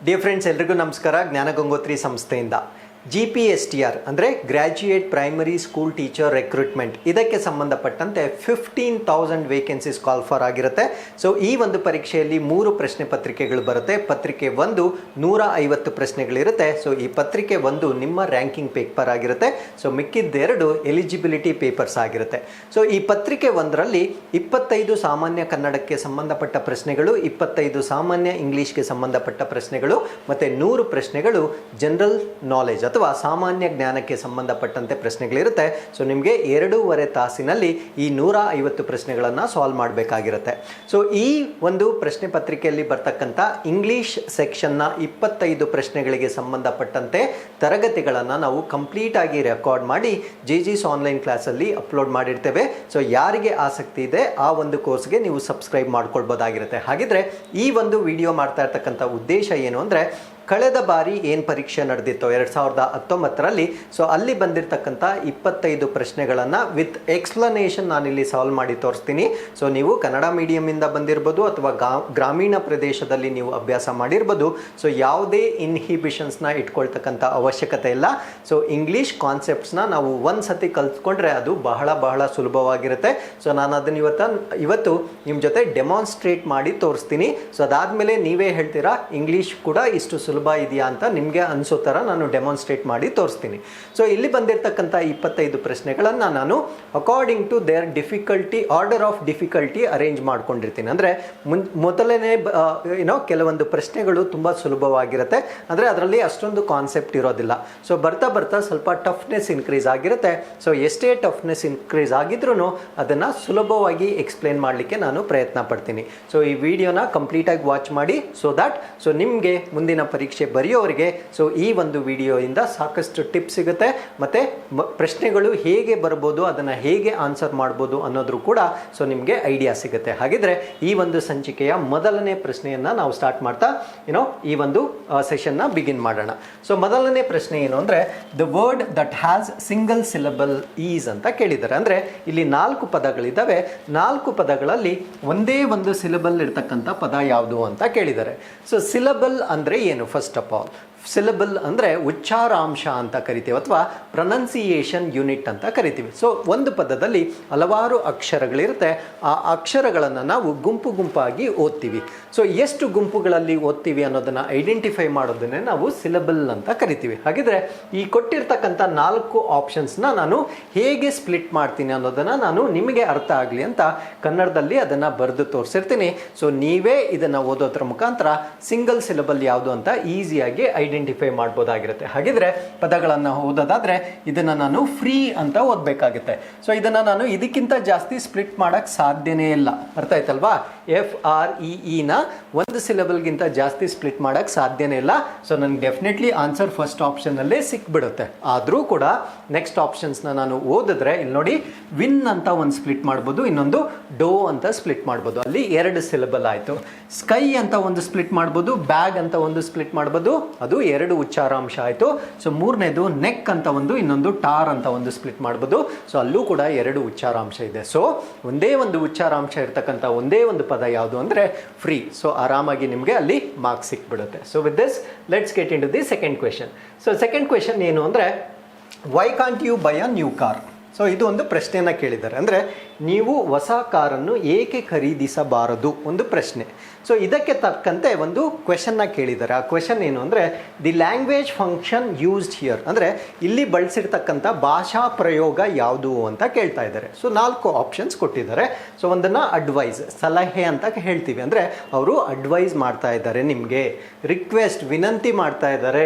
Dear friends, ಎಲ್ರಿಗೂ ನಮಸ್ಕಾರ. ಜ್ಞಾನ ಗಂಗೋತ್ರಿ ಸಂಸ್ಥೆಯಿಂದ GPSTR ಅಂದರೆ graduate primary school teacher recruitment, ಇದಕ್ಕೆ ಸಂಬಂಧಪಟ್ಟಂತೆ 15,000 ವೇಕೆನ್ಸೀಸ್ ಕಾಲ್ ಫಾರ್ ಆಗಿರುತ್ತೆ. ಸೊ ಈ ಒಂದು ಪರೀಕ್ಷೆಯಲ್ಲಿ 3 ಪ್ರಶ್ನೆ ಪತ್ರಿಕೆಗಳು ಬರುತ್ತೆ. ಪತ್ರಿಕೆ 1 150 ಪ್ರಶ್ನೆಗಳಿರುತ್ತೆ. ಸೊ ಈ ಪತ್ರಿಕೆ 1 ನಿಮ್ಮ ರ್ಯಾಂಕಿಂಗ್ ಪೇಪರ್ ಆಗಿರುತ್ತೆ. ಸೊ ಮಿಕ್ಕಿದ್ದೆರಡು ಎಲಿಜಿಬಿಲಿಟಿ ಪೇಪರ್ಸ್ ಆಗಿರುತ್ತೆ. ಸೊ ಈ ಪತ್ರಿಕೆ 1ರಲ್ಲಿ 25 ಸಾಮಾನ್ಯ ಕನ್ನಡಕ್ಕೆ ಸಂಬಂಧಪಟ್ಟ ಪ್ರಶ್ನೆಗಳು, 25 ಸಾಮಾನ್ಯ ಇಂಗ್ಲೀಷ್ಗೆ ಸಂಬಂಧಪಟ್ಟ ಪ್ರಶ್ನೆಗಳು ಮತ್ತು 100 ಪ್ರಶ್ನೆಗಳು ಜನರಲ್ ನಾಲೆಜ್ ಅಥವಾ ಸಾಮಾನ್ಯ ಜ್ಞಾನಕ್ಕೆ ಸಂಬಂಧಪಟ್ಟಂತೆ ಪ್ರಶ್ನೆಗಳಿರುತ್ತೆ. ಸೊ ನಿಮಗೆ 2.5 ತಾಸಿನಲ್ಲಿ ಈ 150 ಪ್ರಶ್ನೆಗಳನ್ನು ಸಾಲ್ವ್ ಮಾಡಬೇಕಾಗಿರುತ್ತೆ. ಸೊ ಈ ಒಂದು ಪ್ರಶ್ನೆ ಪತ್ರಿಕೆಯಲ್ಲಿ ಬರ್ತಕ್ಕಂಥ ಇಂಗ್ಲೀಷ್ ಸೆಕ್ಷನ್ನ 25 ಪ್ರಶ್ನೆಗಳಿಗೆ ಸಂಬಂಧಪಟ್ಟಂತೆ ತರಗತಿಗಳನ್ನು ನಾವು ಕಂಪ್ಲೀಟ್ ಆಗಿ ರೆಕಾರ್ಡ್ ಮಾಡಿ JG's ಆನ್ಲೈನ್ ಕ್ಲಾಸಲ್ಲಿ ಅಪ್ಲೋಡ್ ಮಾಡಿರ್ತೇವೆ. ಸೊ ಯಾರಿಗೆ ಆಸಕ್ತಿ ಇದೆ ಆ ಒಂದು ಕೋರ್ಸ್ಗೆ ನೀವು ಸಬ್ಸ್ಕ್ರೈಬ್ ಮಾಡ್ಕೊಳ್ಬೋದಾಗಿರುತ್ತೆ. ಹಾಗಿದ್ರೆ ಈ ಒಂದು ವಿಡಿಯೋ ಮಾಡ್ತಾ ಇರ್ತಕ್ಕಂಥ ಉದ್ದೇಶ ಏನು ಅಂದರೆ, ಕಳೆದ ಬಾರಿ ಏನು ಪರೀಕ್ಷೆ ನಡೆದಿತ್ತು 2019ರಲ್ಲಿ, ಸೊ ಅಲ್ಲಿ ಬಂದಿರತಕ್ಕಂಥ 25 ಪ್ರಶ್ನೆಗಳನ್ನು ವಿತ್ ಎಕ್ಸ್ಪ್ಲನೇಷನ್ ನಾನಿಲ್ಲಿ ಸಾಲ್ವ್ ಮಾಡಿ ತೋರಿಸ್ತೀನಿ. ಸೊ ನೀವು ಕನ್ನಡ ಮೀಡಿಯಮಿಂದ ಬಂದಿರ್ಬೋದು ಅಥವಾ ಗ್ರಾಮೀಣ ಪ್ರದೇಶದಲ್ಲಿ ನೀವು ಅಭ್ಯಾಸ ಮಾಡಿರ್ಬೋದು. ಸೊ ಯಾವುದೇ ಇನ್ಹಿಬಿಷನ್ಸ್ನ ಇಟ್ಕೊಳ್ತಕ್ಕಂಥ ಅವಶ್ಯಕತೆ ಇಲ್ಲ. ಸೊ ಇಂಗ್ಲೀಷ್ ಕಾನ್ಸೆಪ್ಟ್ಸ್ನ ನಾವು ಒಂದು ಸತಿ ಕಲ್ತ್ಕೊಂಡ್ರೆ ಅದು ಬಹಳ ಸುಲಭವಾಗಿರುತ್ತೆ. ಸೊ ನಾನು ಅದನ್ನು ಇವತ್ತು ನಿಮ್ಮ ಜೊತೆ ಡೆಮಾನ್ಸ್ಟ್ರೇಟ್ ಮಾಡಿ ತೋರಿಸ್ತೀನಿ. ಸೊ ಅದಾದಮೇಲೆ ನೀವೇ ಹೇಳ್ತೀರಾ ಇಂಗ್ಲೀಷ್ ಕೂಡ ಇಷ್ಟು ಸುಲಭ ಇದೆಯಾ ಅಂತ ನಿಮಗೆ ಅನಿಸೋ ಥರ ನಾನು ಡೆಮಾನ್ಸ್ಟ್ರೇಟ್ ಮಾಡಿ ತೋರಿಸ್ತೀನಿ. ಸೊ ಇಲ್ಲಿ ಬಂದಿರತಕ್ಕಂಥ 25 ಪ್ರಶ್ನೆಗಳನ್ನು ನಾನು according to their difficulty, order of difficulty arrange ಮಾಡ್ಕೊಂಡಿರ್ತೀನಿ. ಅಂದರೆ ಮೊದಲನೇ ಕೆಲವೊಂದು ಪ್ರಶ್ನೆಗಳು ತುಂಬ ಸುಲಭವಾಗಿರುತ್ತೆ, ಅಂದರೆ ಅದರಲ್ಲಿ ಅಷ್ಟೊಂದು ಕಾನ್ಸೆಪ್ಟ್ ಇರೋದಿಲ್ಲ. ಸೊ ಬರ್ತಾ ಸ್ವಲ್ಪ ಟಫ್ನೆಸ್ ಇನ್ಕ್ರೀಸ್ ಆಗಿರುತ್ತೆ. ಸೊ ಎಷ್ಟೇ ಟಫ್ನೆಸ್ ಇನ್ಕ್ರೀಸ್ ಆಗಿದ್ರೂ ಅದನ್ನು ಸುಲಭವಾಗಿ ಎಕ್ಸ್ಪ್ಲೇನ್ ಮಾಡಲಿಕ್ಕೆ ನಾನು ಪ್ರಯತ್ನ ಪಡ್ತೀನಿ. ಸೊ ಈ ವಿಡಿಯೋನ ಕಂಪ್ಲೀಟಾಗಿ ವಾಚ್ ಮಾಡಿ ಸೊ ನಿಮಗೆ ಮುಂದಿನ ಪರೀಕ್ಷೆ ಬರೆಯೋರಿಗೆ ಸೊ ಈ ಒಂದು ವಿಡಿಯೋಯಿಂದ ಸಾಕಷ್ಟು ಟಿಪ್ಸ್ ಸಿಗುತ್ತೆ. ಮತ್ತು ಪ್ರಶ್ನೆಗಳು ಹೇಗೆ ಬರ್ಬೋದು, ಅದನ್ನು ಹೇಗೆ ಆನ್ಸರ್ ಮಾಡ್ಬೋದು ಅನ್ನೋದ್ರು ಕೂಡ ಸೊ ನಿಮಗೆ ಐಡಿಯಾ ಸಿಗುತ್ತೆ. ಹಾಗಿದ್ರೆ ಈ ಒಂದು ಸಂಚಿಕೆಯ ಮೊದಲನೇ ಪ್ರಶ್ನೆಯನ್ನು ನಾವು ಸ್ಟಾರ್ಟ್ ಮಾಡ್ತಾ ಈ ಒಂದು ಸೆಷನ್ನ ಬಿಗಿನ್ ಮಾಡೋಣ. ಸೊ ಮೊದಲನೇ ಪ್ರಶ್ನೆ ಏನು ಅಂದರೆ, the word that has single syllable is ಅಂತ ಕೇಳಿದ್ದಾರೆ. ಅಂದರೆ ಇಲ್ಲಿ 4 ಪದಗಳಿದ್ದಾವೆ. 4 ಪದಗಳಲ್ಲಿ ಒಂದೇ ಒಂದು ಸಿಲಬಲ್ ಇರ್ತಕ್ಕಂಥ ಪದ ಯಾವುದು ಅಂತ ಕೇಳಿದ್ದಾರೆ. ಸೊ ಸಿಲಬಲ್ ಅಂದರೆ ಏನು? ಫಸ್ಟ್ ಆಫ್ ಆಲ್ ಸಿಲಬಲ್ ಅಂದರೆ ಉಚ್ಚಾರಾಂಶ ಅಂತ ಕರಿತೀವಿ ಅಥವಾ ಪ್ರೊನೌನ್ಸಿಯೇಷನ್ ಯೂನಿಟ್ ಅಂತ ಕರಿತೀವಿ. ಸೊ ಒಂದು ಪದದಲ್ಲಿ ಹಲವಾರು ಅಕ್ಷರಗಳಿರುತ್ತೆ. ಆ ಅಕ್ಷರಗಳನ್ನು ನಾವು ಗುಂಪಾಗಿ ಓದ್ತೀವಿ. ಸೊ ಎಷ್ಟು ಗುಂಪುಗಳಲ್ಲಿ ಓದ್ತೀವಿ ಅನ್ನೋದನ್ನು ಐಡೆಂಟಿಫೈ ಮಾಡೋದನ್ನೇ ನಾವು ಸಿಲಬಲ್ ಅಂತ ಕರಿತೀವಿ. ಹಾಗಿದ್ರೆ ಈ ಕೊಟ್ಟಿರ್ತಕ್ಕಂಥ 4 ಆಪ್ಷನ್ಸ್ನ ನಾನು ಹೇಗೆ ಸ್ಪ್ಲಿಟ್ ಮಾಡ್ತೀನಿ ಅನ್ನೋದನ್ನು ನಾನು ನಿಮಗೆ ಅರ್ಥ ಆಗಲಿ ಅಂತ ಕನ್ನಡದಲ್ಲಿ ಅದನ್ನು ಬರೆದು ತೋರಿಸಿರ್ತೀನಿ. ಸೊ ನೀವೇ ಇದನ್ನು ಓದೋದ್ರ ಮುಖಾಂತರ ಸಿಂಗಲ್ ಸಿಲಬಲ್ ಯಾವುದು ಅಂತ ಈಸಿಯಾಗಿ ಐಡೆಂಟಿಫೈ ಮಾಡ್ಬೋದಾಗಿರುತ್ತೆ. ಹಾಗಿದ್ರೆ ಪದಗಳನ್ನು ಓದೋದಾದ್ರೆ ಇದನ್ನು ನಾನು ಫ್ರೀ ಅಂತ ಓದಬೇಕಾಗುತ್ತೆ. ಸೊ ಇದನ್ನು ನಾನು ಇದಕ್ಕಿಂತ ಜಾಸ್ತಿ ಸ್ಪ್ಲಿಟ್ ಮಾಡೋಕ್ಕೆ ಸಾಧ್ಯನೇ ಇಲ್ಲ. ಅರ್ಥ ಆಯ್ತಲ್ವಾ? FREE ಒಂದು ಸಿಲಬಲ್ಗಿಂತ ಜಾಸ್ತಿ ಸ್ಪ್ಲಿಟ್ ಮಾಡೋಕ್ಕೆ ಸಾಧ್ಯನೇ ಇಲ್ಲ. ಸೊ ನನಗೆ ಡೆಫಿನೆಟ್ಲಿ ಆನ್ಸರ್ ಫಸ್ಟ್ ಆಪ್ಷನ್ನಲ್ಲೇ ಸಿಕ್ಬಿಡುತ್ತೆ. ಆದರೂ ಕೂಡ ನೆಕ್ಸ್ಟ್ ಆಪ್ಷನ್ಸ್ನ ನಾನು ಓದಿದ್ರೆ ಇಲ್ಲಿ ನೋಡಿ, ವಿನ್ ಅಂತ ಒಂದು ಸ್ಪ್ಲಿಟ್ ಮಾಡ್ಬೋದು, ಇನ್ನೊಂದು ಡೋ ಅಂತ ಸ್ಪ್ಲಿಟ್ ಮಾಡ್ಬೋದು. ಅಲ್ಲಿ 2 ಸಿಲಬಲ್ ಆಯಿತು. ಸ್ಕೈ ಅಂತ ಒಂದು ಸ್ಪ್ಲಿಟ್ ಮಾಡ್ಬೋದು, ಬ್ಯಾಗ್ ಅಂತ ಒಂದು ಸ್ಪ್ಲಿಟ್ ಮಾಡ್ಬೋದು, ಅದು 2 ಉಚ್ಚಾರಾಂಶ ಆಯಿತು. ಸೊ ಮೂರನೇದು ನೆಕ್ ಅಂತ ಇನ್ನೊಂದು ಟಾರ್ ಅಂತ ಒಂದು ಸ್ಪ್ಲಿಟ್ ಮಾಡ್ಬೋದು. ಸೊ ಅಲ್ಲೂ ಕೂಡ 2 ಉಚ್ಚಾರಾಂಶ ಇದೆ. ಸೊ ಒಂದೇ ಒಂದು ಉಚ್ಚಾರಾಂಶ ಇರ್ತಕ್ಕಂಥ ಒಂದೇ ಒಂದು ಪದ ಯಾವುದು ಅಂದರೆ ಫ್ರೀ. ಸೊ ಆರಾಮಾಗಿ ನಿಮಗೆ ಅಲ್ಲಿ ಮಾರ್ಕ್ಸ್ ಸಿಕ್ಬಿಡುತ್ತೆ. So with this let's get in to the second question. So second question ಏನು ಅಂದರೆ, why can't you buy a new car? So ಇದು ಒಂದು ಪ್ರಶ್ನೆಯನ್ನು ಕೇಳಿದ್ದಾರೆ. ಅಂದರೆ ನೀವು ಹೊಸ ಕಾರನ್ನು ಏಕೆ ಖರೀದಿಸಬಾರದು ಒಂದು ಪ್ರಶ್ನೆ. ಸೊ ಇದಕ್ಕೆ ತಕ್ಕಂತೆ ಒಂದು ಕ್ವೆಶನ್ನ ಕೇಳಿದ್ದಾರೆ. ಆ ಕ್ವೆಶನ್ ಏನು ಅಂದರೆ, the language function used here, ಅಂದರೆ ಇಲ್ಲಿ ಬಳಸಿರ್ತಕ್ಕಂಥ ಭಾಷಾ ಪ್ರಯೋಗ ಯಾವುದು ಅಂತ ಕೇಳ್ತಾ ಇದ್ದಾರೆ. ಸೊ 4 ಆಪ್ಷನ್ಸ್ ಕೊಟ್ಟಿದ್ದಾರೆ. ಸೊ ಒಂದನ್ನು ಅಡ್ವೈಸ್, ಸಲಹೆ ಅಂತ ಹೇಳ್ತೀವಿ. ಅಂದರೆ ಅವರು ಅಡ್ವೈಸ್ ಮಾಡ್ತಾ ಇದ್ದಾರೆ, ನಿಮಗೆ ರಿಕ್ವೆಸ್ಟ್, ವಿನಂತಿ ಮಾಡ್ತಾ ಇದ್ದಾರೆ.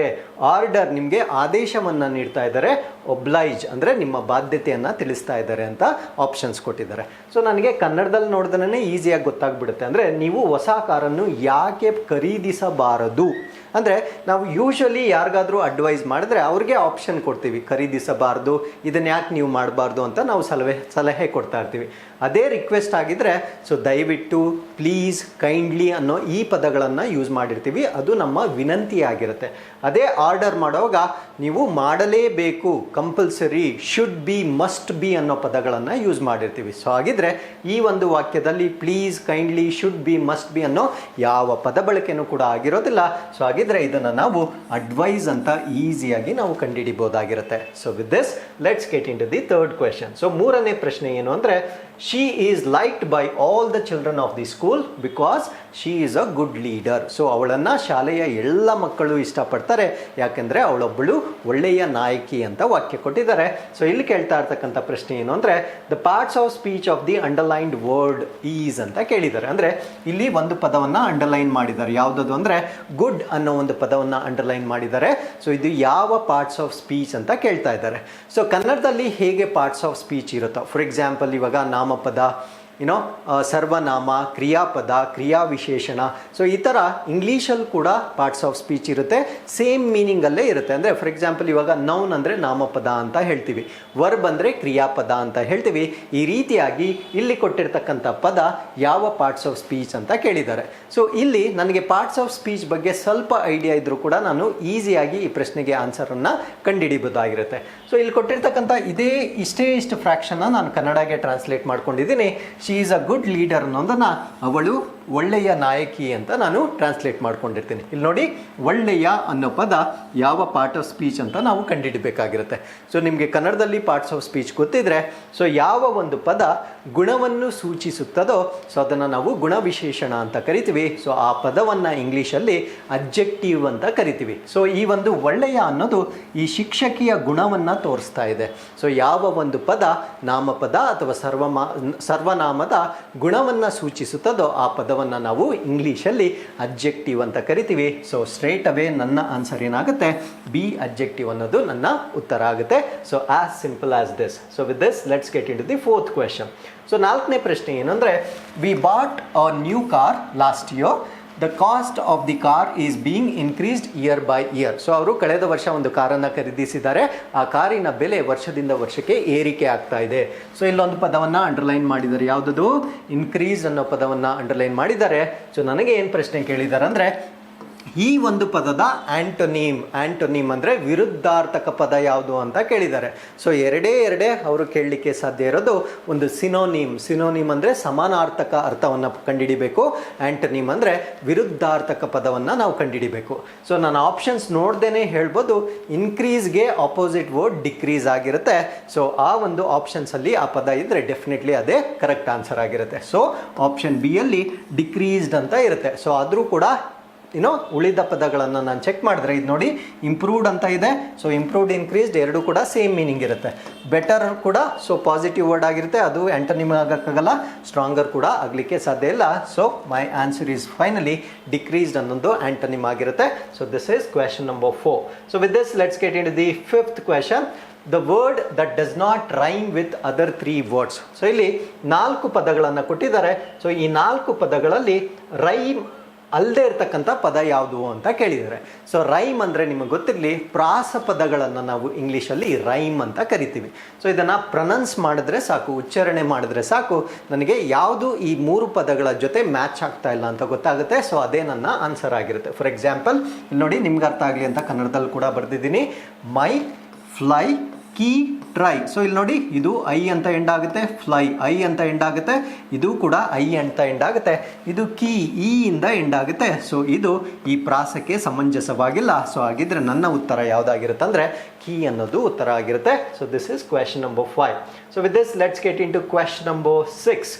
ಆರ್ಡರ್, ನಿಮಗೆ ಆದೇಶವನ್ನು ನೀಡ್ತಾ ಇದ್ದಾರೆ. ಒಬ್ಲೈಜ್ ಅಂದರೆ ನಿಮ್ಮ ಬಾಧ್ಯತೆಯನ್ನು ತಿಳಿಸ್ತಾ ಇದ್ದಾರೆ ಅಂತ ಆಪ್ಷನ್ಸ್ ಕೊಟ್ಟಿದ್ದಾರೆ. ಸೊ ನನಗೆ ಕನ್ನಡದಲ್ಲಿ ನೋಡಿದ್ರೆ ಈಸಿಯಾಗಿ ಗೊತ್ತಾಗ್ಬಿಡುತ್ತೆ. ಅಂದರೆ ನೀವು ಹೊಸ ಕಾರನ್ನು ಯಾಕೆ ಖರೀದಿಸಬಾರದು ಅಂದರೆ, ನಾವು ಯೂಶ್ವಲಿ ಯಾರಿಗಾದರೂ ಅಡ್ವೈಸ್ ಮಾಡಿದ್ರೆ ಅವ್ರಿಗೆ ಆಪ್ಷನ್ ಕೊಡ್ತೀವಿ, ಖರೀದಿಸಬಾರ್ದು, ಇದನ್ನು ಯಾಕೆ ನೀವು ಮಾಡಬಾರ್ದು ಅಂತ ನಾವು ಸಲಹೆ ಕೊಡ್ತಾ ಇರ್ತೀವಿ. ಅದೇ ರಿಕ್ವೆಸ್ಟ್ ಆಗಿದ್ದರೆ ಸೊ ದಯವಿಟ್ಟು, ಪ್ಲೀಸ್, ಕೈಂಡ್ಲಿ ಅನ್ನೋ ಈ ಪದಗಳನ್ನು ಯೂಸ್ ಮಾಡಿರ್ತೀವಿ. ಅದು ನಮ್ಮ ವಿನಂತಿ ಆಗಿರುತ್ತೆ. ಅದೇ ಆರ್ಡರ್ ಮಾಡುವಾಗ ನೀವು ಮಾಡಲೇಬೇಕು, compulsory, should be, must be ಅನ್ನೋ ಪದಗಳನ್ನು ಯೂಸ್ ಮಾಡಿರ್ತೀವಿ. ಸೊ ಹಾಗಿದ್ರೆ ಈ ಒಂದು ವಾಕ್ಯದಲ್ಲಿ please, kindly, should be, must be ಅನ್ನೋ ಯಾವ ಪದ ಬಳಕೆನೂ ಕೂಡ ಆಗಿರೋದಿಲ್ಲ. ಸೊ ಹಾಗೆ ಹಾಗಿದ್ರೆ ಇದನ್ನು ನಾವು ಅಡ್ವೈಸ್ ಅಂತ ಈಸಿಯಾಗಿ ನಾವು ಕಂಡುಹಿಡಿಬಹುದಾಗಿರುತ್ತೆ. So with this let's get in to the third question. So ಮೂರನೇ ಪ್ರಶ್ನೆ ಏನು ಅಂದರೆ, she is liked by all the children of the school because she is a good leader. So ಅವಳನ್ನು ಶಾಲೆಯ ಎಲ್ಲ ಮಕ್ಕಳು ಇಷ್ಟಪಡ್ತಾರೆ, ಯಾಕೆಂದರೆ ಅವಳೊಬ್ಬಳು ಒಳ್ಳೆಯ ನಾಯಕಿ ಅಂತ ವಾಕ್ಯ ಕೊಟ್ಟಿದ್ದಾರೆ. ಸೊ ಇಲ್ಲಿ ಕೇಳ್ತಾ ಇರ್ತಕ್ಕಂಥ ಪ್ರಶ್ನೆ ಏನು ಅಂದರೆ, the parts of speech of the underlined word is ಅಂತ ಕೇಳಿದ್ದಾರೆ. ಅಂದರೆ ಇಲ್ಲಿ ಒಂದು ಪದವನ್ನು ಅಂಡರ್ಲೈನ್ ಮಾಡಿದ್ದಾರೆ. ಯಾವುದದು ಅಂದರೆ ಗುಡ್ ಅನ್ನೋ ಒಂದು ಪದವನ್ನು ಅಂಡರ್ಲೈನ್ ಮಾಡಿದ್ದಾರೆ. ಸೊ ಇದು ಯಾವ ಪಾರ್ಟ್ಸ್ ಆಫ್ ಸ್ಪೀಚ್ ಅಂತ ಕೇಳ್ತಾ ಇದ್ದಾರೆ. ಸೊ ಕನ್ನಡದಲ್ಲಿ ಹೇಗೆ ಪಾರ್ಟ್ಸ್ ಆಫ್ ಸ್ಪೀಚ್ ಇರುತ್ತೋ, ಫಾರ್ ಎಕ್ಸಾಂಪಲ್ ಇವಾಗ ನಾಮಪದ, ಸರ್ವನಾಮ, ಕ್ರಿಯಾಪದ, ಕ್ರಿಯಾ ವಿಶೇಷಣ. ಸೊ ಈ ಥರ ಇಂಗ್ಲೀಷಲ್ಲಿ ಕೂಡ ಪಾರ್ಟ್ಸ್ ಆಫ್ ಸ್ಪೀಚ್ ಇರುತ್ತೆ, ಸೇಮ್ ಮೀನಿಂಗಲ್ಲೇ ಇರುತ್ತೆ. ಅಂದರೆ ಫಾರ್ ಎಕ್ಸಾಂಪಲ್ ಇವಾಗ ನೌನ್ ಅಂದರೆ ನಾಮಪದ ಅಂತ ಹೇಳ್ತೀವಿ, ವರ್ಬ್ ಅಂದರೆ ಕ್ರಿಯಾಪದ ಅಂತ ಹೇಳ್ತೀವಿ. ಈ ರೀತಿಯಾಗಿ ಇಲ್ಲಿ ಕೊಟ್ಟಿರ್ತಕ್ಕಂಥ ಪದ ಯಾವ ಪಾರ್ಟ್ಸ್ ಆಫ್ ಸ್ಪೀಚ್ ಅಂತ ಕೇಳಿದ್ದಾರೆ. ಸೊ ಇಲ್ಲಿ ನನಗೆ ಪಾರ್ಟ್ಸ್ ಆಫ್ ಸ್ಪೀಚ್ ಬಗ್ಗೆ ಸ್ವಲ್ಪ ಐಡಿಯಾ ಇದ್ದರೂ ಕೂಡ ನಾನು ಈಸಿಯಾಗಿ ಈ ಪ್ರಶ್ನೆಗೆ ಆನ್ಸರನ್ನು ಕಂಡುಹಿಡಿಬಹುದಾಗಿರುತ್ತೆ. ಸೊ ಇಲ್ಲಿ ಕೊಟ್ಟಿರ್ತಕ್ಕಂಥ ಇಷ್ಟು ಫ್ರ್ಯಾಕ್ಷನ್ನ ನಾನು ಕನ್ನಡಗೆ ಟ್ರಾನ್ಸ್ಲೇಟ್ ಮಾಡ್ಕೊಂಡಿದ್ದೀನಿ. She is a good leader ಅನ್ನೋದನ್ನು ಅವಳು ಒಳ್ಳೆಯ ನಾಯಕಿ ಅಂತ ನಾನು ಟ್ರಾನ್ಸ್ಲೇಟ್ ಮಾಡ್ಕೊಂಡಿರ್ತೀನಿ. ಇಲ್ಲಿ ನೋಡಿ, ಒಳ್ಳೆಯ ಅನ್ನೋ ಪದ ಯಾವ ಪಾರ್ಟ್ ಆಫ್ ಸ್ಪೀಚ್ ಅಂತ ನಾವು ಕಂಡುಹಿಡಬೇಕಾಗಿರುತ್ತೆ. ಸೊ ನಿಮಗೆ ಕನ್ನಡದಲ್ಲಿ ಪಾರ್ಟ್ಸ್ ಆಫ್ ಸ್ಪೀಚ್ ಗೊತ್ತಿದ್ರೆ, ಸೊ ಯಾವ ಒಂದು ಪದ ಗುಣವನ್ನು ಸೂಚಿಸುತ್ತದೋ ಸೊ ಅದನ್ನು ನಾವು ಗುಣವಿಶೇಷಣ ಅಂತ ಕರಿತೀವಿ. ಸೊ ಆ ಪದವನ್ನು ಇಂಗ್ಲೀಷಲ್ಲಿ ಅಬ್ಜೆಕ್ಟಿವ್ ಅಂತ ಕರಿತೀವಿ. ಸೊ ಈ ಒಂದು ಒಳ್ಳೆಯ ಅನ್ನೋದು ಈ ಶಿಕ್ಷಕಿಯ ಗುಣವನ್ನು ತೋರಿಸ್ತಾ ಇದೆ. ಸೊ ಯಾವ ಒಂದು ಪದ ನಾಮಪದ ಅಥವಾ ಸರ್ವನಾಮದ ಗುಣವನ್ನು ಸೂಚಿಸುತ್ತದೋ ಆ ಪದವನ್ನು ನಾವು ಇಂಗ್ಲೀಷಲ್ಲಿ ಅಬ್ಜೆಕ್ಟಿವ್ ಅಂತ ಕರಿತೀವಿ. ಸೊ ಸ್ಟ್ರೇಟ್ ಅವೇ ನನ್ನ ಆನ್ಸರ್ ಏನಾಗುತ್ತೆ, ಬಿ ಅಬ್ಜೆಕ್ಟಿವ್ ಅನ್ನೋದು ನನ್ನ ಉತ್ತರ ಆಗುತ್ತೆ. So as simple as this. So with this let's get in to the fourth question. So ನಾಲ್ಕನೇ ಪ್ರಶ್ನೆ ಏನಂದರೆ, we bought a new car last year, the cost of the car is being increased year by year. So ಅವರು ಕಳೆದ ವರ್ಷ ಒಂದು ಕಾರನ್ನು ಖರೀದಿಸಿದ್ದಾರೆ, ಆ ಕಾರಿನ ಬೆಲೆ ವರ್ಷದಿಂದ ವರ್ಷಕ್ಕೆ ಏರಿಕೆ ಆಗ್ತಾ ಇದೆ. ಸೊ ಇಲ್ಲೊಂದು ಪದವನ್ನು ಅಂಡರ್ಲೈನ್ ಮಾಡಿದ್ದಾರೆ, ಯಾವುದದು, ಇನ್ಕ್ರೀಸ್ ಅನ್ನೋ ಪದವನ್ನು ಅಂಡರ್ಲೈನ್ ಮಾಡಿದ್ದಾರೆ. ಸೊ ನನಗೆ ಏನು ಪ್ರಶ್ನೆ ಕೇಳಿದ್ದಾರೆ ಅಂದರೆ, ಈ ಒಂದು ಪದದ ಆಂಟೋನಿಮ್ ಅಂದರೆ ವಿರುದ್ಧಾರ್ಥಕ ಪದ ಯಾವುದು ಅಂತ ಕೇಳಿದ್ದಾರೆ. ಸೊ ಎರಡೇ ಅವರು ಕೇಳಲಿಕ್ಕೆ ಸಾಧ್ಯ ಇರೋದು. ಒಂದು ಸಿನೋನಿಮ್ ಅಂದರೆ ಸಮಾನಾರ್ಥಕ ಅರ್ಥವನ್ನು ಕಂಡುಹಿಡಿಬೇಕು, ಆಂಟೋನಿಮ್ ಅಂದರೆ ವಿರುದ್ಧಾರ್ಥಕ ಪದವನ್ನು ನಾವು ಕಂಡುಹಿಡಿಬೇಕು. ಸೊ ನಾನು ಆಪ್ಷನ್ಸ್ ನೋಡ್ದೇನೆ ಹೇಳ್ಬೋದು, ಇನ್ಕ್ರೀಸ್ಗೆ ಆಪೋಸಿಟ್ ವರ್ಡ್ ಡಿಕ್ರೀಸ್ ಆಗಿರುತ್ತೆ. ಸೊ ಆ ಒಂದು ಆಪ್ಷನ್ಸಲ್ಲಿ ಆ ಪದ ಇದ್ದರೆ ಡೆಫಿನೆಟ್ಲಿ ಅದೇ ಕರೆಕ್ಟ್ ಆನ್ಸರ್ ಆಗಿರುತ್ತೆ. ಸೊ ಆಪ್ಷನ್ ಬಿ ಅಲ್ಲಿ ಡಿಕ್ರೀಸ್ಡ್ ಅಂತ ಇರುತ್ತೆ. ಸೊ ಆದರೂ ಕೂಡ ಉಳಿದ ಪದಗಳನ್ನು ನಾನು ಚೆಕ್ ಮಾಡಿದ್ರೆ, ಇದು ನೋಡಿ, ಇಂಪ್ರೂವ್ಡ್ ಅಂತ ಇದೆ. ಸೊ ಇಂಪ್ರೂವ್ಡ್, ಇನ್ಕ್ರೀಸ್ಡ್ ಎರಡೂ ಕೂಡ ಸೇಮ್ ಮೀನಿಂಗ್ ಇರುತ್ತೆ. ಬೆಟರ್ ಕೂಡ ಸೊ ಪಾಸಿಟಿವ್ ವರ್ಡ್ ಆಗಿರುತ್ತೆ, ಅದು ಆಂಟೋನಿಮ್ ಆಗೋಕ್ಕಾಗಲ್ಲ, ಸ್ಟ್ರಾಂಗರ್ ಕೂಡ ಆಗಲಿಕ್ಕೆ ಸಾಧ್ಯ ಇಲ್ಲ. So my answer is finally decreased ಅನ್ನೊಂದು ಆಂಟೋನಿಮ್ ಆಗಿರುತ್ತೆ. So this is question number 4. So with this let's get in to the fifth question. The word that does not rhyme with other 3 words. So ಇಲ್ಲಿ 4 ಪದಗಳನ್ನು ಕೊಟ್ಟಿದ್ದಾರೆ. So ಈ 4 ಪದಗಳಲ್ಲಿ rhyme ಅಲ್ಲದೆ ಇರ್ತಕ್ಕಂಥ ಪದ ಯಾವುದು ಅಂತ ಕೇಳಿದ್ದಾರೆ. ಸೊ ರೈಮ್ ಅಂದರೆ ನಿಮಗೆ ಗೊತ್ತಿರಲಿ, ಪ್ರಾಸ ಪದಗಳನ್ನು ನಾವು ಇಂಗ್ಲೀಷಲ್ಲಿ ರೈಮ್ ಅಂತ ಕರಿತೀವಿ. ಸೊ ಇದನ್ನು ಪ್ರೊನೌನ್ಸ್ ಮಾಡಿದ್ರೆ ಸಾಕು, ಉಚ್ಚಾರಣೆ ಮಾಡಿದ್ರೆ ಸಾಕು, ನನಗೆ ಯಾವುದು ಈ 3 ಪದಗಳ ಜೊತೆ ಮ್ಯಾಚ್ ಆಗ್ತಾ ಇಲ್ಲ ಅಂತ ಗೊತ್ತಾಗುತ್ತೆ. ಸೊ ಅದೇ ನನ್ನ ಆನ್ಸರ್ ಆಗಿರುತ್ತೆ. ಫಾರ್ ಎಕ್ಸಾಂಪಲ್ ಇಲ್ಲಿ ನೋಡಿ, ನಿಮ್ಗೆ ಅರ್ಥ ಆಗಲಿ ಅಂತ ಕನ್ನಡದಲ್ಲಿ ಕೂಡ ಬರೆದಿದ್ದೀನಿ, ಮೈ, ಫ್ಲೈ, ಕೀ, ಟ್ರೈ. ಸೊ ಇಲ್ಲಿ ನೋಡಿ, ಇದು ಐ ಅಂತ ಎಂಡ್ ಆಗುತ್ತೆ, ಫ್ಲೈ ಐ ಅಂತ ಎಂಡ್ ಆಗುತ್ತೆ, ಇದು ಕೂಡ ಐ ಅಂತ ಎಂಡ್ ಆಗುತ್ತೆ, ಇದು ಕೀ ಇ ಇಂದ ಎಂಡ್ ಆಗುತ್ತೆ. ಸೊ ಇದು ಈ ಪ್ರಾಸಕ್ಕೆ ಸಮಂಜಸವಾಗಿಲ್ಲ. ಸೊ ಹಾಗಿದ್ರೆ ನನ್ನ ಉತ್ತರ ಯಾವುದಾಗಿರುತ್ತೆ ಅಂದರೆ ಕೀ ಅನ್ನೋದು ಉತ್ತರ ಆಗಿರುತ್ತೆ. So this is question number 5. So with this let's get in to question number 6.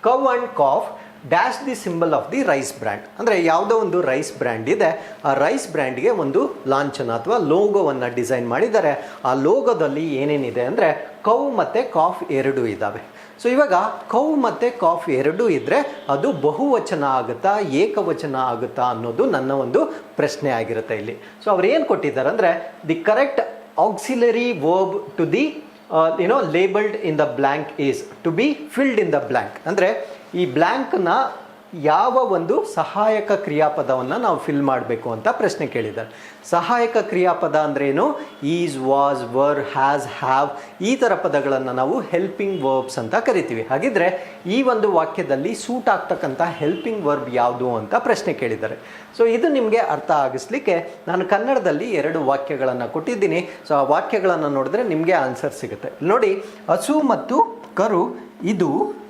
Cow and calf dash the symbol of the rice brand. ಅಂದರೆ ಯಾವುದೋ ಒಂದು ರೈಸ್ ಬ್ರ್ಯಾಂಡ್ ಇದೆ, ಆ ರೈಸ್ ಬ್ರ್ಯಾಂಡ್ಗೆ ಒಂದು ಲಾಂಛನ ಅಥವಾ ಲೋಗೋವನ್ನು ಡಿಸೈನ್ ಮಾಡಿದ್ದಾರೆ. ಆ ಲೋಗೋದಲ್ಲಿ ಏನೇನಿದೆ ಅಂದರೆ ಕೌ ಮತ್ತು ಕಾಫ್ ಎರಡೂ ಇದ್ದಾವೆ. ಸೊ ಇವಾಗ ಕೌ ಮತ್ತು ಕಾಫ್ ಎರಡೂ ಇದ್ದರೆ ಅದು ಬಹುವಚನ ಆಗುತ್ತಾ ಏಕವಚನ ಆಗುತ್ತಾ ಅನ್ನೋದು ನನ್ನ ಒಂದು ಪ್ರಶ್ನೆ ಆಗಿರುತ್ತೆ ಇಲ್ಲಿ. ಸೊ ಅವ್ರು ಏನು ಕೊಟ್ಟಿದ್ದಾರೆ ಅಂದರೆ, the correct auxiliary verb to the labelled in the blank is to be filled in the blank. ಅಂದರೆ ಈ ಬ್ಲ್ಯಾಂಕ್ನ ಯಾವ ಒಂದು ಸಹಾಯಕ ಕ್ರಿಯಾಪದವನ್ನು ನಾವು ಫಿಲ್ ಮಾಡಬೇಕು ಅಂತ ಪ್ರಶ್ನೆ ಕೇಳಿದ್ದಾರೆ. ಸಹಾಯಕ ಕ್ರಿಯಾಪದ ಅಂದ್ರೇನು? Is, was, var, has, have ಈ ಥರ ಪದಗಳನ್ನು ನಾವು ಹೆಲ್ಪಿಂಗ್ ವರ್ಬ್ಸ್ ಅಂತ ಕರಿತೀವಿ. ಹಾಗಿದ್ರೆ ಈ ಒಂದು ವಾಕ್ಯದಲ್ಲಿ ಸೂಟ್ ಆಗ್ತಕ್ಕಂಥ ಹೆಲ್ಪಿಂಗ್ ವರ್ಬ್ ಯಾವುದು ಅಂತ ಪ್ರಶ್ನೆ ಕೇಳಿದ್ದಾರೆ. ಸೊ ಇದು ನಿಮಗೆ ಅರ್ಥ ಆಗಿಸ್ಲಿಕ್ಕೆ ನಾನು ಕನ್ನಡದಲ್ಲಿ 2 ವಾಕ್ಯಗಳನ್ನು ಕೊಟ್ಟಿದ್ದೀನಿ. ಸೊ ಆ ವಾಕ್ಯಗಳನ್ನು ನೋಡಿದ್ರೆ ನಿಮಗೆ ಆನ್ಸರ್ ಸಿಗುತ್ತೆ. ನೋಡಿ, ಹಸು ಮತ್ತು ಕರು ಇದು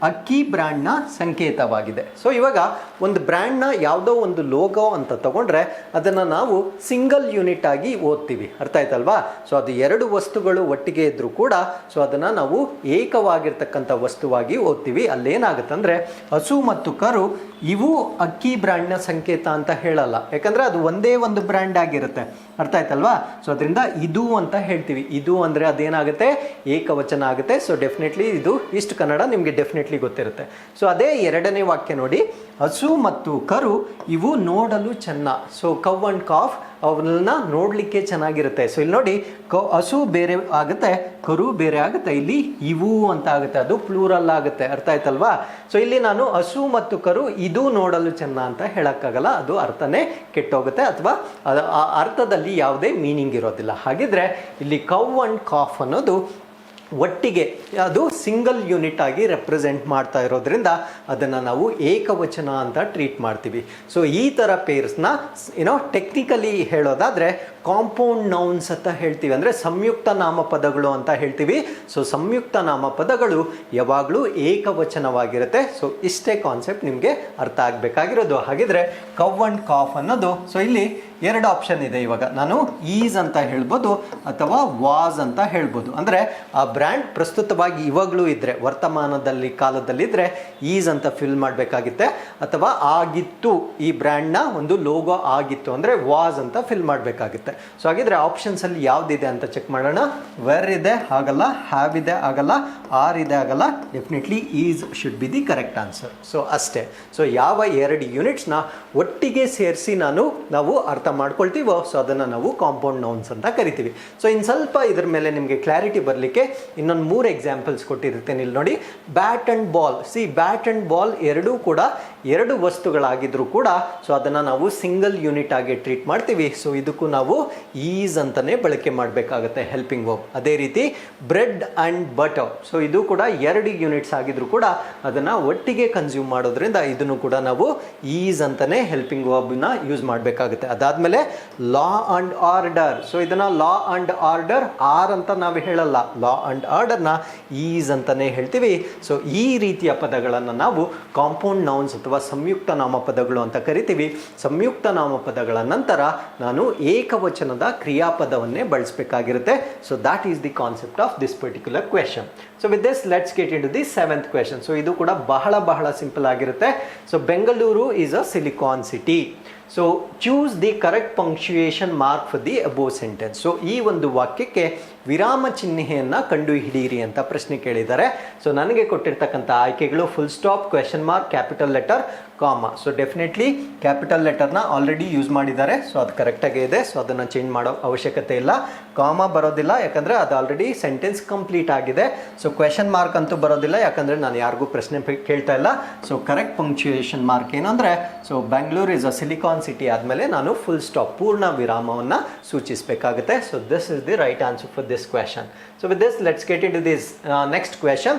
ಅಕ್ಕಿ ಬ್ರ್ಯಾಂಡ್ನ ಸಂಕೇತವಾಗಿದೆ. ಸೊ ಇವಾಗ ಒಂದು ಬ್ರ್ಯಾಂಡ್ನ ಯಾವುದೋ ಒಂದು ಲೋಗೋ ಅಂತ ತಗೊಂಡ್ರೆ ಅದನ್ನು ನಾವು ಸಿಂಗಲ್ ಯೂನಿಟ್ ಆಗಿ ಓದ್ತೀವಿ, ಅರ್ಥ ಆಯ್ತಲ್ವಾ? ಸೊ ಅದು ಎರಡು ವಸ್ತುಗಳು ಒಟ್ಟಿಗೆ ಇದ್ರೂ ಕೂಡ ಸೊ ಅದನ್ನು ನಾವು ಏಕವಾಗಿರ್ತಕ್ಕಂಥ ವಸ್ತುವಾಗಿ ಓದ್ತೀವಿ. ಅಲ್ಲೇನಾಗುತ್ತೆ ಅಂದರೆ ಹಸು ಮತ್ತು ಕರು ಇವು ಅಕ್ಕಿ ಬ್ರ್ಯಾಂಡ್ನ ಸಂಕೇತ ಅಂತ ಹೇಳಲ್ಲ, ಯಾಕಂದರೆ ಅದು ಒಂದೇ ಒಂದು ಬ್ರ್ಯಾಂಡ್ ಆಗಿರುತ್ತೆ, ಅರ್ಥ ಆಯ್ತಲ್ವಾ? ಸೊ ಅದರಿಂದ ಇದು ಅಂತ ಹೇಳ್ತೀವಿ. ಇದು ಅಂದರೆ ಅದೇನಾಗುತ್ತೆ, ಏಕವಚನ ಆಗುತ್ತೆ. ಸೊ ಡೆಫಿನೆಟ್ಲಿ ಇದು ಇಷ್ಟು ಕನ್ನಡ ನಿಮಗೆ ಡೆಫಿನೆಟ್ಲಿ ಗೊತ್ತಿರುತ್ತೆ. ಸೊ ಅದೇ ಎರಡನೇ ವಾಕ್ಯ ನೋಡಿ, ಹಸು ಮತ್ತು ಕರು ಇವು ನೋಡಲು ಚೆನ್ನ. ಸೊ ಕವ್ ಅಂಡ್ ಕಾಫ್ ಅವನ್ನ ನೋಡಲಿಕ್ಕೆ ಚೆನ್ನಾಗಿರುತ್ತೆ. ಸೊ ಇಲ್ಲಿ ನೋಡಿ, ಹಸು ಬೇರೆ ಆಗುತ್ತೆ, ಕರು ಬೇರೆ ಆಗುತ್ತೆ, ಇಲ್ಲಿ ಇವು ಅಂತ ಆಗುತ್ತೆ, ಅದು ಪ್ಲೂರಲ್ ಆಗುತ್ತೆ, ಅರ್ಥ ಆಯ್ತಲ್ವಾ? ಸೊ ಇಲ್ಲಿ ನಾನು ಹಸು ಮತ್ತು ಕರು ಇದು ನೋಡಲು ಚೆನ್ನ ಅಂತ ಹೇಳಕ್ಕಾಗಲ್ಲ, ಅದು ಅರ್ಥನೇ ಕೆಟ್ಟೋಗುತ್ತೆ, ಅಥವಾ ಆ ಅರ್ಥದಲ್ಲಿ ಯಾವುದೇ ಮೀನಿಂಗ್ ಇರೋದಿಲ್ಲ. ಹಾಗಿದ್ರೆ ಇಲ್ಲಿ ಕವ್ ಅಂಡ್ ಕಾಫ್ ಅನ್ನೋದು ಒಟ್ಟಿಗೆ ಅದು ಸಿಂಗಲ್ ಯೂನಿಟ್ ಆಗಿ ರೆಪ್ರೆಸೆಂಟ್ ಮಾಡ್ತಾ ಇರೋದ್ರಿಂದ ಅದನ್ನು ನಾವು ಏಕವಚನ ಅಂತ ಟ್ರೀಟ್ ಮಾಡ್ತೀವಿ. ಸೊ ಈ ಥರ ಪೇರ್ಸ್ನ ಟೆಕ್ನಿಕಲಿ ಹೇಳೋದಾದರೆ ಕಾಂಪೌಂಡ್ ನೌನ್ಸ್ ಅಂತ ಹೇಳ್ತೀವಿ, ಅಂದರೆ ಸಂಯುಕ್ತ ನಾಮಪದಗಳು ಅಂತ ಹೇಳ್ತೀವಿ. ಸೊ ಸಂಯುಕ್ತ ನಾಮಪದಗಳು ಯಾವಾಗಲೂ ಏಕವಚನವಾಗಿರುತ್ತೆ. ಸೊ ಇಷ್ಟೇ ಕಾನ್ಸೆಪ್ಟ್ ನಿಮಗೆ ಅರ್ಥ ಆಗಬೇಕಾಗಿರೋದು. ಹಾಗಿದ್ರೆ ಕವ್ ಅಂಡ್ ಕಾಫ್ ಅನ್ನೋದು, ಸೊ ಇಲ್ಲಿ ಎರಡು ಆಪ್ಷನ್ ಇದೆ. ಇವಾಗ ನಾನು ಈಸ್ ಅಂತ ಹೇಳ್ಬೋದು ಅಥವಾ ವಾಸ್ ಅಂತ ಹೇಳ್ಬೋದು. ಅಂದರೆ ಆ ಬ್ರ್ಯಾಂಡ್ ಪ್ರಸ್ತುತವಾಗಿ ಇವಾಗಲೂ ಇದ್ದರೆ, ವರ್ತಮಾನದಲ್ಲಿ ಕಾಲದಲ್ಲಿದ್ದರೆ ಈಸ್ ಅಂತ ಫಿಲ್ ಮಾಡಬೇಕಾಗುತ್ತೆ, ಅಥವಾ ಆಗಿತ್ತು, ಈ ಬ್ರ್ಯಾಂಡ್ನ ಒಂದು ಲೋಗೋ ಆಗಿತ್ತು ಅಂದರೆ ವಾಸ್ ಅಂತ ಫಿಲ್ ಮಾಡಬೇಕಾಗುತ್ತೆ. ಸೊ ಹಾಗಿದ್ರೆ ಆಪ್ಷನ್ಸಲ್ಲಿ ಯಾವುದಿದೆ ಅಂತ ಚೆಕ್ ಮಾಡೋಣ. ವೆರ್ ಇದೆ ಆಗಲ್ಲ, ಹ್ಯಾವ್ ಇದೆ ಆಗಲ್ಲ, ಆರ್ ಇದೆ ಆಗಲ್ಲ, definitely is should be the correct answer. So ಅಷ್ಟೇ. ಸೊ ಯಾವ ಎರಡು ಯೂನಿಟ್ಸ್ನ ಒಟ್ಟಿಗೆ ಸೇರಿಸಿ ನಾವು ಅರ್ಥ ಮಾಡ್ಕೊಳ್ತೀವೋ ಸೊ ಅದನ್ನು ನಾವು ಕಾಂಪೌಂಡ್ ನೌನ್ಸ್ ಅಂತ ಕರಿತೀವಿ. ಸೊ ಇನ್ನು ಸ್ವಲ್ಪ ಇದ್ರ ಮೇಲೆ ನಿಮಗೆ ಕ್ಲಾರಿಟಿ ಬರಲಿಕ್ಕೆ ಇನ್ನೊಂದು 3 ಎಕ್ಸಾಂಪಲ್ಸ್ ಕೊಟ್ಟಿರ್ತೇನೆ. ಇಲ್ಲಿ ನೋಡಿ, bat and ball. C, bat and ball ಎರಡೂ ಕೂಡ ಎರಡು ವಸ್ತುಗಳಾಗಿದ್ರೂ ಕೂಡ ಸೊ ಅದನ್ನು ನಾವು ಸಿಂಗಲ್ ಯೂನಿಟ್ ಆಗಿ ಟ್ರೀಟ್ ಮಾಡ್ತೀವಿ. ಸೊ ಇದಕ್ಕೂ ನಾವು ಈಸ್ ಅಂತಲೇ ಬಳಕೆ ಮಾಡಬೇಕಾಗುತ್ತೆ, ಹೆಲ್ಪಿಂಗ್ ವರ್ಬ್. ಅದೇ ರೀತಿ ಬ್ರೆಡ್ ಆ್ಯಂಡ್ ಬಟರ್. ಸೊ ಇದು ಕೂಡ ಎರಡು ಯೂನಿಟ್ಸ್ ಆಗಿದ್ರೂ ಕೂಡ ಅದನ್ನು ಒಟ್ಟಿಗೆ ಕನ್ಸ್ಯೂಮ್ ಮಾಡೋದ್ರಿಂದ ಇದನ್ನು ಕೂಡ ನಾವು ಈಸ್ ಅಂತಲೇ ಹೆಲ್ಪಿಂಗ್ ವರ್ಬ್ನ ಯೂಸ್ ಮಾಡಬೇಕಾಗುತ್ತೆ. ಅದಾದಮೇಲೆ ಲಾ ಆ್ಯಂಡ್ ಆರ್ಡರ್. ಸೊ ಇದನ್ನು ಲಾ ಆ್ಯಂಡ್ ಆರ್ಡರ್, ಆರ್ ಅಂತ ನಾವು ಹೇಳಲ್ಲ, ಲಾ ಆ್ಯಂಡ್ ಆರ್ಡರ್ನ ಈಸ್ ಅಂತಲೇ ಹೇಳ್ತೀವಿ. ಸೊ ಈ ರೀತಿಯ ಪದಗಳನ್ನು ನಾವು ಕಾಂಪೌಂಡ್ ನೌನ್ಸ್ ಅಥವಾ ಸಂಯುಕ್ತ ನಾಮಪದಗಳು ಅಂತ ಕರಿತೀವಿ. ಸಂಯುಕ್ತ ನಾಮಪದಗಳ ನಂತರ ನಾನು ಏಕವಚನದ ಕ್ರಿಯಾಪದವನ್ನೇ ಬಳಸಬೇಕಾಗಿರುತ್ತೆ. So that is the concept of this particular question. So with this let's get in to the 7th question. So ಇದು ಕೂಡ ಬಹಳ ಸಿಂಪಲ್ ಆಗಿರುತ್ತೆ. So Bengaluru is a Silicon City. So choose the correct punctuation mark for the above sentence. So ಈ ಒಂದು ವಾಕ್ಯಕ್ಕೆ ವಿರಾಮ ಚಿಹ್ನೆಯನ್ನು ಕಂಡು ಹಿಡಿಯಿರಿ ಅಂತ ಪ್ರಶ್ನೆ ಕೇಳಿದ್ದಾರೆ. ಸೊ ನನಗೆ ಕೊಟ್ಟಿರ್ತಕ್ಕಂಥ ಆಯ್ಕೆಗಳು full stop, question mark, capital letter, comma. So definitely capital ಲೆಟರ್ನ ಆಲ್ರೆಡಿ ಯೂಸ್ ಮಾಡಿದ್ದಾರೆ. ಸೊ ಅದು ಕರೆಕ್ಟಾಗೇ ಇದೆ. ಸೊ ಅದನ್ನು ಚೇಂಜ್ ಮಾಡೋ ಅವಶ್ಯಕತೆ ಇಲ್ಲ. ಕಾಮಾ ಬರೋದಿಲ್ಲ, ಯಾಕಂದರೆ ಅದು ಆಲ್ರೆಡಿ ಸೆಂಟೆನ್ಸ್ ಕಂಪ್ಲೀಟ್ ಆಗಿದೆ. ಸೊ ಕ್ವೆಶನ್ ಮಾರ್ಕ್ ಅಂತೂ ಬರೋದಿಲ್ಲ, ಯಾಕಂದರೆ ನಾನು ಯಾರಿಗೂ ಪ್ರಶ್ನೆ ಕೇಳ್ತಾ ಇಲ್ಲ. ಸೊ ಕರೆಕ್ಟ್ ಪಂಕ್ಚುಯೇಷನ್ ಮಾರ್ಕ್ ಏನು ಅಂದರೆ, so Bengaluru is a Silicon City ಆದಮೇಲೆ ನಾನು ಫುಲ್ ಸ್ಟಾಪ್, ಪೂರ್ಣ ವಿರಾಮವನ್ನು ಸೂಚಿಸಬೇಕಾಗುತ್ತೆ. So this is the right answer for this question. So with this, let's get into this next question.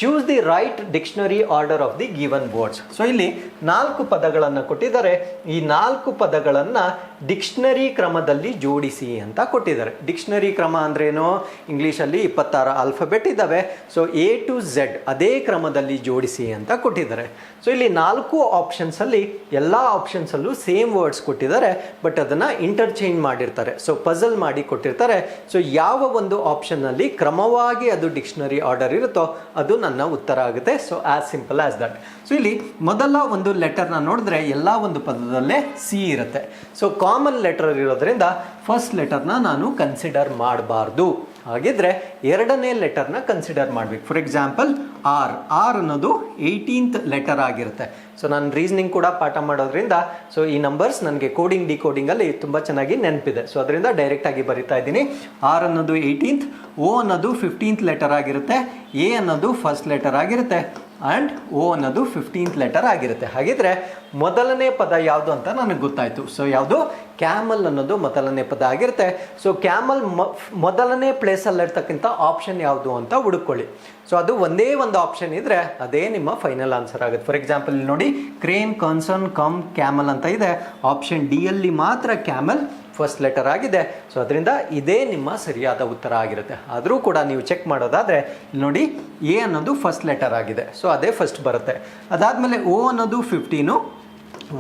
Choose the right dictionary order of the given words. So ಇಲ್ಲಿ 4 ಪದಗಳನ್ನು ಕೊಟ್ಟಿದ್ದಾರೆ. ಈ 4 ಪದಗಳನ್ನು ಡಿಕ್ಷನರಿ ಕ್ರಮದಲ್ಲಿ ಜೋಡಿಸಿ ಅಂತ ಕೊಟ್ಟಿದ್ದಾರೆ. ಡಿಕ್ಷನರಿ ಕ್ರಮ ಅಂದ್ರೇನು? ಇಂಗ್ಲೀಷಲ್ಲಿ 26 ಆಲ್ಫಬೆಟ್ ಇದ್ದಾವೆ. ಸೊ A to Z ಅದೇ ಕ್ರಮದಲ್ಲಿ ಜೋಡಿಸಿ ಅಂತ ಕೊಟ್ಟಿದ್ದಾರೆ. ಸೊ ಇಲ್ಲಿ 4 ಆಪ್ಷನ್ಸಲ್ಲಿ ಎಲ್ಲ ಆಪ್ಷನ್ಸಲ್ಲೂ ಸೇಮ್ ವರ್ಡ್ಸ್ ಕೊಟ್ಟಿದ್ದಾರೆ, ಬಟ್ ಅದನ್ನು ಇಂಟರ್ಚೇಂಜ್ ಮಾಡಿರ್ತಾರೆ. ಸೊ ಪಜಲ್ ಮಾಡಿ ಕೊಟ್ಟಿರ್ತಾರೆ. ಸೊ ಯಾವ ಒಂದು ಆಪ್ಷನ್ನಲ್ಲಿ ಕ್ರಮವಾಗಿ ಅದು ಡಿಕ್ಷನರಿ ಆರ್ಡರ್ ಇರುತ್ತೋ ಅದು ನನ್ನ ಉತ್ತರ ಆಗುತ್ತೆ. So as simple as that. So ಇಲ್ಲಿ ಮೊದಲ ಒಂದು ಲೆಟರ್ನ ನೋಡಿದ್ರೆ ಎಲ್ಲ ಒಂದು ಪದದಲ್ಲೇ ಸಿ ಇರುತ್ತೆ. ಸೊ ಕಾಮನ್ ಲೆಟರ್ ಇರೋದ್ರಿಂದ ಫಸ್ಟ್ ಲೆಟರ್ನ ನಾನು ಕನ್ಸಿಡರ್ ಮಾಡಬಾರ್ದು. ಹಾಗಿದ್ರೆ ಎರಡನೇ ಲೆಟರ್ನ ಕನ್ಸಿಡರ್ ಮಾಡಬೇಕು. ಫಾರ್ ಎಕ್ಸಾಂಪಲ್ ಆರ್ ಅನ್ನೋದು 18th ಲೆಟರ್ ಆಗಿರುತ್ತೆ. ಸೊ ನಾನು ರೀಸನಿಂಗ್ ಕೂಡ ಪಾಠ ಮಾಡೋದ್ರಿಂದ ಸೊ ಈ ನಂಬರ್ಸ್ ನನಗೆ ಕೋಡಿಂಗ್ ಡಿಕೋಡಿಂಗಲ್ಲಿ ತುಂಬ ಚೆನ್ನಾಗಿ ನೆನಪಿದೆ. ಸೊ ಅದರಿಂದ ಡೈರೆಕ್ಟಾಗಿ ಬರಿತಾ ಇದ್ದೀನಿ. ಆರ್ ಅನ್ನೋದು 18th, ಓ ಅನ್ನೋದು 15th ಲೆಟರ್ ಆಗಿರುತ್ತೆ, ಎ ಅನ್ನೋದು ಫಸ್ಟ್ ಲೆಟರ್ ಆಗಿರುತ್ತೆ, ಆ್ಯಂಡ್ ಓ ಅನ್ನೋದು 15th ಲೆಟರ್ ಆಗಿರುತ್ತೆ. ಹಾಗಿದ್ರೆ ಮೊದಲನೇ ಪದ ಯಾವುದು ಅಂತ ನನಗೆ ಗೊತ್ತಾಯಿತು. ಸೊ ಯಾವುದು? ಕ್ಯಾಮಲ್ ಅನ್ನೋದು ಮೊದಲನೇ ಪದ ಆಗಿರುತ್ತೆ. ಸೊ ಕ್ಯಾಮಲ್ ಮೊದಲನೇ ಪ್ಲೇಸಲ್ಲಿರ್ತಕ್ಕಂಥ ಆಪ್ಷನ್ ಯಾವುದು ಅಂತ ಹುಡುಕೊಳ್ಳಿ. ಸೊ ಅದು ಒಂದೇ ಒಂದು ಆಪ್ಷನ್ ಇದ್ರೆ ಅದೇ ನಿಮ್ಮ ಫೈನಲ್ ಆನ್ಸರ್ ಆಗುತ್ತೆ. ಫಾರ್ ಎಕ್ಸಾಂಪಲ್ ಇಲ್ಲಿ ನೋಡಿ, ಕ್ರೇನ್, ಕನ್ಸರ್ನ್, ಕಮ್, ಕ್ಯಾಮಲ್ ಅಂತ ಇದೆ. ಆಪ್ಷನ್ ಡಿ ಅಲ್ಲಿ ಮಾತ್ರ ಕ್ಯಾಮಲ್ ಫಸ್ಟ್ ಲೆಟರ್ ಆಗಿದೆ. ಸೊ ಅದರಿಂದ ಇದೇ ನಿಮ್ಮ ಸರಿಯಾದ ಉತ್ತರ ಆಗಿರುತ್ತೆ. ಆದರೂ ಕೂಡ ನೀವು ಚೆಕ್ ಮಾಡೋದಾದರೆ ಇಲ್ಲಿ ನೋಡಿ, ಎ ಅನ್ನೋದು ಫಸ್ಟ್ ಲೆಟರ್ ಆಗಿದೆ. ಸೊ ಅದೇ ಫಸ್ಟ್ ಬರುತ್ತೆ. ಅದಾದಮೇಲೆ ಓ ಅನ್ನೋದು 15,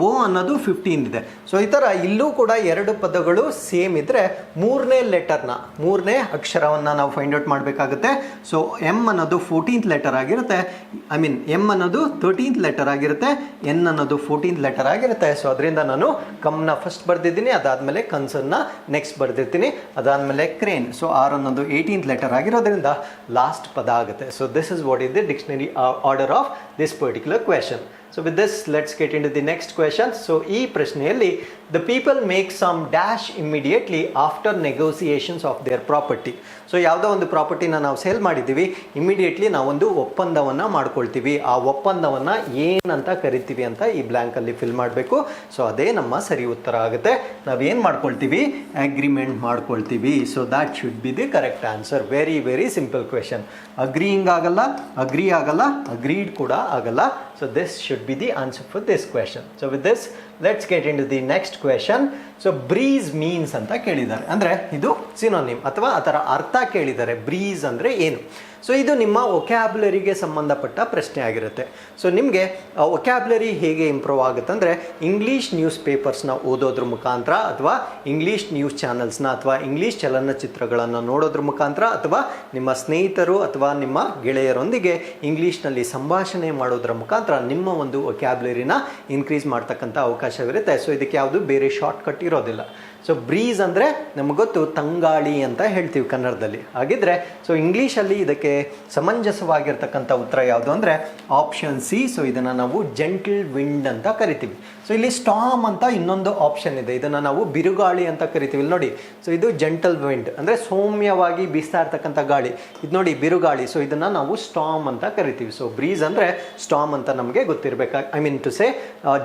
ಓ ಅನ್ನೋದು 15 ಇದೆ. ಸೊ ಈ ಥರ ಇಲ್ಲೂ ಕೂಡ ಎರಡು ಪದಗಳು ಸೇಮ್ ಇದ್ದರೆ ಮೂರನೇ ಅಕ್ಷರವನ್ನು ನಾವು ಫೈಂಡ್ ಔಟ್ ಮಾಡಬೇಕಾಗುತ್ತೆ. ಸೊ ಎಮ್ ಅನ್ನೋದು 14th ಲೆಟರ್ ಆಗಿರುತ್ತೆ. ಎಮ್ ಅನ್ನೋದು 13th ಲೆಟರ್ ಆಗಿರುತ್ತೆ. ಎನ್ ಅನ್ನೋದು 14th ಲೆಟರ್ ಆಗಿರುತ್ತೆ. ಸೊ ಅದರಿಂದ ನಾನು ಕಮ್ನ ಫಸ್ಟ್ ಬರ್ದಿದ್ದೀನಿ, ಅದಾದಮೇಲೆ ಕನ್ಸರ್ನ ನೆಕ್ಸ್ಟ್ ಬರ್ದಿರ್ತೀನಿ, ಅದಾದಮೇಲೆ ಕ್ರೇನ್. ಸೊ ಆರ್ ಅನ್ನೋದು 18th ಲೆಟರ್ ಆಗಿರೋದ್ರಿಂದ ಲಾಸ್ಟ್ ಪದ ಆಗುತ್ತೆ. So this is what is the dictionary order of this particular question. So with this, let's get into the next question. So ಈ ಪ್ರಶ್ನೆಯಲ್ಲಿ the people make some dash immediately after negotiations of their property. So ಯಾವುದೋ ಒಂದು ಪ್ರಾಪರ್ಟಿನ ನಾವು sale ಮಾಡಿದ್ದೀವಿ, immediately ನಾವೊಂದು ಒಪ್ಪಂದವನ್ನು ಮಾಡ್ಕೊಳ್ತೀವಿ. ಆ ಒಪ್ಪಂದವನ್ನು ಏನಂತ ಕರಿತೀವಿ ಅಂತ ಈ ಬ್ಲ್ಯಾಂಕಲ್ಲಿ ಫಿಲ್ ಮಾಡಬೇಕು. ಸೊ ಅದೇ ನಮ್ಮ ಸರಿ ಉತ್ತರ ಆಗುತ್ತೆ. ನಾವೇನು ಮಾಡ್ಕೊಳ್ತೀವಿ? ಅಗ್ರಿಮೆಂಟ್ ಮಾಡ್ಕೊಳ್ತೀವಿ. So that should be the correct answer. Very very simple question. Agreeing ಆಗಲ್ಲ, ಅಗ್ರಿ ಆಗಲ್ಲ, ಅಗ್ರೀಡ್ ಕೂಡ ಆಗಲ್ಲ. So this should be the answer for this question. So with this, let's get into the next question. So breeze means ಅಂತ ಕೇಳಿದ್ದಾರೆ, ಅಂದರೆ ಇದು synonym ಅಥವಾ ಅದರ ಅರ್ಥ ಕೇಳಿದ್ದಾರೆ. ಬ್ರೀಸ್ ಅಂದರೆ ಏನು? ಸೊ ಇದು ನಿಮ್ಮ ಒಕ್ಯಾಬ್ಯುಲರಿಗೆ ಸಂಬಂಧಪಟ್ಟ ಪ್ರಶ್ನೆ ಆಗಿರುತ್ತೆ. ಸೊ ನಿಮಗೆ ಒಕ್ಯಾಬ್ಯುಲರಿ ಹೇಗೆ ಇಂಪ್ರೂವ್ ಆಗುತ್ತೆ ಅಂದರೆ, ಇಂಗ್ಲೀಷ್ ನ್ಯೂಸ್ ಪೇಪರ್ಸ್ನ ಓದೋದ್ರ ಮುಖಾಂತರ, ಅಥವಾ ಇಂಗ್ಲೀಷ್ ನ್ಯೂಸ್ ಚಾನಲ್ಸ್ನ ಅಥವಾ ಇಂಗ್ಲೀಷ್ ಚಲನಚಿತ್ರಗಳನ್ನು ನೋಡೋದ್ರ ಮುಖಾಂತರ, ಅಥವಾ ನಿಮ್ಮ ಸ್ನೇಹಿತರು ಅಥವಾ ನಿಮ್ಮ ಗೆಳೆಯರೊಂದಿಗೆ ಇಂಗ್ಲೀಷ್ನಲ್ಲಿ ಸಂಭಾಷಣೆ ಮಾಡೋದ್ರ ಮುಖಾಂತರ ನಿಮ್ಮ ಒಂದು ಒಕ್ಯಾಬ್ಯುಲರಿನ ಇನ್ಕ್ರೀಸ್ ಮಾಡ್ತಕ್ಕಂಥ ಅವಕಾಶವಿರುತ್ತೆ. ಸೊ ಇದಕ್ಕೆ ಯಾವುದು ಬೇರೆ ಶಾರ್ಟ್ಕಟ್ ಇರೋದಿಲ್ಲ. ಸೊ ಬ್ರೀಸ್ ಅಂದರೆ ನಮಗೆ ಗೊತ್ತು, ತಂಗಾಳಿ ಅಂತ ಹೇಳ್ತೀವಿ ಕನ್ನಡದಲ್ಲಿ. ಹಾಗಿದ್ರೆ ಸೊ ಇಂಗ್ಲೀಷಲ್ಲಿ ಇದಕ್ಕೆ ಸಮಂಜಸವಾಗಿರ್ತಕ್ಕಂಥ ಉತ್ತರ ಯಾವುದು ಅಂದರೆ ಆಪ್ಷನ್ ಸಿ. ಸೊ ಇದನ್ನು ನಾವು ಜೆಂಟಲ್ ವಿಂಡ್ ಅಂತ ಕರಿತೀವಿ. ಸೊ ಇಲ್ಲಿ ಸ್ಟಾಮ್ ಅಂತ ಇನ್ನೊಂದು ಆಪ್ಷನ್ ಇದೆ, ಇದನ್ನು ನಾವು ಬಿರುಗಾಳಿ ಅಂತ ಕರಿತೀವಿ. ಇಲ್ಲಿ ನೋಡಿ, ಸೊ ಇದು ಜೆಂಟಲ್ ವಿಂಡ್ ಅಂದರೆ ಸೌಮ್ಯವಾಗಿ ಬೀಸ್ತಾ ಇರ್ತಕ್ಕಂಥ ಗಾಳಿ. ಇದು ನೋಡಿ ಬಿರುಗಾಳಿ. ಸೊ ಇದನ್ನು ನಾವು ಸ್ಟಾಮ್ ಅಂತ ಕರಿತೀವಿ. ಸೊ ಬ್ರೀಸ್ ಅಂದರೆ ಸ್ಟಾಮ್ ಅಂತ ನಮಗೆ ಗೊತ್ತಿರಬೇಕಾಗಿ, ಟು ಸೇ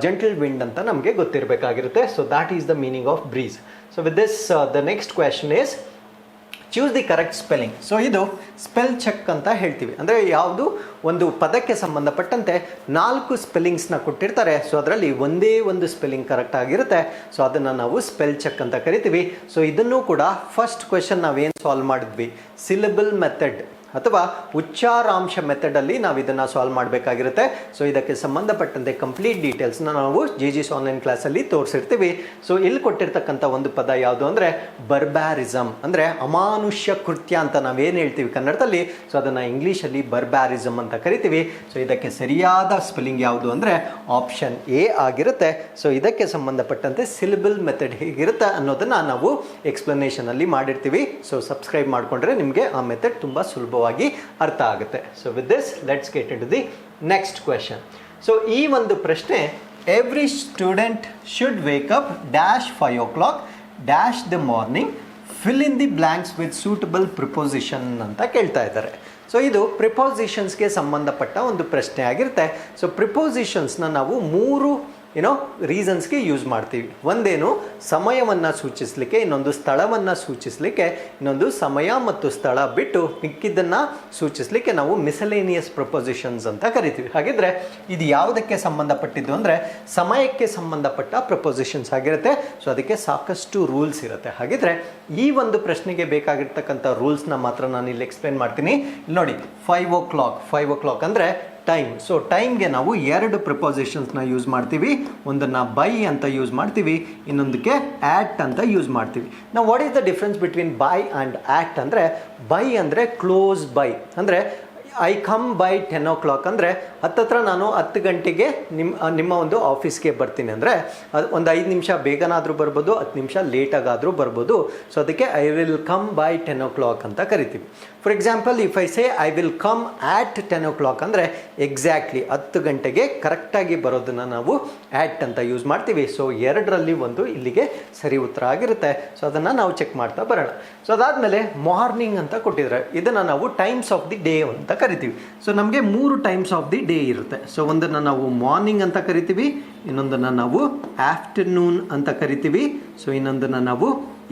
ಜೆಂಟಲ್ ವಿಂಡ್ ಅಂತ ನಮಗೆ ಗೊತ್ತಿರಬೇಕಾಗಿರುತ್ತೆ. So that is the meaning of breeze. So with this, the next question is choose the correct spelling. So ಇದು ಸ್ಪೆಲ್ ಚೆಕ್ ಅಂತ ಹೇಳ್ತೀವಿ. ಅಂದರೆ ಯಾವುದು ಒಂದು ಪದಕ್ಕೆ ಸಂಬಂಧಪಟ್ಟಂತೆ 4 ಸ್ಪೆಲ್ಲಿಂಗ್ಸ್ನ ಕೊಟ್ಟಿರ್ತಾರೆ. ಸೊ ಅದರಲ್ಲಿ ಒಂದೇ ಒಂದು ಸ್ಪೆಲ್ಲಿಂಗ್ ಕರೆಕ್ಟ್ ಆಗಿರುತ್ತೆ. ಸೊ ಅದನ್ನು ನಾವು ಸ್ಪೆಲ್ ಚೆಕ್ ಅಂತ ಕರಿತೀವಿ. ಸೊ ಇದನ್ನು ಕೂಡ ಫಸ್ಟ್ ಕ್ವೆಶನ್ ನಾವೇನು ಸಾಲ್ವ್ ಮಾಡಿದ್ವಿ, ಸಿಲಬಲ್ ಮೆಥಡ್ ಅಥವಾ ಉಚ್ಚಾರಾಂಶ ಮೆಥಡಲ್ಲಿ ನಾವು ಇದನ್ನು ಸಾಲ್ವ್ ಮಾಡಬೇಕಾಗಿರುತ್ತೆ. ಸೊ ಇದಕ್ಕೆ ಸಂಬಂಧಪಟ್ಟಂತೆ ಕಂಪ್ಲೀಟ್ ಡೀಟೇಲ್ಸ್ನ ನಾವು GG's ಆನ್ಲೈನ್ ಕ್ಲಾಸಲ್ಲಿ ತೋರಿಸಿರ್ತೀವಿ. ಸೊ ಇಲ್ಲಿ ಕೊಟ್ಟಿರ್ತಕ್ಕಂಥ ಒಂದು ಪದ ಯಾವುದು ಅಂದರೆ ಬರ್ಬ್ಯಾರಿಸಮ್, ಅಂದರೆ ಅಮಾನುಷ್ಯ ಕೃತ್ಯ ಅಂತ ನಾವೇನು ಹೇಳ್ತೀವಿ ಕನ್ನಡದಲ್ಲಿ. ಸೊ ಅದನ್ನು ಇಂಗ್ಲೀಷಲ್ಲಿ ಬರ್ಬ್ಯಾರಿಸಮ್ ಅಂತ ಕರಿತೀವಿ. ಸೊ ಇದಕ್ಕೆ ಸರಿಯಾದ ಸ್ಪೆಲ್ಲಿಂಗ್ ಯಾವುದು ಅಂದರೆ ಆಪ್ಷನ್ ಎ ಆಗಿರುತ್ತೆ. ಸೊ ಇದಕ್ಕೆ ಸಂಬಂಧಪಟ್ಟಂತೆ ಸಿಲಬಲ್ ಮೆಥಡ್ ಹೇಗಿರುತ್ತೆ ಅನ್ನೋದನ್ನು ನಾವು ಎಕ್ಸ್ಪ್ಲನೇಷನಲ್ಲಿ ಮಾಡಿರ್ತೀವಿ. ಸೊ ಸಬ್ಸ್ಕ್ರೈಬ್ ಮಾಡಿಕೊಂಡ್ರೆ ನಿಮಗೆ ಆ ಮೆಥಡ್ ತುಂಬ ಸುಲಭ ಅರ್ಥ ಆಗುತ್ತೆ. So with this, let's get into the next question. So ಈ ಒಂದು ಪ್ರಶ್ನೆ, every student should wake up dash 5 o'clock dash the morning, fill in the blanks with suitable preposition ಅಂತ ಕೇಳ್ತಾ ಇದ್ದಾರೆ. ಸೊ ಇದು ಪ್ರಿಪೋಸಿಷನ್ಸ್ಗೆ ಸಂಬಂಧಪಟ್ಟ ಒಂದು ಪ್ರಶ್ನೆ ಆಗಿರುತ್ತೆ. ಸೊ ಪ್ರಿಪೋಸಿಷನ್ಸ್ನ ನಾವು 3 ರೀಸನ್ಸ್ಗೆ ಯೂಸ್ ಮಾಡ್ತೀವಿ. ಒಂದೇನು ಸಮಯವನ್ನು ಸೂಚಿಸಲಿಕ್ಕೆ, ಇನ್ನೊಂದು ಸ್ಥಳವನ್ನು ಸೂಚಿಸಲಿಕ್ಕೆ, ಇನ್ನೊಂದು ಸಮಯ ಮತ್ತು ಸ್ಥಳ ಬಿಟ್ಟು ಮಿಕ್ಕಿದ್ದನ್ನು ಸೂಚಿಸಲಿಕ್ಕೆ ನಾವು ಮಿಸಲೇನಿಯಸ್ ಪ್ರಪೋಸಿಷನ್ಸ್ ಅಂತ ಕರಿತೀವಿ. ಹಾಗಿದ್ರೆ ಇದು ಯಾವುದಕ್ಕೆ ಸಂಬಂಧಪಟ್ಟಿದ್ದು ಅಂದರೆ ಸಮಯಕ್ಕೆ ಸಂಬಂಧಪಟ್ಟ ಪ್ರಪೋಸಿಷನ್ಸ್ ಆಗಿರುತ್ತೆ. ಸೊ ಅದಕ್ಕೆ ಸಾಕಷ್ಟು ರೂಲ್ಸ್ ಇರುತ್ತೆ. ಹಾಗಿದ್ರೆ ಈ ಒಂದು ಪ್ರಶ್ನೆಗೆ ಬೇಕಾಗಿರ್ತಕ್ಕಂಥ ರೂಲ್ಸ್ನ ಮಾತ್ರ ನಾನು ಇಲ್ಲಿ ಎಕ್ಸ್ಪ್ಲೇನ್ ಮಾಡ್ತೀನಿ. ಇಲ್ಲಿ ನೋಡಿ, 5 o'clock ಅಂದರೆ ಟೈಮ್. ಸೊ ಟೈಮ್ಗೆ ನಾವು 2 ಪ್ರಿಪೋಸಿಷನ್ಸ್ನ ಯೂಸ್ ಮಾಡ್ತೀವಿ. ಒಂದನ್ನು ಬೈ ಅಂತ ಯೂಸ್ ಮಾಡ್ತೀವಿ, ಇನ್ನೊಂದಕ್ಕೆ ಆ್ಯಟ್ ಅಂತ ಯೂಸ್ ಮಾಡ್ತೀವಿ. ನಾವು what is the difference between by and at ಅಂದರೆ, ಬೈ ಅಂದರೆ ಕ್ಲೋಸ್ ಬೈ, ಅಂದರೆ ಐ ಕಮ್ ಬೈ 10 o'clock ಅಂದರೆ ಹತ್ತತ್ರ ನಾನು 10 ಗಂಟೆಗೆ ನಿಮ್ಮ ಒಂದು ಆಫೀಸ್ಗೆ ಬರ್ತೀನಿ ಅಂದರೆ ಒಂದು 5 ನಿಮಿಷ ಬೇಗನಾದರೂ ಬರ್ಬೋದು, 10 ನಿಮಿಷ ಲೇಟಾಗಾದರೂ ಬರ್ಬೋದು. ಸೊ ಅದಕ್ಕೆ I will come by 10 o'clock ಅಂತ ಕರಿತೀವಿ. For example, if I say I will come at 10 o'clock ಅಂದರೆ ಎಕ್ಸಾಕ್ಟ್ಲಿ 10 ಗಂಟೆಗೆ ಕರೆಕ್ಟಾಗಿ ಬರೋದನ್ನು ನಾವು ಆ್ಯಟ್ ಅಂತ ಯೂಸ್ ಮಾಡ್ತೀವಿ. ಸೊ 2ರಲ್ಲಿ ಒಂದು ಇಲ್ಲಿಗೆ ಸರಿ ಉತ್ತರ ಆಗಿರುತ್ತೆ. ಸೊ ಅದನ್ನು ನಾವು ಚೆಕ್ ಮಾಡ್ತಾ ಬರೋಣ. ಸೊ ಅದಾದಮೇಲೆ ಮಾರ್ನಿಂಗ್ ಅಂತ ಕೊಟ್ಟಿದ್ದಾರೆ, ಇದನ್ನು ನಾವು ಟೈಮ್ಸ್ ಆಫ್ ದಿ ಡೇ ಅಂತ ಕರಿತೀವಿ. ಸೊ ನಮಗೆ 3 ಟೈಮ್ಸ್ ಆಫ್ ದಿ ಡೇ ಇರುತ್ತೆ. ಸೊ ಒಂದನ್ನು ನಾವು ಮಾರ್ನಿಂಗ್ ಅಂತ ಕರಿತೀವಿ, ಇನ್ನೊಂದನ್ನು ನಾವು ಆಫ್ಟರ್ನೂನ್ ಅಂತ ಕರಿತೀವಿ, ಸೊ ಇನ್ನೊಂದನ್ನು ನಾವು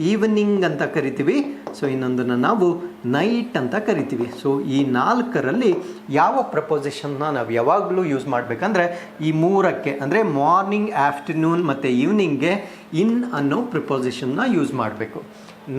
ಈವ್ನಿಂಗ್ ಅಂತ ಕರಿತೀವಿ, ಸೊ ಇನ್ನೊಂದನ್ನು ನಾವು ನೈಟ್ ಅಂತ ಕರಿತೀವಿ. ಸೊ ಈ 4ರಲ್ಲಿ ಯಾವ ಪ್ರಪೋಸಿಷನ್ನ ನಾವು ಯಾವಾಗಲೂ ಯೂಸ್ ಮಾಡಬೇಕಂದ್ರೆ ಈ 3ಕ್ಕೆ ಅಂದರೆ ಮಾರ್ನಿಂಗ್, ಆಫ್ಟರ್ನೂನ್ ಮತ್ತು ಈವ್ನಿಂಗ್ಗೆ ಇನ್ ಅನ್ನೋ ಪ್ರಿಪೋಸಿಷನ್ನ ಯೂಸ್ ಮಾಡಬೇಕು.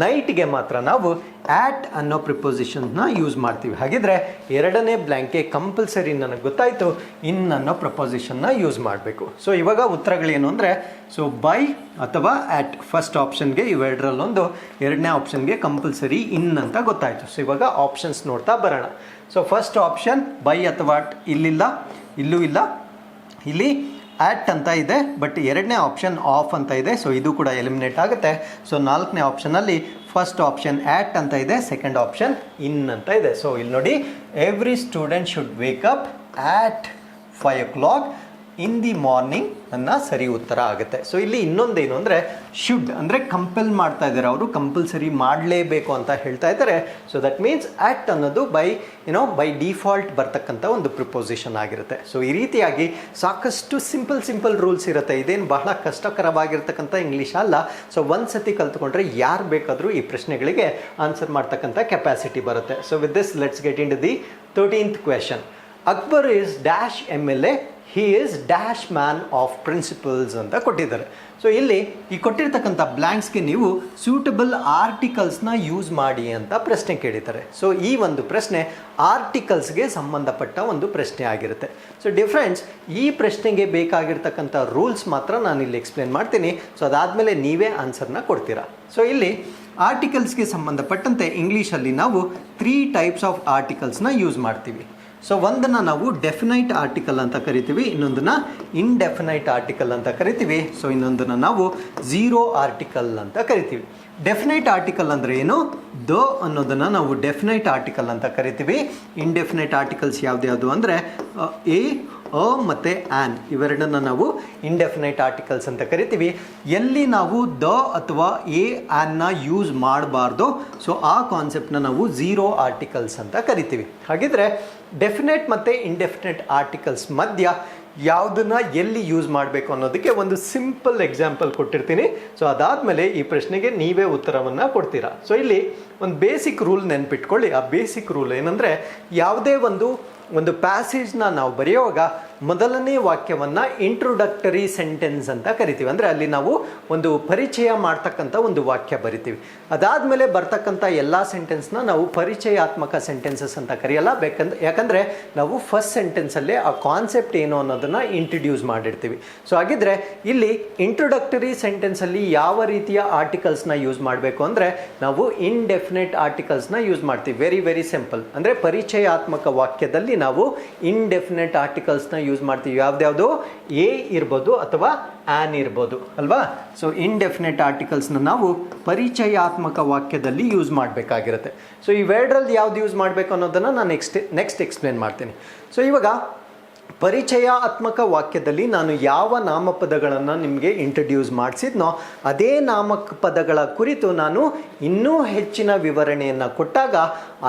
ನೈಟ್ಗೆ ಮಾತ್ರ ನಾವು ಆಟ್ ಅನ್ನೋ ಪ್ರಿಪೋಸಿಷನ್ನ ಯೂಸ್ ಮಾಡ್ತೀವಿ. ಹಾಗಿದ್ರೆ 2ನೇ ಬ್ಲ್ಯಾಂಕ್ಗೆ ಕಂಪಲ್ಸರಿ ನನಗೆ ಗೊತ್ತಾಯಿತು ಇನ್ ಅನ್ನೋ ಪ್ರಪೋಸಿಷನ್ನ ಯೂಸ್ ಮಾಡಬೇಕು. ಸೊ ಇವಾಗ ಉತ್ತರಗಳೇನು ಅಂದರೆ ಸೊ ಬೈ ಅಥವಾ ಆಟ್ ಫಸ್ಟ್ ಆಪ್ಷನ್ಗೆ ಇವೆರಡರಲ್ಲೊಂದು, 2ನೇ ಆಪ್ಷನ್ಗೆ ಕಂಪಲ್ಸರಿ ಇನ್ ಅಂತ ಗೊತ್ತಾಯಿತು. ಸೊ ಇವಾಗ ಆಪ್ಷನ್ಸ್ ನೋಡ್ತಾ ಬರೋಣ. ಸೊ ಫಸ್ಟ್ ಆಪ್ಷನ್ ಬೈ ಅಥವಾ ಅಟ್ ಇಲ್ಲಿಲ್ಲ, ಇಲ್ಲೂ ಇಲ್ಲ, ಇಲ್ಲಿ ಆಟ್ ಅಂತ ಇದೆ, ಬಟ್ 2ನೇ ಆಪ್ಷನ್ ಆಫ್ ಅಂತ ಇದೆ. ಸೊ ಇದು ಕೂಡ ಎಲಿಮಿನೇಟ್ ಆಗುತ್ತೆ. ಸೊ 4ನೇ ಆಪ್ಷನಲ್ಲಿ ಫಸ್ಟ್ ಆಪ್ಷನ್ ಆಟ್ ಅಂತ ಇದೆ, ಸೆಕೆಂಡ್ ಆಪ್ಷನ್ ಇನ್ ಅಂತ ಇದೆ. ಸೊ ಇಲ್ಲಿ ನೋಡಿ, every student should wake up at 5 o'clock in the morning ಅನ್ನ ಸರಿ ಉತ್ತರ ಆಗುತ್ತೆ. ಸೊ ಇಲ್ಲಿ ಇನ್ನೊಂದೇನು ಅಂದರೆ ಶುಡ್ ಅಂದರೆ ಕಂಪೆಲ್ ಮಾಡ್ತಾ ಇದ್ದಾರೆ, ಅವರು ಕಂಪಲ್ಸರಿ ಮಾಡಲೇಬೇಕು ಅಂತ ಹೇಳ್ತಾ ಇದ್ದಾರೆ. ಸೊ ದಟ್ ಮೀನ್ಸ್ ಆಟ್ ಅನ್ನೋದು ಬೈ ಡಿಫಾಲ್ಟ್ ಬರ್ತಕ್ಕಂಥ ಒಂದು ಪ್ರಿಪೋಸಿಷನ್ ಆಗಿರುತ್ತೆ. ಸೊ ಈ ರೀತಿಯಾಗಿ ಸಾಕಷ್ಟು ಸಿಂಪಲ್ ರೂಲ್ಸ್ ಇರುತ್ತೆ. ಇದೇನು ಬಹಳ ಕಷ್ಟಕರವಾಗಿರ್ತಕ್ಕಂಥ ಇಂಗ್ಲೀಷ್ ಅಲ್ಲ. ಸೊ ಒಂದು ಸತಿ ಕಲ್ತ್ಕೊಂಡ್ರೆ ಯಾರು ಬೇಕಾದರೂ ಈ ಪ್ರಶ್ನೆಗಳಿಗೆ ಆನ್ಸರ್ ಮಾಡ್ತಕ್ಕಂಥ ಕೆಪಾಸಿಟಿ ಬರುತ್ತೆ. So with this let's get in to the 13th question. Akbar is dash MLA, he is dash man of principles ಅಂತ ಕೊಟ್ಟಿದ್ದಾರೆ. ಸೊ ಇಲ್ಲಿ ಈ ಕೊಟ್ಟಿರ್ತಕ್ಕಂಥ ಬ್ಲ್ಯಾಂಕ್ಸ್ಗೆ ನೀವು ಸೂಟಬಲ್ ಆರ್ಟಿಕಲ್ಸ್ನ ಯೂಸ್ ಮಾಡಿ ಅಂತ ಪ್ರಶ್ನೆ ಕೇಳಿದ್ದಾರೆ. ಸೊ ಈ ಒಂದು ಪ್ರಶ್ನೆ ಆರ್ಟಿಕಲ್ಸ್ಗೆ ಸಂಬಂಧಪಟ್ಟ ಒಂದು ಪ್ರಶ್ನೆ ಆಗಿರುತ್ತೆ. ಸೊ ಡಿಫ್ರೆನ್ಸ್, ಈ ಪ್ರಶ್ನೆಗೆ ಬೇಕಾಗಿರ್ತಕ್ಕಂಥ ರೂಲ್ಸ್ ಮಾತ್ರ ನಾನು ಇಲ್ಲಿ ಎಕ್ಸ್ಪ್ಲೇನ್ ಮಾಡ್ತೀನಿ. ಸೊ ಅದಾದಮೇಲೆ ನೀವೇ ಆನ್ಸರ್ನ ಕೊಡ್ತೀರಾ. ಸೊ ಇಲ್ಲಿ ಆರ್ಟಿಕಲ್ಸ್ಗೆ ಸಂಬಂಧಪಟ್ಟಂತೆ ಇಂಗ್ಲೀಷಲ್ಲಿ ನಾವು 3 ಟೈಪ್ಸ್ ಆಫ್ ಆರ್ಟಿಕಲ್ಸ್ನ ಯೂಸ್ ಮಾಡ್ತೀವಿ. ಸೊ ಒಂದನ್ನು ನಾವು ಡೆಫಿನೈಟ್ ಆರ್ಟಿಕಲ್ ಅಂತ ಕರಿತೀವಿ, ಇನ್ನೊಂದನ್ನು ಇಂಡೆಫಿನೈಟ್ ಆರ್ಟಿಕಲ್ ಅಂತ ಕರಿತೀವಿ, ಸೊ ಇನ್ನೊಂದನ್ನು ನಾವು ಝೀರೋ ಆರ್ಟಿಕಲ್ ಅಂತ ಕರಿತೀವಿ. ಡೆಫಿನೈಟ್ ಆರ್ಟಿಕಲ್ ಅಂದರೆ ಏನು? ದ ಅನ್ನೋದನ್ನು ನಾವು ಡೆಫಿನೈಟ್ ಆರ್ಟಿಕಲ್ ಅಂತ ಕರಿತೀವಿ. ಇಂಡೆಫಿನೈಟ್ ಆರ್ಟಿಕಲ್ಸ್ ಯಾವ್ದು ಅಂದರೆ ಎ, ಅ ಮತ್ತು ಆ್ಯನ್, ಇವೆರಡನ್ನು ನಾವು ಇಂಡೆಫಿನೈಟ್ ಆರ್ಟಿಕಲ್ಸ್ ಅಂತ ಕರಿತೀವಿ. ಎಲ್ಲಿ ನಾವು ದ ಅಥವಾ ಎ ಆ್ಯನ್ನ ಯೂಸ್ ಮಾಡಬಾರ್ದು, ಸೊ ಆ ಕಾನ್ಸೆಪ್ಟನ್ನ ನಾವು ಝೀರೋ ಆರ್ಟಿಕಲ್ಸ್ ಅಂತ ಕರಿತೀವಿ. ಹಾಗಿದ್ರೆ ಡೆಫಿನೆಟ್ ಮತ್ತು ಇಂಡೆಫಿನೆಟ್ ಆರ್ಟಿಕಲ್ಸ್ ಮಧ್ಯ ಯಾವುದನ್ನು ಎಲ್ಲಿ ಯೂಸ್ ಮಾಡಬೇಕು ಅನ್ನೋದಕ್ಕೆ ಒಂದು ಸಿಂಪಲ್ ಎಕ್ಸಾಂಪಲ್ ಕೊಟ್ಟಿರ್ತೀನಿ. ಸೊ ಅದಾದಮೇಲೆ ಈ ಪ್ರಶ್ನೆಗೆ ನೀವೇ ಉತ್ತರವನ್ನು ಕೊಡ್ತೀರಾ. ಸೊ ಇಲ್ಲಿ ಒಂದು ಬೇಸಿಕ್ ರೂಲ್ ನೆನ್ಪಿಟ್ಕೊಳ್ಳಿ. ಆ ಬೇಸಿಕ್ ರೂಲ್ ಏನಂದರೆ, ಯಾವುದೇ ಒಂದು ಪ್ಯಾಸೇಜ್ನ ನಾವು ಬರೆಯುವಾಗ ಮೊದಲನೇ ವಾಕ್ಯವನ್ನು ಇಂಟ್ರೊಡಕ್ಟರಿ ಸೆಂಟೆನ್ಸ್ ಅಂತ ಕರಿತೀವಿ. ಅಂದರೆ ಅಲ್ಲಿ ನಾವು ಒಂದು ಪರಿಚಯ ಮಾಡ್ತಕ್ಕಂಥ ಒಂದು ವಾಕ್ಯ ಬರಿತೀವಿ. ಅದಾದಮೇಲೆ ಬರ್ತಕ್ಕಂಥ ಎಲ್ಲ ಸೆಂಟೆನ್ಸ್ನ ನಾವು ಪರಿಚಯಾತ್ಮಕ ಸೆಂಟೆನ್ಸಸ್ ಅಂತ ಕರೆಯಲ್ಲ. ಯಾಕಂದರೆ ನಾವು ಫಸ್ಟ್ ಸೆಂಟೆನ್ಸಲ್ಲೇ ಆ ಕಾನ್ಸೆಪ್ಟ್ ಏನು ಅನ್ನೋದನ್ನು ಇಂಟ್ರಡ್ಯೂಸ್ ಮಾಡಿರ್ತೀವಿ. ಸೊ ಹಾಗಿದ್ರೆ ಇಲ್ಲಿ ಇಂಟ್ರೊಡಕ್ಟರಿ ಸೆಂಟೆನ್ಸಲ್ಲಿ ಯಾವ ರೀತಿಯ ಆರ್ಟಿಕಲ್ಸ್ನ ಯೂಸ್ ಮಾಡಬೇಕು ಅಂದರೆ ನಾವು ಇಂಡೆಫಿನೆಟ್ ಆರ್ಟಿಕಲ್ಸ್ನ ಯೂಸ್ ಮಾಡ್ತೀವಿ. Very very simple. ಅಂದರೆ ಪರಿಚಯಾತ್ಮಕ ವಾಕ್ಯದಲ್ಲಿ ನಾವು ಇಂಡೆಫಿನೆಟ್ ಆರ್ಟಿಕಲ್ಸ್ನ ಯೂಸ್ ಮಾಡ್ತೀವಿ. ಯಾವ್ದ್ಯಾವುದು? ಎ ಇರ್ಬೋದು ಅಥವಾ ಆನ್ ಇರ್ಬೋದು ಅಲ್ವಾ. ಸೊ ಇಂಡೆಫಿನೆಟ್ ಆರ್ಟಿಕಲ್ಸ್ನ ನಾವು ಪರಿಚಯಾತ್ಮಕ ವಾಕ್ಯದಲ್ಲಿ ಯೂಸ್ ಮಾಡಬೇಕಾಗಿರುತ್ತೆ. ಸೊ ಇವೆರಡರಲ್ಲಿ ಯಾವ್ದು ಯೂಸ್ ಮಾಡಬೇಕು ಅನ್ನೋದನ್ನು ನಾನು ನೆಕ್ಸ್ಟ್ ಎಕ್ಸ್ಪ್ಲೇನ್ ಮಾಡ್ತೀನಿ. ಸೊ ಇವಾಗ ಪರಿಚಯಾತ್ಮಕ ವಾಕ್ಯದಲ್ಲಿ ನಾನು ಯಾವ ನಾಮಪದಗಳನ್ನು ನಿಮಗೆ ಇಂಟ್ರಡ್ಯೂಸ್ ಮಾಡಿಸಿದ್ನೋ ಅದೇ ನಾಮಪದಗಳ ಕುರಿತು ನಾನು ಇನ್ನೂ ಹೆಚ್ಚಿನ ವಿವರಣೆಯನ್ನು ಕೊಟ್ಟಾಗ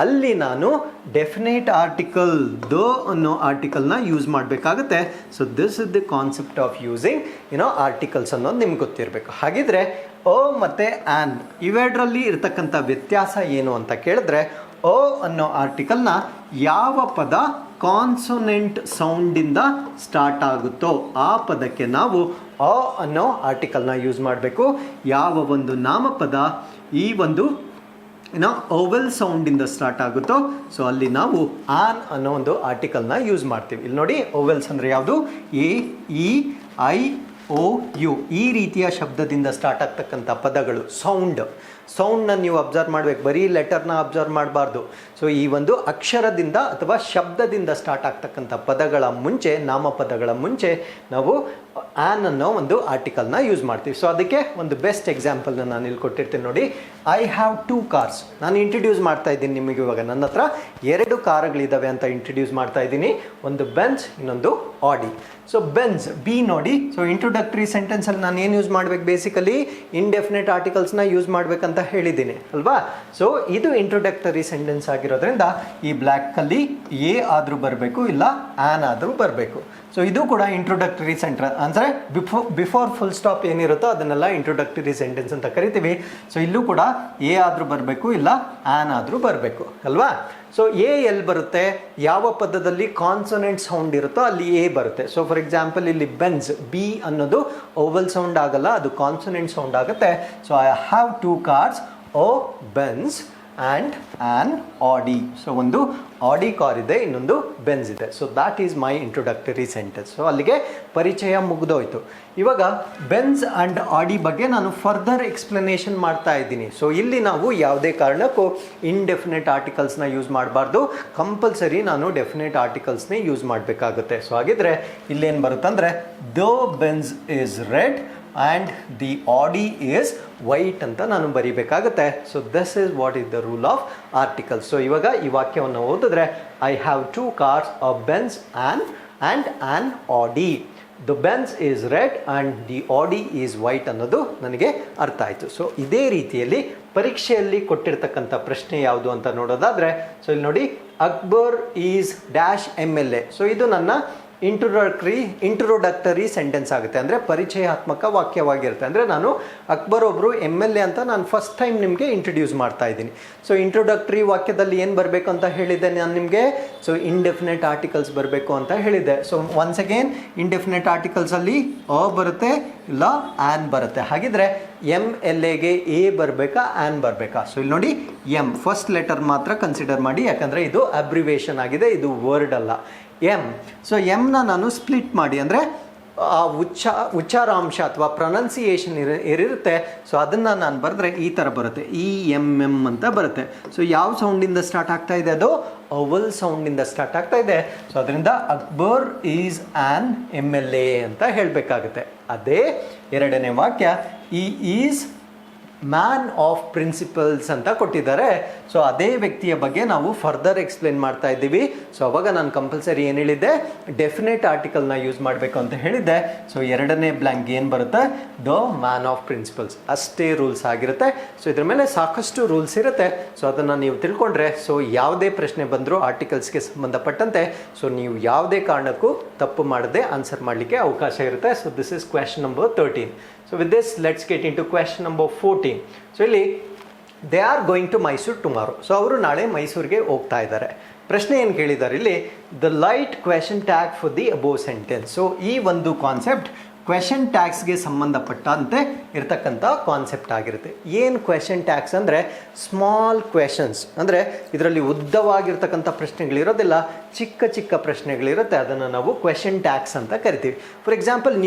ಅಲ್ಲಿ ನಾನು ಡೆಫಿನೇಟ್ ಆರ್ಟಿಕಲ್ ದ ಅನ್ನೋ ಆರ್ಟಿಕಲ್ನ ಯೂಸ್ ಮಾಡಬೇಕಾಗುತ್ತೆ. So this is the concept of using articles ಅನ್ನೋದು ನಿಮ್ಗೆ ಗೊತ್ತಿರಬೇಕು. ಹಾಗಿದ್ರೆ ಅ ಮತ್ತು ಆ್ಯನ್ ಇವೆರಡರಲ್ಲಿ ಇರತಕ್ಕಂಥ ವ್ಯತ್ಯಾಸ ಏನು ಅಂತ ಕೇಳಿದ್ರೆ, ಅ ಅನ್ನೋ ಆರ್ಟಿಕಲ್ನ ಯಾವ ಪದ ಕಾನ್ಸೊನೆಂಟ್ ಸೌಂಡಿಂದ ಸ್ಟಾರ್ಟ್ ಆಗುತ್ತೋ ಆ ಪದಕ್ಕೆ ನಾವು ಅ ಅನ್ನೋ ಆರ್ಟಿಕಲ್ನ ಯೂಸ್ ಮಾಡಬೇಕು. ಯಾವ ಒಂದು ನಾಮಪದ ಈ ಒಂದು ಓವೆಲ್ ಸೌಂಡಿಂದ ಸ್ಟಾರ್ಟ್ ಆಗುತ್ತೋ ಸೊ ಅಲ್ಲಿ ನಾವು ಆನ್ ಅನ್ನೋ ಒಂದು ಆರ್ಟಿಕಲ್ನ ಯೂಸ್ ಮಾಡ್ತೀವಿ. ಇಲ್ಲಿ ನೋಡಿ, ಓವೆಲ್ಸ್ ಅಂದರೆ ಯಾವುದು? A, E, I, O, U ಈ ರೀತಿಯ ಶಬ್ದದಿಂದ ಸ್ಟಾರ್ಟ್ ಆಗ್ತಕ್ಕಂಥ ಪದಗಳು. ಸೌಂಡ್ನ ನೀವು ಅಬ್ಸರ್ವ್ ಮಾಡಬೇಕು, ಬರೀ ಲೆಟರ್ನ ಅಬ್ಸರ್ವ್ ಮಾಡಬಾರ್ದು. ಸೊ ಈ ಒಂದು ಅಕ್ಷರದಿಂದ ಅಥವಾ ಶಬ್ದದಿಂದ ಸ್ಟಾರ್ಟ್ ಆಗ್ತಕ್ಕಂಥ ಪದಗಳ ಮುಂಚೆ, ನಾಮಪದಗಳ ಮುಂಚೆ ನಾವು ಆನ್ ಅನ್ನೋ ಒಂದು ಆರ್ಟಿಕಲ್ನ ಯೂಸ್ ಮಾಡ್ತೀವಿ. ಸೊ ಅದಕ್ಕೆ ಒಂದು ಬೆಸ್ಟ್ ಎಕ್ಸಾಂಪಲ್ನ ನಾನು ಇಲ್ಲಿ ಕೊಟ್ಟಿರ್ತೀನಿ ನೋಡಿ. I have 2 cars. ನಾನು ಇಂಟ್ರಡ್ಯೂಸ್ ಮಾಡ್ತಾ ಇದ್ದೀನಿ ನಿಮಗೆ. ಇವಾಗ ನನ್ನ ಹತ್ರ 2 ಕಾರುಗಳಿದ್ದಾವೆ ಅಂತ ಇಂಟ್ರಡ್ಯೂಸ್ ಮಾಡ್ತಾ ಇದ್ದೀನಿ. ಒಂದು ಬೆಂಚ್, ಇನ್ನೊಂದು ಆಡಿ. ಸೊ ಬೆನ್ಸ್ ಬಿ ನೋಡಿ. ಸೊ ಇಂಟ್ರೊಡಕ್ಟರಿ ಸೆಂಟೆನ್ಸಲ್ಲಿ ನಾನು ಏನು ಯೂಸ್ ಮಾಡಬೇಕು, ಬೇಸಿಕಲಿ ಇಂಡೆಫಿನೆಟ್ ಆರ್ಟಿಕಲ್ಸ್ನ ಯೂಸ್ ಮಾಡಬೇಕಂತ ಹೇಳಿದ್ದೀನಿ ಅಲ್ವಾ. ಸೊ ಇದು ಇಂಟ್ರೊಡಕ್ಟರಿ ಸೆಂಟೆನ್ಸ್ ಆಗಿರೋದ್ರಿಂದ ಈ ಬ್ಲ್ಯಾಕಲ್ಲಿ ಎ ಆದರೂ ಬರಬೇಕು, ಇಲ್ಲ ಆ್ಯನ್ ಆದರೂ ಬರಬೇಕು. ಸೊ ಇದು ಕೂಡ ಇಂಟ್ರೊಡಕ್ಟರಿ ಅಂದರೆ ಬಿಫೋರ್ ಫುಲ್ ಸ್ಟಾಪ್ ಏನಿರುತ್ತೋ ಅದನ್ನೆಲ್ಲ ಇಂಟ್ರೊಡಕ್ಟರಿ ಸೆಂಟೆನ್ಸ್ ಅಂತ ಕರಿತೀವಿ. ಸೊ ಇಲ್ಲೂ ಕೂಡ ಎ ಆದರೂ ಬರಬೇಕು, ಇಲ್ಲ ಆ್ಯನ್ ಆದರೂ ಬರಬೇಕು ಅಲ್ವಾ. ಸೊ ಎ ಎಲ್ಲಿ ಬರುತ್ತೆ, ಯಾವ ಪದದಲ್ಲಿ ಕಾನ್ಸೊನೆಂಟ್ ಸೌಂಡ್ ಇರುತ್ತೋ ಅಲ್ಲಿ ಎ ಬರುತ್ತೆ. ಸೊ ಫಾರ್ ಎಕ್ಸಾಂಪಲ್ ಇಲ್ಲಿ ಬೆನ್ಸ್ ಬಿ ಅನ್ನೋದು ಓವಲ್ ಸೌಂಡ್ ಆಗಲ್ಲ, ಅದು ಕಾನ್ಸೊನೆಂಟ್ ಸೌಂಡ್ ಆಗುತ್ತೆ. So I have 2 cars, a Benz and an Audi. So ಒಂದು ಆಡಿ ಕಾರ್ ಇದೆ, ಇನ್ನೊಂದು ಬೆನ್ಸ್ ಇದೆ. So that is my introductory sentence. So ಅಲ್ಲಿಗೆ ಪರಿಚಯ ಮುಗಿದೋಯ್ತು. ಇವಾಗ ಬೆನ್ಸ್ ಆ್ಯಂಡ್ ಆಡಿ ಬಗ್ಗೆ ನಾನು ಫರ್ದರ್ ಎಕ್ಸ್ಪ್ಲನೇಷನ್ ಮಾಡ್ತಾ ಇದ್ದೀನಿ. ಸೊ ಇಲ್ಲಿ ನಾವು ಯಾವುದೇ ಕಾರಣಕ್ಕೂ ಇಂಡೆಫಿನೆಟ್ ಆರ್ಟಿಕಲ್ಸ್ನ ಯೂಸ್ ಮಾಡಬಾರ್ದು, ಕಂಪಲ್ಸರಿ ನಾನು ಡೆಫಿನೆಟ್ ಆರ್ಟಿಕಲ್ಸ್ನೇ ಯೂಸ್ ಮಾಡಬೇಕಾಗುತ್ತೆ. ಸೊ ಹಾಗಿದ್ರೆ ಇಲ್ಲೇನು ಬರುತ್ತಂದರೆ the Benz is red and the Audi is white ಅಂತ ನಾನು ಬರೀಬೇಕಾಗುತ್ತೆ. So this is what is the rule of articles. So ಇವಾಗ ಈ ವಾಕ್ಯವನ್ನು ಓದಿದ್ರೆ I have 2 cars, a Benz and an Audi. The Benz is red and the Audi is white ಅನ್ನೋದು ನನಗೆ ಅರ್ಥ ಆಯಿತು. ಸೊ ಇದೇ ರೀತಿಯಲ್ಲಿ ಪರೀಕ್ಷೆಯಲ್ಲಿ ಕೊಟ್ಟಿರ್ತಕ್ಕಂಥ ಪ್ರಶ್ನೆ ಯಾವುದು ಅಂತ ನೋಡೋದಾದರೆ, ಸೊ ಇಲ್ಲಿ ನೋಡಿ, Akbar is dash MLA. So ಇದು ನನ್ನ ಇಂಟ್ರೊಡಕ್ಟರಿ ಸೆಂಟೆನ್ಸ್ ಆಗುತ್ತೆ, ಅಂದರೆ ಪರಿಚಯಾತ್ಮಕ ವಾಕ್ಯವಾಗಿರುತ್ತೆ. ಅಂದರೆ ನಾನು ಅಕ್ಬರ್ ಒಬ್ಬರು MLA ಅಂತ ನಾನು ಫಸ್ಟ್ ಟೈಮ್ ನಿಮಗೆ ಇಂಟ್ರೊಡ್ಯೂಸ್ ಮಾಡ್ತಾ ಇದ್ದೀನಿ. ಸೊ ಇಂಟ್ರೊಡಕ್ಟರಿ ವಾಕ್ಯದಲ್ಲಿ ಏನು ಬರಬೇಕು ಅಂತ ಹೇಳಿದ್ದೆ ನಾನು ನಿಮಗೆ, ಸೊ ಇಂಡೆಫಿನೆಟ್ ಆರ್ಟಿಕಲ್ಸ್ ಬರಬೇಕು ಅಂತ ಹೇಳಿದ್ದೆ. ಸೊ ಒನ್ಸ್ ಅಗೇನ್ ಇಂಡೆಫಿನೆಟ್ ಆರ್ಟಿಕಲ್ಸಲ್ಲಿ ಅ ಬರುತ್ತೆ, ಇಲ್ಲ ಆ್ಯನ್ ಬರುತ್ತೆ. ಹಾಗಿದ್ರೆ MLAಗೆ ಎ ಬರಬೇಕಾ ಆ್ಯನ್ ಬರಬೇಕಾ? ಸೊ ಇಲ್ಲಿ ನೋಡಿ, ಎಮ್ ಫಸ್ಟ್ ಲೆಟರ್ ಮಾತ್ರ ಕನ್ಸಿಡರ್ ಮಾಡಿ, ಯಾಕಂದರೆ ಇದು ಅಬ್ರಿವೇಷನ್ ಆಗಿದೆ, ಇದು ವರ್ಡ್ ಅಲ್ಲ. ಎಮ್. ಸೊ ಎಮ್ನ ನಾನು ಸ್ಪ್ಲಿಟ್ ಮಾಡಿ, ಅಂದರೆ ಆ ಉಚ್ಚಾರಾಂಶ ಅಥವಾ ಪ್ರೊನೌನ್ಸಿಯೇಷನ್ ಇರುತ್ತೆ. ಸೊ ಅದನ್ನು ನಾನು ಬರೆದ್ರೆ ಈ ಥರ ಬರುತ್ತೆ, EMM ಅಂತ ಬರುತ್ತೆ. ಸೊ ಯಾವ ಸೌಂಡಿಂದ ಸ್ಟಾರ್ಟ್ ಆಗ್ತಾ ಇದೆ, ಅದು ಅವಲ್ ಸೌಂಡಿಂದ ಸ್ಟಾರ್ಟ್ ಆಗ್ತಾ ಇದೆ. ಸೊ ಅದರಿಂದ ಅಕ್ಬರ್ ಈಸ್ ಆ್ಯನ್ MLA ಅಂತ ಹೇಳಬೇಕಾಗುತ್ತೆ. ಅದೇ ಎರಡನೇ ವಾಕ್ಯ, ಈ ಈಸ್ ಮ್ಯಾನ್ ಆಫ್ ಪ್ರಿನ್ಸಿಪಲ್ಸ್ ಅಂತ ಕೊಟ್ಟಿದ್ದಾರೆ. ಸೊ ಅದೇ ವ್ಯಕ್ತಿಯ ಬಗ್ಗೆ ನಾವು ಫರ್ದರ್ ಎಕ್ಸ್ಪ್ಲೇನ್ ಮಾಡ್ತಾ ಇದ್ದೀವಿ. ಸೊ ಅವಾಗ ನಾನು ಕಂಪಲ್ಸರಿ ಏನು ಹೇಳಿದ್ದೆ, ಡೆಫಿನೆಟ್ ಆರ್ಟಿಕಲ್ನ ಯೂಸ್ ಮಾಡಬೇಕು ಅಂತ ಹೇಳಿದ್ದೆ. ಸೊ ಎರಡನೇ ಬ್ಲ್ಯಾಂಕ್ ಏನು ಬರುತ್ತೆ, ದ ಮ್ಯಾನ್ ಆಫ್ ಪ್ರಿನ್ಸಿಪಲ್ಸ್, ಅಷ್ಟೇ ರೂಲ್ಸ್ ಆಗಿರುತ್ತೆ. ಸೊ ಇದ್ರ ಮೇಲೆ ಸಾಕಷ್ಟು ರೂಲ್ಸ್ ಇರುತ್ತೆ. ಸೊ ಅದನ್ನು ನೀವು ತಿಳ್ಕೊಂಡ್ರೆ, ಸೊ ಯಾವುದೇ ಪ್ರಶ್ನೆ ಬಂದರೂ ಆರ್ಟಿಕಲ್ಸ್ಗೆ ಸಂಬಂಧಪಟ್ಟಂತೆ, ಸೊ ನೀವು ಯಾವುದೇ ಕಾರಣಕ್ಕೂ ತಪ್ಪು ಮಾಡದೆ ಆನ್ಸರ್ ಮಾಡಲಿಕ್ಕೆ ಅವಕಾಶ ಇರುತ್ತೆ. So this is question number 13. So with this, let's get into question number 14. So ಇಲ್ಲಿ they are going to Mysuru tomorrow. So ಅವರು ನಾಳೆ ಮೈಸೂರಿಗೆ ಹೋಗ್ತಾ ಇದ್ದಾರೆ. ಪ್ರಶ್ನೆ ಏನು ಕೇಳಿದ್ದಾರೆ ಇಲ್ಲಿ, the right question tag for the above sentence. So ಈ ಒಂದು ಕಾನ್ಸೆಪ್ಟ್ ಕ್ವೆಶನ್ ಟ್ಯಾಗ್ಸ್ಗೆ ಸಂಬಂಧಪಟ್ಟಂತೆ ಇರತಕ್ಕಂಥ ಕಾನ್ಸೆಪ್ಟ್ ಆಗಿರುತ್ತೆ. ಏನು ಕ್ವೆಶನ್ ಟ್ಯಾಗ್ಸ್ ಅಂದರೆ ಸ್ಮಾಲ್ ಕ್ವೆಶನ್ಸ್, ಅಂದರೆ ಇದರಲ್ಲಿ ಉದ್ದವಾಗಿರ್ತಕ್ಕಂಥ ಪ್ರಶ್ನೆಗಳಿರೋದಿಲ್ಲ, ಚಿಕ್ಕ ಚಿಕ್ಕ ಪ್ರಶ್ನೆಗಳಿರುತ್ತೆ. ಅದನ್ನು ನಾವು ಕ್ವೆಶನ್ ಟ್ಯಾಗ್ಸ್ ಅಂತ ಕರಿತೀವಿ. ಫಾರ್ ಎಕ್ಸಾಂಪಲ್,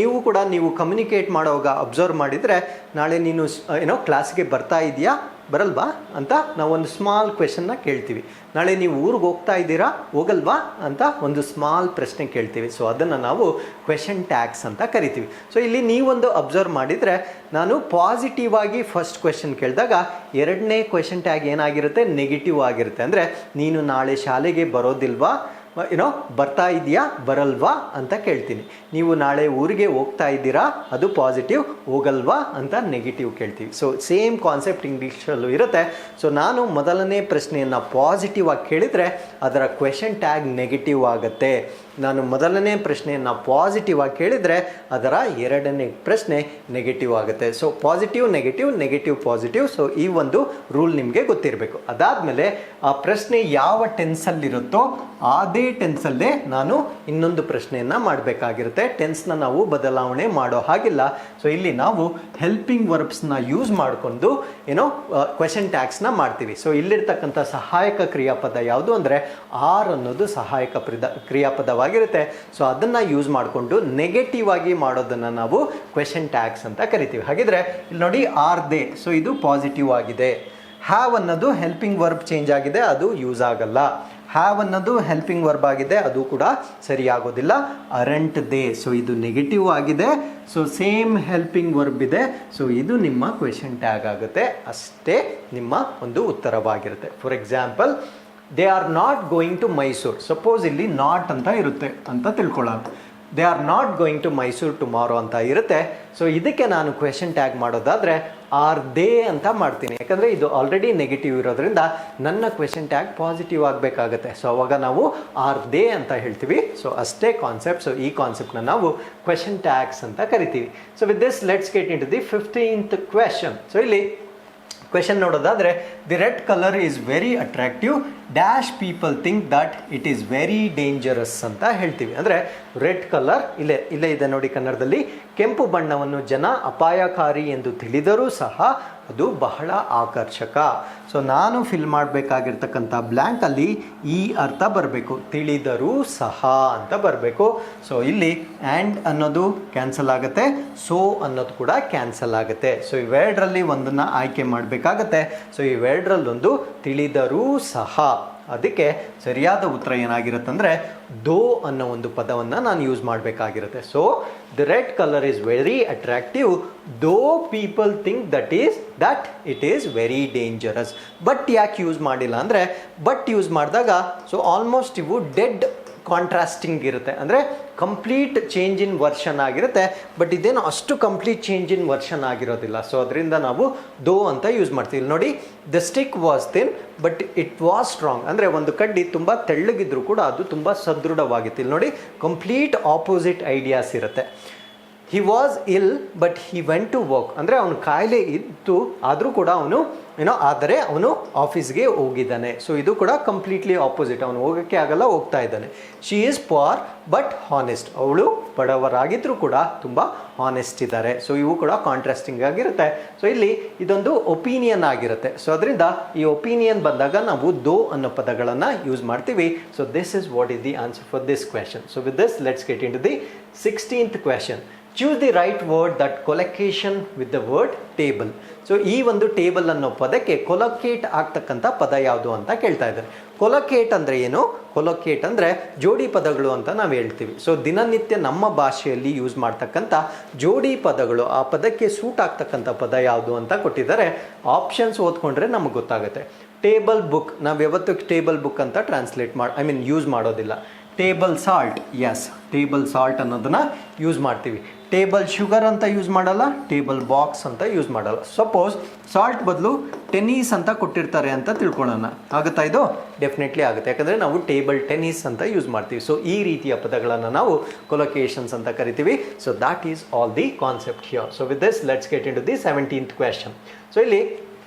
ನೀವು ಕಮ್ಯುನಿಕೇಟ್ ಮಾಡೋವಾಗ ಅಬ್ಸರ್ವ್ ಮಾಡಿದರೆ, ನಾಳೆ ನೀನು ಕ್ಲಾಸ್ಗೆ ಬರ್ತಾ ಇದೆಯಾ ಬರಲ್ವಾ ಅಂತ ನಾವೊಂದು ಸ್ಮಾಲ್ ಕ್ವೆಶನ್ನ ಕೇಳ್ತೀವಿ. ನಾಳೆ ನೀವು ಊರಿಗೆ ಹೋಗ್ತಾ ಇದ್ದೀರಾ ಹೋಗಲ್ವಾ ಅಂತ ಒಂದು ಸ್ಮಾಲ್ ಪ್ರಶ್ನೆ ಕೇಳ್ತೀವಿ. ಸೊ ಅದನ್ನು ನಾವು ಕ್ವೆಶನ್ ಟ್ಯಾಗ್ಸ್ ಅಂತ ಕರಿತೀವಿ. ಸೊ ಇಲ್ಲಿ ನೀವೊಂದು ಅಬ್ಸರ್ವ್ ಮಾಡಿದರೆ, ನಾನು ಪಾಸಿಟಿವ್ ಆಗಿ ಫಸ್ಟ್ ಕ್ವೆಶನ್ ಕೇಳಿದಾಗ ಎರಡನೇ ಕ್ವೆಶನ್ ಟ್ಯಾಗ್ ಏನಾಗಿರುತ್ತೆ, ನೆಗೆಟಿವ್ ಆಗಿರುತ್ತೆ. ಅಂದರೆ ನೀನು ನಾಳೆ ಶಾಲೆಗೆ ಬರೋದಿಲ್ವಾ, ಬರ್ತಾ ಇದೆಯಾ ಬರಲ್ವಾ ಅಂತ ಕೇಳ್ತೀನಿ. ನೀವು ನಾಳೆ ಊರಿಗೆ ಹೋಗ್ತಾ ಇದ್ದೀರಾ, ಅದು ಪಾಸಿಟಿವ್, ಹೋಗಲ್ವಾ ಅಂತ ನೆಗೆಟಿವ್ ಕೇಳ್ತೀವಿ. ಸೊ ಸೇಮ್ ಕಾನ್ಸೆಪ್ಟ್ ಇಂಗ್ಲೀಷಲ್ಲೂ ಇರುತ್ತೆ. ಸೊ ನಾನು ಮೊದಲನೇ ಪ್ರಶ್ನೆಯನ್ನು ಪಾಸಿಟಿವ್ ಆಗಿ ಕೇಳಿದರೆ ಅದರ ಕ್ವೆಶನ್ ಟ್ಯಾಗ್ ನೆಗೆಟಿವ್ ಆಗುತ್ತೆ. ನಾನು ಮೊದಲನೇ ಪ್ರಶ್ನೆಯನ್ನು ಪಾಸಿಟಿವ್ ಆಗಿ ಕೇಳಿದರೆ ಅದರ ಎರಡನೇ ಪ್ರಶ್ನೆ ನೆಗೆಟಿವ್ ಆಗುತ್ತೆ. So positive negative, negative positive. So ಈ ಒಂದು ರೂಲ್ ನಿಮಗೆ ಗೊತ್ತಿರಬೇಕು. ಅದಾದಮೇಲೆ ಆ ಪ್ರಶ್ನೆ ಯಾವ ಟೆನ್ಸಲ್ಲಿರುತ್ತೋ ಅದೇ ಟೆನ್ಸಲ್ಲೇ ನಾನು ಇನ್ನೊಂದು ಪ್ರಶ್ನೆಯನ್ನು ಮಾಡಬೇಕಾಗಿರುತ್ತೆ. ಟೆನ್ಸ್ನ ನಾವು ಬದಲಾವಣೆ ಮಾಡೋ ಹಾಗಿಲ್ಲ. ಸೊ ಇಲ್ಲಿ ನಾವು ಹೆಲ್ಪಿಂಗ್ ವರ್ಬ್ಸ್ನ ಯೂಸ್ ಮಾಡಿಕೊಂಡು ಕ್ವೆಶನ್ ಟ್ಯಾಗ್ಸ್ನ ಮಾಡ್ತೀವಿ. ಸೊ ಇಲ್ಲಿರ್ತಕ್ಕಂಥ ಸಹಾಯಕ ಕ್ರಿಯಾಪದ ಯಾವುದು ಅಂದರೆ ಆರ್ ಅನ್ನೋದು ಸಹಾಯಕ ಕ್ರಿಯಾಪದವಾಗಿರುತ್ತೆ. ಸೊ ಅದನ್ನು ಯೂಸ್ ಮಾಡಿಕೊಂಡು ನೆಗೆಟಿವ್ ಆಗಿ ಮಾಡೋದನ್ನು ನಾವು ಕ್ವೆಶನ್ ಟ್ಯಾಗ್ಸ್ ಅಂತ ಕರಿತೀವಿ. ಹಾಗಿದ್ರೆ ಇಲ್ಲಿ ನೋಡಿ, ಆರ್ ದೇ, ಸೊ ಇದು ಪಾಸಿಟಿವ್ ಆಗಿದೆ. ಹ್ಯಾವ್ ಅನ್ನೋದು ಹೆಲ್ಪಿಂಗ್ ವರ್ಬ್ ಚೇಂಜ್ ಆಗಿದೆ, ಅದು ಯೂಸ್ ಆಗಲ್ಲ. ಹ್ಯಾವ್ ಅನ್ನೋದು ಹೆಲ್ಪಿಂಗ್ ವರ್ಬ್ ಆಗಿದೆ, ಅದು ಕೂಡ ಸರಿಯಾಗೋದಿಲ್ಲ. ಅರೆಂಟ್ ದೇ, ಸೊ ಇದು ನೆಗೆಟಿವ್ ಆಗಿದೆ. ಸೊ ಸೇಮ್ ಹೆಲ್ಪಿಂಗ್ ವರ್ಬ್ ಇದೆ, ಸೊ ಇದು ನಿಮ್ಮ ಕ್ವೆಶನ್ ಟ್ಯಾಗ್ ಆಗುತ್ತೆ. ಅಷ್ಟೇ ನಿಮ್ಮ ಒಂದು ಉತ್ತರವಾಗಿರುತ್ತೆ. For example, they are not going to Mysuru. Suppose ಇಲ್ಲಿ ನಾಟ್ ಅಂತ ಇರುತ್ತೆ ಅಂತ ತಿಳ್ಕೊಳ್ಳೋಣ. They are not going to Mysuru tomorrow ಅಂತ ಇರುತ್ತೆ. ಸೊ ಇದಕ್ಕೆ ನಾನು ಕ್ವೆಶನ್ ಟ್ಯಾಗ್ ಮಾಡೋದಾದರೆ ಆರ್ ದೇ ಅಂತ ಮಾಡ್ತೀನಿ, ಯಾಕಂದರೆ ಇದು ಆಲ್ರೆಡಿ ನೆಗೆಟಿವ್ ಇರೋದ್ರಿಂದ ನನ್ನ ಕ್ವೆಶನ್ ಟ್ಯಾಗ್ ಪಾಸಿಟಿವ್ ಆಗಬೇಕಾಗತ್ತೆ. ಸೊ ಅವಾಗ ನಾವು ಆರ್ ದೇ ಅಂತ ಹೇಳ್ತೀವಿ. ಸೊ ಅಷ್ಟೇ ಕಾನ್ಸೆಪ್ಟ್. ಸೊ ಈ ಕಾನ್ಸೆಪ್ಟ್ನ ನಾವು ಕ್ವೆಶನ್ ಟ್ಯಾಗ್ಸ್ ಅಂತ ಕರಿತೀವಿ. So with this let's get in to the 15th question. So ಇಲ್ಲಿ ಕ್ವೆಶನ್ ನೋಡೋದಾದರೆ the red colour is very attractive dash people think that it is very dangerous ಅಂತ ಹೇಳ್ತೀವಿ. ಅಂದರೆ ರೆಡ್ ಕಲರ್ ಇಲ್ಲೇ ಇದೆ ನೋಡಿ ಕನ್ನಡದಲ್ಲಿ, ಕೆಂಪು ಬಣ್ಣವನ್ನು ಜನ ಅಪಾಯಕಾರಿ ಎಂದು ತಿಳಿದರೂ ಸಹ ಅದು ಬಹಳ ಆಕರ್ಷಕ. ಸೊ ನಾನು ಫಿಲ್ ಮಾಡಬೇಕಾಗಿರ್ತಕ್ಕಂಥ ಬ್ಲ್ಯಾಂಕಲ್ಲಿ ಈ ಅರ್ಥ ಬರಬೇಕು, ತಿಳಿದರೂ ಸಹ ಅಂತ ಬರಬೇಕು. ಸೊ ಇಲ್ಲಿ ಆ್ಯಂಡ್ ಅನ್ನೋದು ಕ್ಯಾನ್ಸಲ್ ಆಗುತ್ತೆ, ಸೋ ಅನ್ನೋದು ಕೂಡ ಕ್ಯಾನ್ಸಲ್ ಆಗುತ್ತೆ. ಸೊ ಇವೆರಡರಲ್ಲಿ ಒಂದನ್ನು ಆಯ್ಕೆ ಮಾಡಬೇಕಾಗತ್ತೆ. ಸೊ ಇವೆರಡರಲ್ಲೊಂದು ತಿಳಿದರೂ ಸಹ. ಅದಕ್ಕೆ ಸರಿಯಾದ ಉತ್ತರ ಏನಾಗಿರುತ್ತೆ ಅಂದರೆ ದೋ ಅನ್ನೋ ಒಂದು ಪದವನ್ನು ನಾನು ಯೂಸ್ ಮಾಡಬೇಕಾಗಿರುತ್ತೆ. So the red colour is very attractive though people think that it is very dangerous. But ಯಾಕೆ ಯೂಸ್ ಮಾಡಿಲ್ಲ ಅಂದರೆ ಬಟ್ ಯೂಸ್ ಮಾಡಿದಾಗ ಸೊ ಆಲ್ಮೋಸ್ಟ್ ಇವು ಡೆಡ್ ಕಾಂಟ್ರಾಸ್ಟಿಂಗ್ ಇರುತ್ತೆ, ಅಂದರೆ ಕಂಪ್ಲೀಟ್ ಚೇಂಜ್ ಇನ್ ವರ್ಷನ್ ಆಗಿರುತ್ತೆ. ಬಟ್ ಇದೇನು ಅಷ್ಟು ಕಂಪ್ಲೀಟ್ ಚೇಂಜ್ ಇನ್ ವರ್ಷನ್ ಆಗಿರೋದಿಲ್ಲ. ಸೊ ಅದರಿಂದ ನಾವು ದೋ ಅಂತ ಯೂಸ್ ಮಾಡ್ತೀವಿ. ಇಲ್ಲಿ ನೋಡಿ, the stick was thin but it was strong. ಅಂದರೆ ಒಂದು ಕಡ್ಡಿ ತುಂಬ ತೆಳ್ಳಗಿದ್ರು ಕೂಡ ಅದು ತುಂಬ ಸದೃಢವಾಗಿತ್ತು. ಇಲ್ಲಿ ನೋಡಿ, ಕಂಪ್ಲೀಟ್ ಆಪೋಸಿಟ್ ಐಡಿಯಾಸ್ ಇರುತ್ತೆ. He was ill but he went to work. ಅಂದರೆ ಅವನು ಕಾಯಿಲೆ ಇತ್ತು ಆದರೂ ಕೂಡ ಆದರೆ ಅವನು ಆಫೀಸ್ಗೆ ಹೋಗಿದ್ದಾನೆ. ಸೊ ಇದು ಕೂಡ ಕಂಪ್ಲೀಟ್ಲಿ ಆಪೋಸಿಟ್. ಅವನು ಹೋಗೋಕ್ಕೆ ಆಗಲ್ಲ, ಹೋಗ್ತಾ ಇದ್ದಾನೆ. She is poor but honest. ಅವಳು ಬಡವರಾಗಿದ್ದರೂ ಕೂಡ ತುಂಬ ಹಾನೆಸ್ಟ್ ಇದ್ದಾರೆ. ಸೊ ಇವು ಕೂಡ ಕಾಂಟ್ರಾಸ್ಟಿಂಗ್ ಆಗಿರುತ್ತೆ. ಸೊ ಇಲ್ಲಿ ಇದೊಂದು ಒಪಿನಿಯನ್ ಆಗಿರುತ್ತೆ. ಸೊ ಅದರಿಂದ ಈ ಒಪಿನಿಯನ್ ಬಂದಾಗ ನಾವು ದೋ ಅನ್ನೋ ಪದಗಳನ್ನು ಯೂಸ್ ಮಾಡ್ತೀವಿ. So this is what is the answer for this question. So with this let's get in to the 16th question. Choose the right word that collocation with the word table. So ಈ ಒಂದು table ಅನ್ನೋ ಪದಕ್ಕೆ ಕೊಲೊಕೇಟ್ ಆಗ್ತಕ್ಕಂಥ ಪದ ಯಾವುದು ಅಂತ ಕೇಳ್ತಾ ಇದ್ದಾರೆ. ಕೊಲೊಕೇಟ್ ಅಂದರೆ ಏನು? ಕೊಲೊಕೇಟ್ ಅಂದರೆ ಜೋಡಿ ಪದಗಳು ಅಂತ ನಾವು ಹೇಳ್ತೀವಿ. ಸೊ ದಿನನಿತ್ಯ ನಮ್ಮ ಭಾಷೆಯಲ್ಲಿ ಯೂಸ್ ಮಾಡ್ತಕ್ಕಂಥ ಜೋಡಿ ಪದಗಳು, ಆ ಪದಕ್ಕೆ ಸೂಟ್ ಆಗ್ತಕ್ಕಂಥ ಪದ ಯಾವುದು ಅಂತ ಕೊಟ್ಟಿದ್ದಾರೆ. ಆಪ್ಷನ್ಸ್ ಓದ್ಕೊಂಡ್ರೆ ನಮಗೆ ಗೊತ್ತಾಗುತ್ತೆ. ಟೇಬಲ್ ಬುಕ್, ನಾವು ಯಾವತ್ತೂ ಟೇಬಲ್ ಬುಕ್ ಅಂತ ಯೂಸ್ ಮಾಡೋದಿಲ್ಲ. Table salt, yes, table salt ಅನ್ನೋದನ್ನು ಯೂಸ್ ಮಾಡ್ತೀವಿ. ಟೇಬಲ್ ಶುಗರ್ ಅಂತ ಯೂಸ್ ಮಾಡಲ್ಲ, ಟೇಬಲ್ ಬಾಕ್ಸ್ ಅಂತ ಯೂಸ್ ಮಾಡಲ್ಲ. ಸಪೋಸ್ ಸಾಲ್ಟ್ ಬದಲು ಟೆನ್ನಿಸ್ ಅಂತ ಕೊಟ್ಟಿರ್ತಾರೆ ಅಂತ ತಿಳ್ಕೊಳ್ಳೋಣ, ಆಗುತ್ತಾ ಇದು? ಡೆಫಿನೆಟ್ಲಿ ಆಗುತ್ತೆ, ಯಾಕಂದರೆ ನಾವು ಟೇಬಲ್ ಟೆನ್ನಿಸ್ ಅಂತ ಯೂಸ್ ಮಾಡ್ತೀವಿ. ಸೊ ಈ ರೀತಿಯ ಪದಗಳನ್ನು ನಾವು ಕೊಲೊಕೇಶನ್ಸ್ ಅಂತ ಕರಿತೀವಿ. So that is all the concept here. So with this let's get in to the 17th question. So ಇಲ್ಲಿ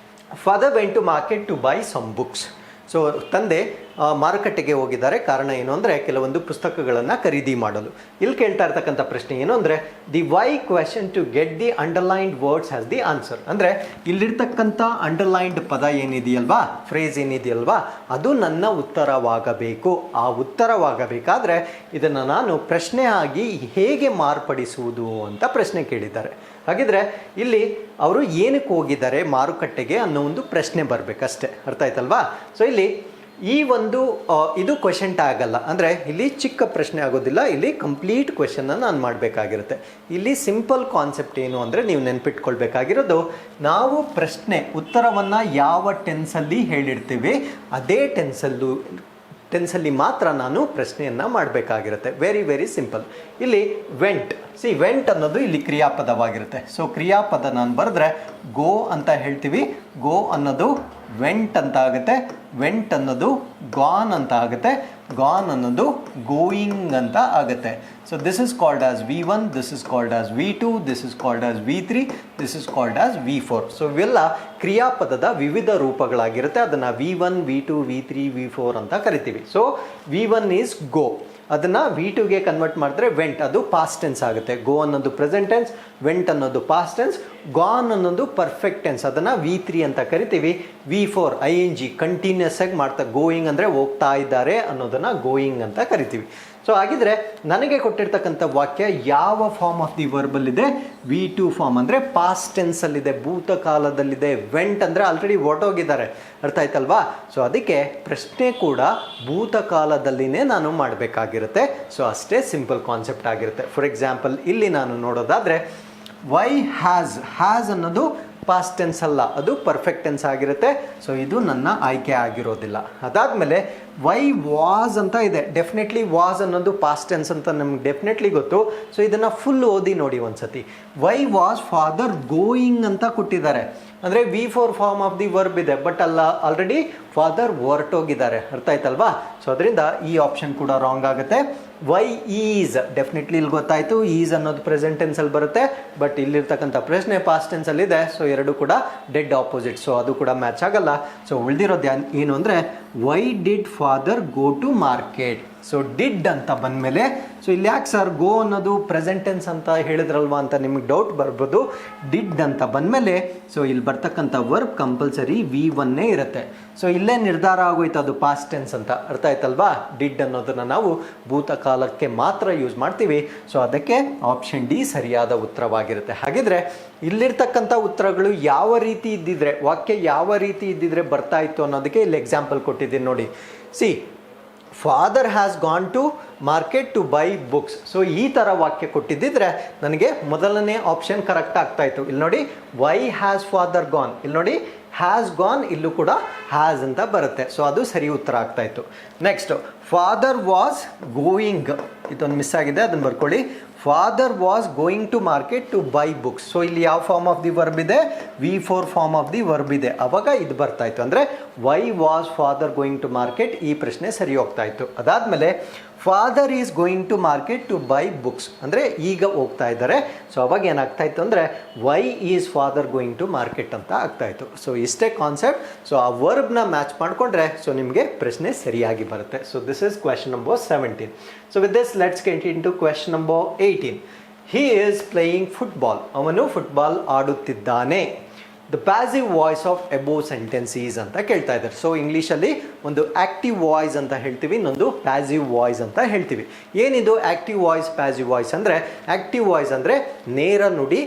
father went to market to buy some books. So ತಂದೆ ಮಾರುಕಟ್ಟೆಗೆ ಹೋಗಿದ್ದಾರೆ. ಕಾರಣ ಏನು ಅಂದರೆ ಕೆಲವೊಂದು ಪುಸ್ತಕಗಳನ್ನು ಖರೀದಿ ಮಾಡಲು. ಇಲ್ಲಿ ಕೇಳ್ತಾ ಇರ್ತಕ್ಕಂಥ ಪ್ರಶ್ನೆ ಏನು ಅಂದರೆ the why question to get the underlined words has the answer. ಅಂದರೆ ಇಲ್ಲಿರ್ತಕ್ಕಂಥ ಅಂಡರ್ಲೈನ್ಡ್ ಪದ ಏನಿದೆಯಲ್ವಾ, ಫ್ರೇಸ್ ಏನಿದೆಯಲ್ವಾ, ಅದು ನನ್ನ ಉತ್ತರವಾಗಬೇಕು. ಆ ಉತ್ತರವಾಗಬೇಕಾದ್ರೆ ಇದನ್ನು ನಾನು ಪ್ರಶ್ನೆ ಆಗಿ ಹೇಗೆ ಮಾರ್ಪಡಿಸುವುದು ಅಂತ ಪ್ರಶ್ನೆ ಕೇಳಿದ್ದಾರೆ. ಹಾಗಿದ್ರೆ ಇಲ್ಲಿ ಅವರು ಏನಕ್ಕೆ ಹೋಗಿದ್ದಾರೆ ಮಾರುಕಟ್ಟೆಗೆ ಅನ್ನೋ ಒಂದು ಪ್ರಶ್ನೆ ಬರಬೇಕಷ್ಟೇ. ಅರ್ಥ ಆಯ್ತಲ್ವಾ? ಸೊ ಇಲ್ಲಿ ಈ ಒಂದು ಇದು ಕ್ವೆಶನ್ ಟ್ಯಾಗ್ ಅಲ್ಲ, ಅಂದರೆ ಇಲ್ಲಿ ಚಿಕ್ಕ ಪ್ರಶ್ನೆ ಆಗೋದಿಲ್ಲ, ಇಲ್ಲಿ ಕಂಪ್ಲೀಟ್ ಕ್ವೆಶನ್ನ ನಾನು ಮಾಡಬೇಕಾಗಿರುತ್ತೆ. ಇಲ್ಲಿ ಸಿಂಪಲ್ ಕಾನ್ಸೆಪ್ಟ್ ಏನು ಅಂದರೆ ನೀವು ನೆನ್ಪಿಟ್ಕೊಳ್ಬೇಕಾಗಿರೋದು, ನಾವು ಪ್ರಶ್ನೆ ಉತ್ತರವನ್ನು ಯಾವ ಟೆನ್ಸಲ್ಲಿ ಹೇಳಿರ್ತೀವಿ ಅದೇ ಟೆನ್ಸಲ್ಲಿ ಮಾತ್ರ ನಾನು ಪ್ರಶ್ನೆಯನ್ನು ಮಾಡಬೇಕಾಗಿರುತ್ತೆ. Very very simple. ಇಲ್ಲಿ ವೆಂಟ್, ವೆಂಟ್ ಅನ್ನೋದು ಇಲ್ಲಿ ಕ್ರಿಯಾಪದವಾಗಿರುತ್ತೆ. ಸೊ ಕ್ರಿಯಾಪದ ನಾನು ಬರೆದ್ರೆ ಗೋ ಅಂತ ಹೇಳ್ತೀವಿ, ಗೋ ಅನ್ನೋದು ವೆಂಟ್ ಅಂತ ಆಗುತ್ತೆ, ವೆಂಟ್ ಅನ್ನೋದು ಗಾನ್ ಅಂತ ಆಗುತ್ತೆ, ಗಾನ್ ಅನ್ನೋದು ಗೋಯಿಂಗ್ ಅಂತ ಆಗುತ್ತೆ. So this is called as V1, this is called as V2, this is called as V3, this is called as V4. So ಇವೆಲ್ಲ ಕ್ರಿಯಾಪದದ ವಿವಿಧ ರೂಪಗಳಾಗಿರುತ್ತೆ. ಅದನ್ನು V1, V2, V3, V4 ಅಂತ ಕರಿತೀವಿ. ಸೊ V1 ಈಸ್ ಗೋ, ಅದನ್ನು V2ಗೆ convert ಮಾಡಿದ್ರೆ vent, ಅದು past tense ಆಗುತ್ತೆ. ಗೋ ಅನ್ನೋದು ಪ್ರೆಸೆಂಟ್ ಟೆನ್ಸ್, ವೆಂಟ್ ಅನ್ನೋದು ಪಾಸ್ಟ್ ಟೆನ್ಸ್, ಗಾನ್ ಅನ್ನೋದು ಪರ್ಫೆಕ್ಟ್ ಟೆನ್ಸ್, ಅದನ್ನು V3 ಅಂತ ಕರಿತೀವಿ. V4 ING ಕಂಟಿನ್ಯೂಸ್ ಆಗಿ ಮಾಡ್ತಾ, ಗೋಯಿಂಗ್ ಅಂದರೆ ಹೋಗ್ತಾ ಇದ್ದಾರೆ ಅನ್ನೋದನ್ನು ಗೋಯಿಂಗ್ ಅಂತ ಕರಿತೀವಿ. ಸೊ ಹಾಗಿದ್ರೆ ನನಗೆ ಕೊಟ್ಟಿರ್ತಕ್ಕಂಥ ವಾಕ್ಯ ಯಾವ ಫಾರ್ಮ್ ಆಫ್ ದಿ ವರ್ಬಲ್ಲಿದೆ? V2 ಫಾರ್ಮ್, ಅಂದರೆ ಪಾಸ್ಟ್ ಟೆನ್ಸಲ್ಲಿದೆ, ಭೂತಕಾಲದಲ್ಲಿದೆ. ವೆಂಟ್ ಅಂದರೆ ಆಲ್ರೆಡಿ ಹೊರಟೋಗಿದ್ದಾರೆ. ಅರ್ಥ ಆಯ್ತಲ್ವಾ? ಸೊ ಅದಕ್ಕೆ ಪ್ರಶ್ನೆ ಕೂಡ ಭೂತಕಾಲದಲ್ಲಿನೇ ನಾನು ಮಾಡಬೇಕಾಗಿರುತ್ತೆ. ಸೊ ಅಷ್ಟೇ ಸಿಂಪಲ್ ಕಾನ್ಸೆಪ್ಟ್ ಆಗಿರುತ್ತೆ. ಫಾರ್ ಎಕ್ಸಾಂಪಲ್ ಇಲ್ಲಿ ನಾನು ನೋಡೋದಾದರೆ ವೈ ಹ್ಯಾಸ್ ಅನ್ನೋದು ಪಾಸ್ಟ್ ಟೆನ್ಸ್ ಅಲ್ಲ, ಅದು ಪರ್ಫೆಕ್ಟ್ ಟೆನ್ಸ್ ಆಗಿರುತ್ತೆ. ಸೊ ಇದು ನನ್ನ ಆಯ್ಕೆ ಆಗಿರೋದಿಲ್ಲ. ಅದಾದಮೇಲೆ ವೈ ವಾಸ್ ಅಂತ ಇದೆ. ಡೆಫಿನೆಟ್ಲಿ ವಾಸ್ ಅನ್ನೋದು ಪಾಸ್ಟ್ ಟೆನ್ಸ್ ಅಂತ ನಮ್ಗೆ ಡೆಫಿನೆಟ್ಲಿ ಗೊತ್ತು. ಸೊ ಇದನ್ನು ಫುಲ್ ಓದಿ ನೋಡಿ ಒಂದ್ಸತಿ. ವೈ ವಾಸ್ ಫಾದರ್ ಗೋಯಿಂಗ್ ಅಂತ ಕೊಟ್ಟಿದ್ದಾರೆ. ಅಂದರೆ V4 form of the verb ಇದೆ, ಬಟ್ ಅಲ್ಲ, ಆಲ್ರೆಡಿ ಫಾದರ್ ಹೊರಟೋಗಿದ್ದಾರೆ. ಅರ್ಥ ಆಯ್ತಲ್ವಾ? ಸೊ ಅದರಿಂದ ಈ ಆಪ್ಷನ್ ಕೂಡ ರಾಂಗ್ ಆಗುತ್ತೆ. ವೈ ಈಸ್, ಡೆಫಿನೆಟ್ಲಿ ಇಲ್ಲಿ ಗೊತ್ತಾಯಿತು, ಈಸ್ ಅನ್ನೋದು ಪ್ರೆಸೆಂಟ್ ಟೆನ್ಸಲ್ಲಿ ಬರುತ್ತೆ, ಬಟ್ ಇಲ್ಲಿರ್ತಕ್ಕಂಥ ಪ್ರಶ್ನೆ ಪಾಸ್ಟ್ ಟೆನ್ಸಲ್ಲಿದೆ. ಸೊ ಎರಡು ಕೂಡ ಡೆಡ್ ಆಪೋಸಿಟ್, ಸೊ ಅದು ಕೂಡ ಮ್ಯಾಚ್ ಆಗಲ್ಲ. ಸೊ ಉಳಿದಿರೋದು ಏನು ಅಂದರೆ why did father go to market. So did ಅಂತ ಬಂದಮೇಲೆ, ಸೊ ಇಲ್ಲಿ ಯಾಕೆ ಸರ್ ಗೋ ಅನ್ನೋದು ಪ್ರೆಸೆಂಟ್ ಟೆನ್ಸ್ ಅಂತ ಹೇಳಿದ್ರಲ್ವಾ ಅಂತ ನಿಮಗೆ ಡೌಟ್ ಬರ್ಬೋದು. ಡಿಡ್ ಅಂತ ಬಂದಮೇಲೆ ಸೊ ಇಲ್ಲಿ ಬರ್ತಕ್ಕಂಥ ವರ್ಬ್ ಕಂಪಲ್ಸರಿ V1 ಇರುತ್ತೆ. ಸೊ ಇಲ್ಲೇ ನಿರ್ಧಾರ ಆಗೋಯ್ತು ಅದು ಪಾಸ್ಟ್ ಟೆನ್ಸ್ ಅಂತ. ಅರ್ಥ ಆಯ್ತಲ್ವಾ? ಡಿಡ್ ಅನ್ನೋದನ್ನು ನಾವು ಭೂತಕಾಲಕ್ಕೆ ಮಾತ್ರ ಯೂಸ್ ಮಾಡ್ತೀವಿ. ಸೊ ಅದಕ್ಕೆ ಆಪ್ಷನ್ ಡಿ ಸರಿಯಾದ ಉತ್ತರವಾಗಿರುತ್ತೆ. ಹಾಗಿದ್ರೆ ಇಲ್ಲಿರ್ತಕ್ಕಂಥ ಉತ್ತರಗಳು ಯಾವ ರೀತಿ ಇದ್ದಿದ್ರೆ, ವಾಕ್ಯ ಯಾವ ರೀತಿ ಇದ್ದಿದ್ರೆ ಬರ್ತಾ ಇತ್ತು ಅನ್ನೋದಕ್ಕೆ ಇಲ್ಲಿ ಎಕ್ಸಾಂಪಲ್ ಕೊಟ್ಟಿದ್ದೀನಿ ನೋಡಿ. See, father has gone to market to buy books. So ಈ ಥರ ವಾಕ್ಯ ಕೊಟ್ಟಿದ್ದಿದ್ರೆ ನನಗೆ ಮೊದಲನೇ ಆಪ್ಷನ್ ಕರೆಕ್ಟ್ ಆಗ್ತಾ ಇತ್ತು. ಇಲ್ಲಿ ನೋಡಿ, ವೈ ಹ್ಯಾಸ್ ಫಾದರ್ ಗಾನ್, ಇಲ್ಲಿ ನೋಡಿ ಹ್ಯಾಸ್ ಗಾನ್, ಇಲ್ಲೂ ಕೂಡ ಹ್ಯಾಸ್ ಅಂತ ಬರುತ್ತೆ. ಸೊ ಅದು ಸರಿ ಉತ್ತರ ಆಗ್ತಾ ಇತ್ತು. ನೆಕ್ಸ್ಟ್, ಫಾದರ್ ವಾಸ್ ಗೋಯಿಂಗ್, ಇದೊಂದು ಮಿಸ್ ಆಗಿದೆ, ಅದನ್ನು ಬರ್ಕೊಳ್ಳಿ. Father was going to market to buy books. So ಇಲ್ಲಿ ಯಾವ ಫಾರ್ಮ್ ಆಫ್ ದಿ ವರ್ಬ್ ಇದೆ? V4 form of the verb ಇದೆ. ಅವಾಗ ಇದು ಬರ್ತಾ ಇತ್ತು. ಅಂದರೆ why was father going to market, ಈ ಪ್ರಶ್ನೆ ಸರಿ ಹೋಗ್ತಾ ಇತ್ತು. ಅದಾದಮೇಲೆ father is going to market to buy books, ಅಂದರೆ ಈಗ ಹೋಗ್ತಾ ಇದ್ದಾರೆ. ಸೊ ಅವಾಗ ಏನಾಗ್ತಾ ಇತ್ತು ಅಂದರೆ why is father going to market ಅಂತ ಆಗ್ತಾ ಇತ್ತು. ಸೊ ಇಷ್ಟೇ ಕಾನ್ಸೆಪ್ಟ್. ಸೊ ಆ ವರ್ಬ್ನ ಮ್ಯಾಚ್ ಮಾಡಿಕೊಂಡ್ರೆ ಸೊ ನಿಮಗೆ ಪ್ರಶ್ನೆ ಸರಿಯಾಗಿ ಬರುತ್ತೆ. So this is question number 17. So with this let's get in to question number 18. He is playing football, ಅವನು ಫುಟ್ಬಾಲ್ ಆಡುತ್ತಿದ್ದಾನೆ. The passive voice of above sentence is ಅಂತ ಕೇಳ್ತಾ ಇದ್ದಾರೆ. ಸೊ ಇಂಗ್ಲೀಷಲ್ಲಿ ಒಂದು ಆ್ಯಕ್ಟಿವ್ ವಾಯ್ಸ್ ಅಂತ ಹೇಳ್ತೀವಿ, ಇನ್ನೊಂದು ಪ್ಯಾಸಿವ್ ವಾಯ್ಸ್ ಅಂತ ಹೇಳ್ತೀವಿ. ಏನಿದು ಆ್ಯಕ್ಟಿವ್ ವಾಯ್ಸ್, ಪ್ಯಾಸಿವ್ ವಾಯ್ಸ್ ಅಂದರೆ? ಆ್ಯಕ್ಟಿವ್ ವಾಯ್ಸ್ ಅಂದರೆ ನೇರ ನುಡಿ,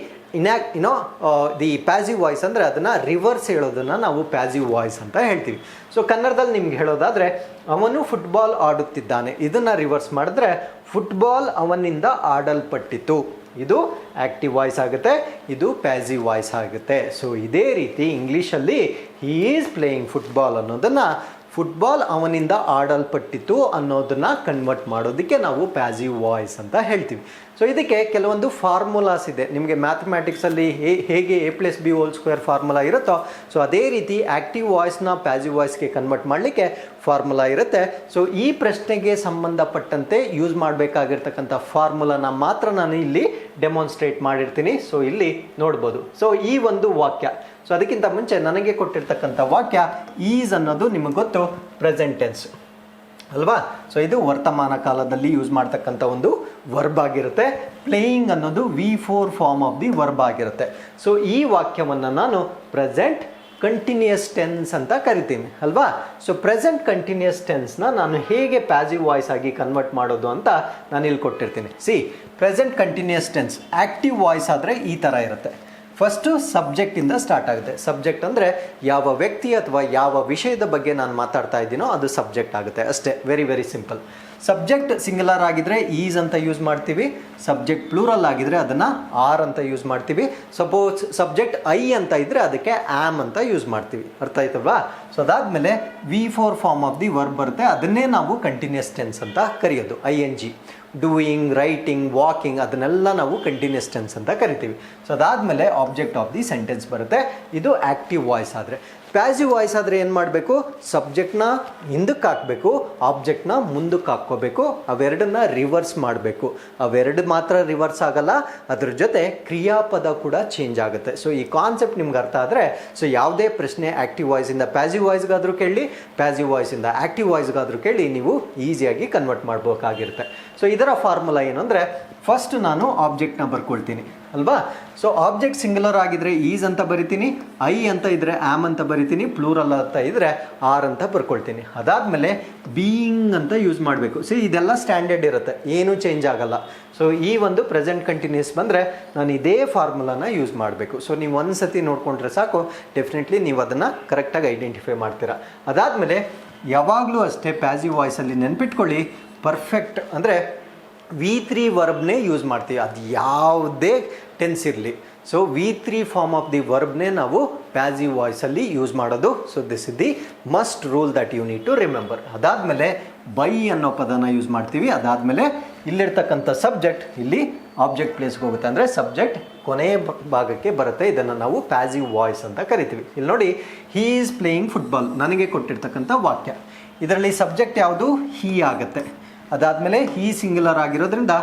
ದಿ ಪ್ಯಾಸಿವ್ ವಾಯ್ಸ್ ಅಂದರೆ ಅದನ್ನು ರಿವರ್ಸ್ ಹೇಳೋದನ್ನು ನಾವು ಪ್ಯಾಸಿವ್ ವಾಯ್ಸ್ ಅಂತ ಹೇಳ್ತೀವಿ. ಸೊ ಕನ್ನಡದಲ್ಲಿ ನಿಮ್ಗೆ ಹೇಳೋದಾದರೆ ಅವನು ಫುಟ್ಬಾಲ್ ಆಡುತ್ತಿದ್ದಾನೆ, ಇದನ್ನು ರಿವರ್ಸ್ ಮಾಡಿದ್ರೆ ಫುಟ್ಬಾಲ್ ಅವನಿಂದ ಆಡಲ್ಪಟ್ಟಿತು. ಇದು ಆ್ಯಕ್ಟಿವ್ ವಾಯ್ಸ್ ಆಗುತ್ತೆ, ಇದು ಪ್ಯಾಸಿವ್ ವಾಯ್ಸ್ ಆಗುತ್ತೆ. ಸೊ ಇದೇ ರೀತಿ ಇಂಗ್ಲೀಷಲ್ಲಿ ಹಿ ಈಸ್ ಪ್ಲೇಯಿಂಗ್ ಫುಟ್ಬಾಲ್ ಅನ್ನೋದನ್ನು ಫುಟ್ಬಾಲ್ ಅವನಿಂದ ಆಡಲ್ಪಟ್ಟಿತು ಅನ್ನೋದನ್ನು ಕನ್ವರ್ಟ್ ಮಾಡೋದಕ್ಕೆ ನಾವು ಪ್ಯಾಸಿವ್ ವಾಯ್ಸ್ ಅಂತ ಹೇಳ್ತೀವಿ. ಸೊ ಇದಕ್ಕೆ ಕೆಲವೊಂದು ಫಾರ್ಮುಲಾಸ್ ಇದೆ. ನಿಮಗೆ ಮ್ಯಾಥಮೆಟಿಕ್ಸಲ್ಲಿ ಹೇಗೆ A+B² ಫಾರ್ಮುಲಾ ಇರುತ್ತೋ, ಸೊ ಅದೇ ರೀತಿ ಆ್ಯಕ್ಟಿವ್ ವಾಯ್ಸ್ನ ಪ್ಯಾಸಿವ್ ವಾಯ್ಸ್ಗೆ ಕನ್ವರ್ಟ್ ಮಾಡಲಿಕ್ಕೆ ಫಾರ್ಮುಲಾ ಇರುತ್ತೆ. ಸೊ ಈ ಪ್ರಶ್ನೆಗೆ ಸಂಬಂಧಪಟ್ಟಂತೆ ಯೂಸ್ ಮಾಡಬೇಕಾಗಿರ್ತಕ್ಕಂಥ ಫಾರ್ಮುಲಾನ ಮಾತ್ರ ನಾನು ಇಲ್ಲಿ ಡೆಮಾನ್ಸ್ಟ್ರೇಟ್ ಮಾಡಿರ್ತೀನಿ. ಸೊ ಇಲ್ಲಿ ನೋಡ್ಬೋದು. ಸೊ ಈ ಒಂದು ವಾಕ್ಯ, ಸೊ ಅದಕ್ಕಿಂತ ಮುಂಚೆ ನನಗೆ ಕೊಟ್ಟಿರ್ತಕ್ಕಂಥ ವಾಕ್ಯ ಈಸ್ ಅನ್ನೋದು ನಿಮಗೆ ಗೊತ್ತು ಪ್ರೆಸೆಂಟ್ ಟೆನ್ಸ್ ಅಲ್ವಾ? ಸೊ ಇದು ವರ್ತಮಾನ ಕಾಲದಲ್ಲಿ ಯೂಸ್ ಮಾಡ್ತಕ್ಕಂಥ ಒಂದು ವರ್ಬ್ ಆಗಿರುತ್ತೆ. ಪ್ಲೇಯಿಂಗ್ ಅನ್ನೋದು V4 form of the verb ಆಗಿರುತ್ತೆ. ಸೊ ಈ ವಾಕ್ಯವನ್ನು ನಾನು ಪ್ರೆಸೆಂಟ್ ಕಂಟಿನ್ಯೂಯಸ್ ಟೆನ್ಸ್ ಅಂತ ಕರಿತೀನಿ ಅಲ್ವಾ? ಸೊ ಪ್ರೆಸೆಂಟ್ ಕಂಟಿನ್ಯೂಯಸ್ ಟೆನ್ಸ್ನ ನಾನು ಹೇಗೆ ಪ್ಯಾಸಿವ್ ವಾಯ್ಸ್ ಆಗಿ ಕನ್ವರ್ಟ್ ಮಾಡೋದು ಅಂತ ನಾನು ಇಲ್ಲಿ ಕೊಟ್ಟಿರ್ತೀನಿ. C, present continuous tense active voice ಆದರೆ ಈ ಥರ ಇರುತ್ತೆ. ಫಸ್ಟು ಸಬ್ಜೆಕ್ಟಿಂದ ಸ್ಟಾರ್ಟ್ ಆಗುತ್ತೆ. ಸಬ್ಜೆಕ್ಟ್ ಅಂದರೆ ಯಾವ ವ್ಯಕ್ತಿ ಅಥವಾ ಯಾವ ವಿಷಯದ ಬಗ್ಗೆ ನಾನು ಮಾತಾಡ್ತಾ ಇದ್ದೀನೋ ಅದು ಸಬ್ಜೆಕ್ಟ್ ಆಗುತ್ತೆ ಅಷ್ಟೇ. Very very simple. Subject singular ಆಗಿದ್ರೆ ಈಸ್ ಅಂತ ಯೂಸ್ ಮಾಡ್ತೀವಿ. ಸಬ್ಜೆಕ್ಟ್ ಪ್ಲೂರಲ್ ಆಗಿದ್ರೆ ಅದನ್ನು ಆರ್ ಅಂತ ಯೂಸ್ ಮಾಡ್ತೀವಿ. ಸಪೋಸ್ ಸಬ್ಜೆಕ್ಟ್ ಐ ಅಂತ ಇದ್ದರೆ ಅದಕ್ಕೆ ಆಮ್ ಅಂತ ಯೂಸ್ ಮಾಡ್ತೀವಿ. ಅರ್ಥ ಆಯ್ತಲ್ವಾ? ಸೊ ಅದಾದಮೇಲೆ V4 form of the verb ಬರುತ್ತೆ, ಅದನ್ನೇ ನಾವು ಕಂಟಿನ್ಯೂಸ್ ಟೆನ್ಸ್ ಅಂತ ಕರೆಯೋದು. ING, ಡೂಯಿಂಗ್, ರೈಟಿಂಗ್, ವಾಕಿಂಗ್, ಅದನ್ನೆಲ್ಲ ನಾವು ಕಂಟಿನ್ಯೂಸ್ ಟೆನ್ಸ್ ಅಂತ ಕರಿತೀವಿ. ಸೊ ಅದಾದಮೇಲೆ ಆಬ್ಜೆಕ್ಟ್ ಆಫ್ ದಿ ಸೆಂಟೆನ್ಸ್ ಬರುತ್ತೆ. ಇದು ಆ್ಯಕ್ಟಿವ್ ವಾಯ್ಸ್ ಆದರೆ. ಪ್ಯಾಸಿವ್ ವಾಯ್ಸ್ ಆದರೆ ಏನು ಮಾಡಬೇಕು? ಸಬ್ಜೆಕ್ಟ್ನ ಹಿಂದಕ್ಕೆ ಹಾಕಬೇಕು, ಆಬ್ಜೆಕ್ಟ್ನ ಮುಂದಕ್ಕೆ ಹಾಕ್ಕೋಬೇಕು, ಅವೆರಡನ್ನ ರಿವರ್ಸ್ ಮಾಡಬೇಕು. ಅವೆರಡು ಮಾತ್ರ ರಿವರ್ಸ್ ಆಗಲ್ಲ, ಅದ್ರ ಜೊತೆ ಕ್ರಿಯಾಪದ ಕೂಡ ಚೇಂಜ್ ಆಗುತ್ತೆ. ಸೊ ಈ ಕಾನ್ಸೆಪ್ಟ್ ನಿಮ್ಗೆ ಅರ್ಥ ಆದರೆ ಸೊ ಯಾವುದೇ ಪ್ರಶ್ನೆ ಆ್ಯಕ್ಟಿವ್ ವಾಯ್ಸಿಂದ ಪ್ಯಾಸಿವ್ ವಾಯ್ಸ್ಗಾದರೂ ಕೇಳಿ, ಪ್ಯಾಸಿವ್ ವಾಯ್ಸಿಂದ ಆ್ಯಕ್ಟಿವ್ ವಾಯ್ಸ್ಗಾದರೂ ಕೇಳಿ, ನೀವು ಈಸಿಯಾಗಿ ಕನ್ವರ್ಟ್ ಮಾಡಬೇಕಾಗಿರುತ್ತೆ. ಸೊ ಇದರ ಫಾರ್ಮುಲಾ ಏನು ಅಂದರೆ, ಫಸ್ಟ್ ನಾನು ಆಬ್ಜೆಕ್ಟ್ನ ಬರ್ಕೊಳ್ತೀನಿ ಅಲ್ವಾ? ಸೊ ಆಬ್ಜೆಕ್ಟ್ ಸಿಂಗುಲರ್ ಆಗಿದ್ರೆ ಈಸ್ ಅಂತ ಬರಿತೀನಿ, ಐ ಅಂತ ಇದ್ದರೆ ಆಮ್ ಅಂತ ಬರಿತೀನಿ, ಪ್ಲೂರಲ್ ಅಂತ ಇದ್ದರೆ ಆರ್ ಅಂತ ಬರ್ಕೊಳ್ತೀನಿ. ಅದಾದಮೇಲೆ ಬೀಯಿಂಗ್ ಅಂತ ಯೂಸ್ ಮಾಡಬೇಕು. ಸೊ ಇದೆಲ್ಲ ಸ್ಟ್ಯಾಂಡರ್ಡ್ ಇರುತ್ತೆ, ಏನೂ ಚೇಂಜ್ ಆಗಲ್ಲ. ಸೊ ಈ ಒಂದು ಪ್ರೆಸೆಂಟ್ ಕಂಟಿನ್ಯೂಸ್ ಬಂದರೆ ನಾನು ಇದೇ ಫಾರ್ಮುಲಾನ ಯೂಸ್ ಮಾಡಬೇಕು. ಸೊ ನೀವು ಒಂದು ಸತಿ ನೋಡಿಕೊಂಡ್ರೆ ಸಾಕು, ಡೆಫಿನೆಟ್ಲಿ ನೀವು ಅದನ್ನು ಕರೆಕ್ಟಾಗಿ ಐಡೆಂಟಿಫೈ ಮಾಡ್ತೀರಾ. ಅದಾದಮೇಲೆ ಯಾವಾಗಲೂ ಅಷ್ಟೇ ಪ್ಯಾಸಿವ್ ವಾಯ್ಸಲ್ಲಿ ನೆನ್ಪಿಟ್ಕೊಳ್ಳಿ, ಪರ್ಫೆಕ್ಟ್ ಅಂದರೆ V3 ವರ್ಬ್ನೇ ಯೂಸ್ ಮಾಡ್ತೀವಿ, ಅದು ಯಾವುದೇ ಟೆನ್ಸ್ ಇರಲಿ. So V3 form of the ವರ್ಬ್ನೇ ನಾವು ಪ್ಯಾಸಿವ್ ವಾಯ್ಸಲ್ಲಿ ಯೂಸ್ ಮಾಡೋದು. So this is the must rule that you need to remember. ಅದಾದಮೇಲೆ ಬೈ ಅನ್ನೋ ಪದನ ಯೂಸ್ ಮಾಡ್ತೀವಿ. ಅದಾದಮೇಲೆ ಇಲ್ಲಿರ್ತಕ್ಕಂಥ ಸಬ್ಜೆಕ್ಟ್ ಇಲ್ಲಿ ಆಬ್ಜೆಕ್ಟ್ ಪ್ಲೇಸ್ಗೆ ಹೋಗುತ್ತೆ, ಅಂದರೆ ಸಬ್ಜೆಕ್ಟ್ ಕೊನೆಯ ಭಾಗಕ್ಕೆ ಬರುತ್ತೆ. ಇದನ್ನು ನಾವು ಪ್ಯಾಸಿವ್ ವಾಯ್ಸ್ ಅಂತ ಕರಿತೀವಿ. ಇಲ್ಲಿ ನೋಡಿ, ಹೀ ಈಸ್ ಪ್ಲೇಯಿಂಗ್ ಫುಟ್ಬಾಲ್ ನನಗೆ ಕೊಟ್ಟಿರ್ತಕ್ಕಂಥ ವಾಕ್ಯ. ಇದರಲ್ಲಿ ಸಬ್ಜೆಕ್ಟ್ ಯಾವುದು? ಹೀ ಆಗುತ್ತೆ. ಅದಾದಮೇಲೆ ಹೀ ಸಿಂಗ್ಯುಲರ್ ಆಗಿರೋದ್ರಿಂದ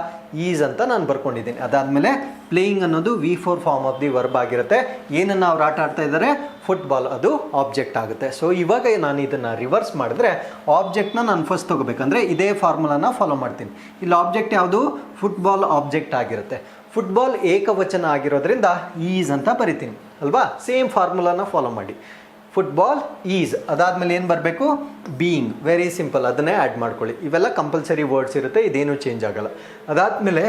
ಈಸ್ ಅಂತ ನಾನು ಬರ್ಕೊಂಡಿದ್ದೀನಿ. ಅದಾದಮೇಲೆ ಪ್ಲೇಯಿಂಗ್ ಅನ್ನೋದು V4 form of the verb ಆಗಿರುತ್ತೆ. ಏನನ್ನು ಅವ್ರು ಆಟ ಆಡ್ತಾ ಇದ್ದಾರೆ? ಫುಟ್ಬಾಲ್, ಅದು ಆಬ್ಜೆಕ್ಟ್ ಆಗುತ್ತೆ. ಸೊ ಇವಾಗ ನಾನು ಇದನ್ನು ರಿವರ್ಸ್ ಮಾಡಿದ್ರೆ ಆಬ್ಜೆಕ್ಟ್ನ ನಾನು ಫಸ್ಟ್ ತೊಗೋಬೇಕಂದ್ರೆ ಇದೇ ಫಾರ್ಮುಲಾನ ಫಾಲೋ ಮಾಡ್ತೀನಿ. ಇಲ್ಲಿ ಆಬ್ಜೆಕ್ಟ್ ಯಾವುದು? ಫುಟ್ಬಾಲ್ ಆಬ್ಜೆಕ್ಟ್ ಆಗಿರುತ್ತೆ. ಫುಟ್ಬಾಲ್ ಏಕವಚನ ಆಗಿರೋದ್ರಿಂದ ಈಸ್ ಅಂತ ಬರಿತೀನಿ ಅಲ್ವಾ? ಸೇಮ್ ಫಾರ್ಮುಲಾನ ಫಾಲೋ ಮಾಡಿ. ಫುಟ್ಬಾಲ್ ಈಸ್, ಅದಾದಮೇಲೆ ಏನು ಬರಬೇಕು? ಬೀಯಿಂಗ್. ವೆರಿ ಸಿಂಪಲ್, ಅದನ್ನೇ ಆ್ಯಡ್ ಮಾಡ್ಕೊಳ್ಳಿ. ಇವೆಲ್ಲ ಕಂಪಲ್ಸರಿ ವರ್ಡ್ಸ್ ಇರುತ್ತೆ, ಇದೇನು ಚೇಂಜ್ ಆಗಲ್ಲ. ಅದಾದಮೇಲೆ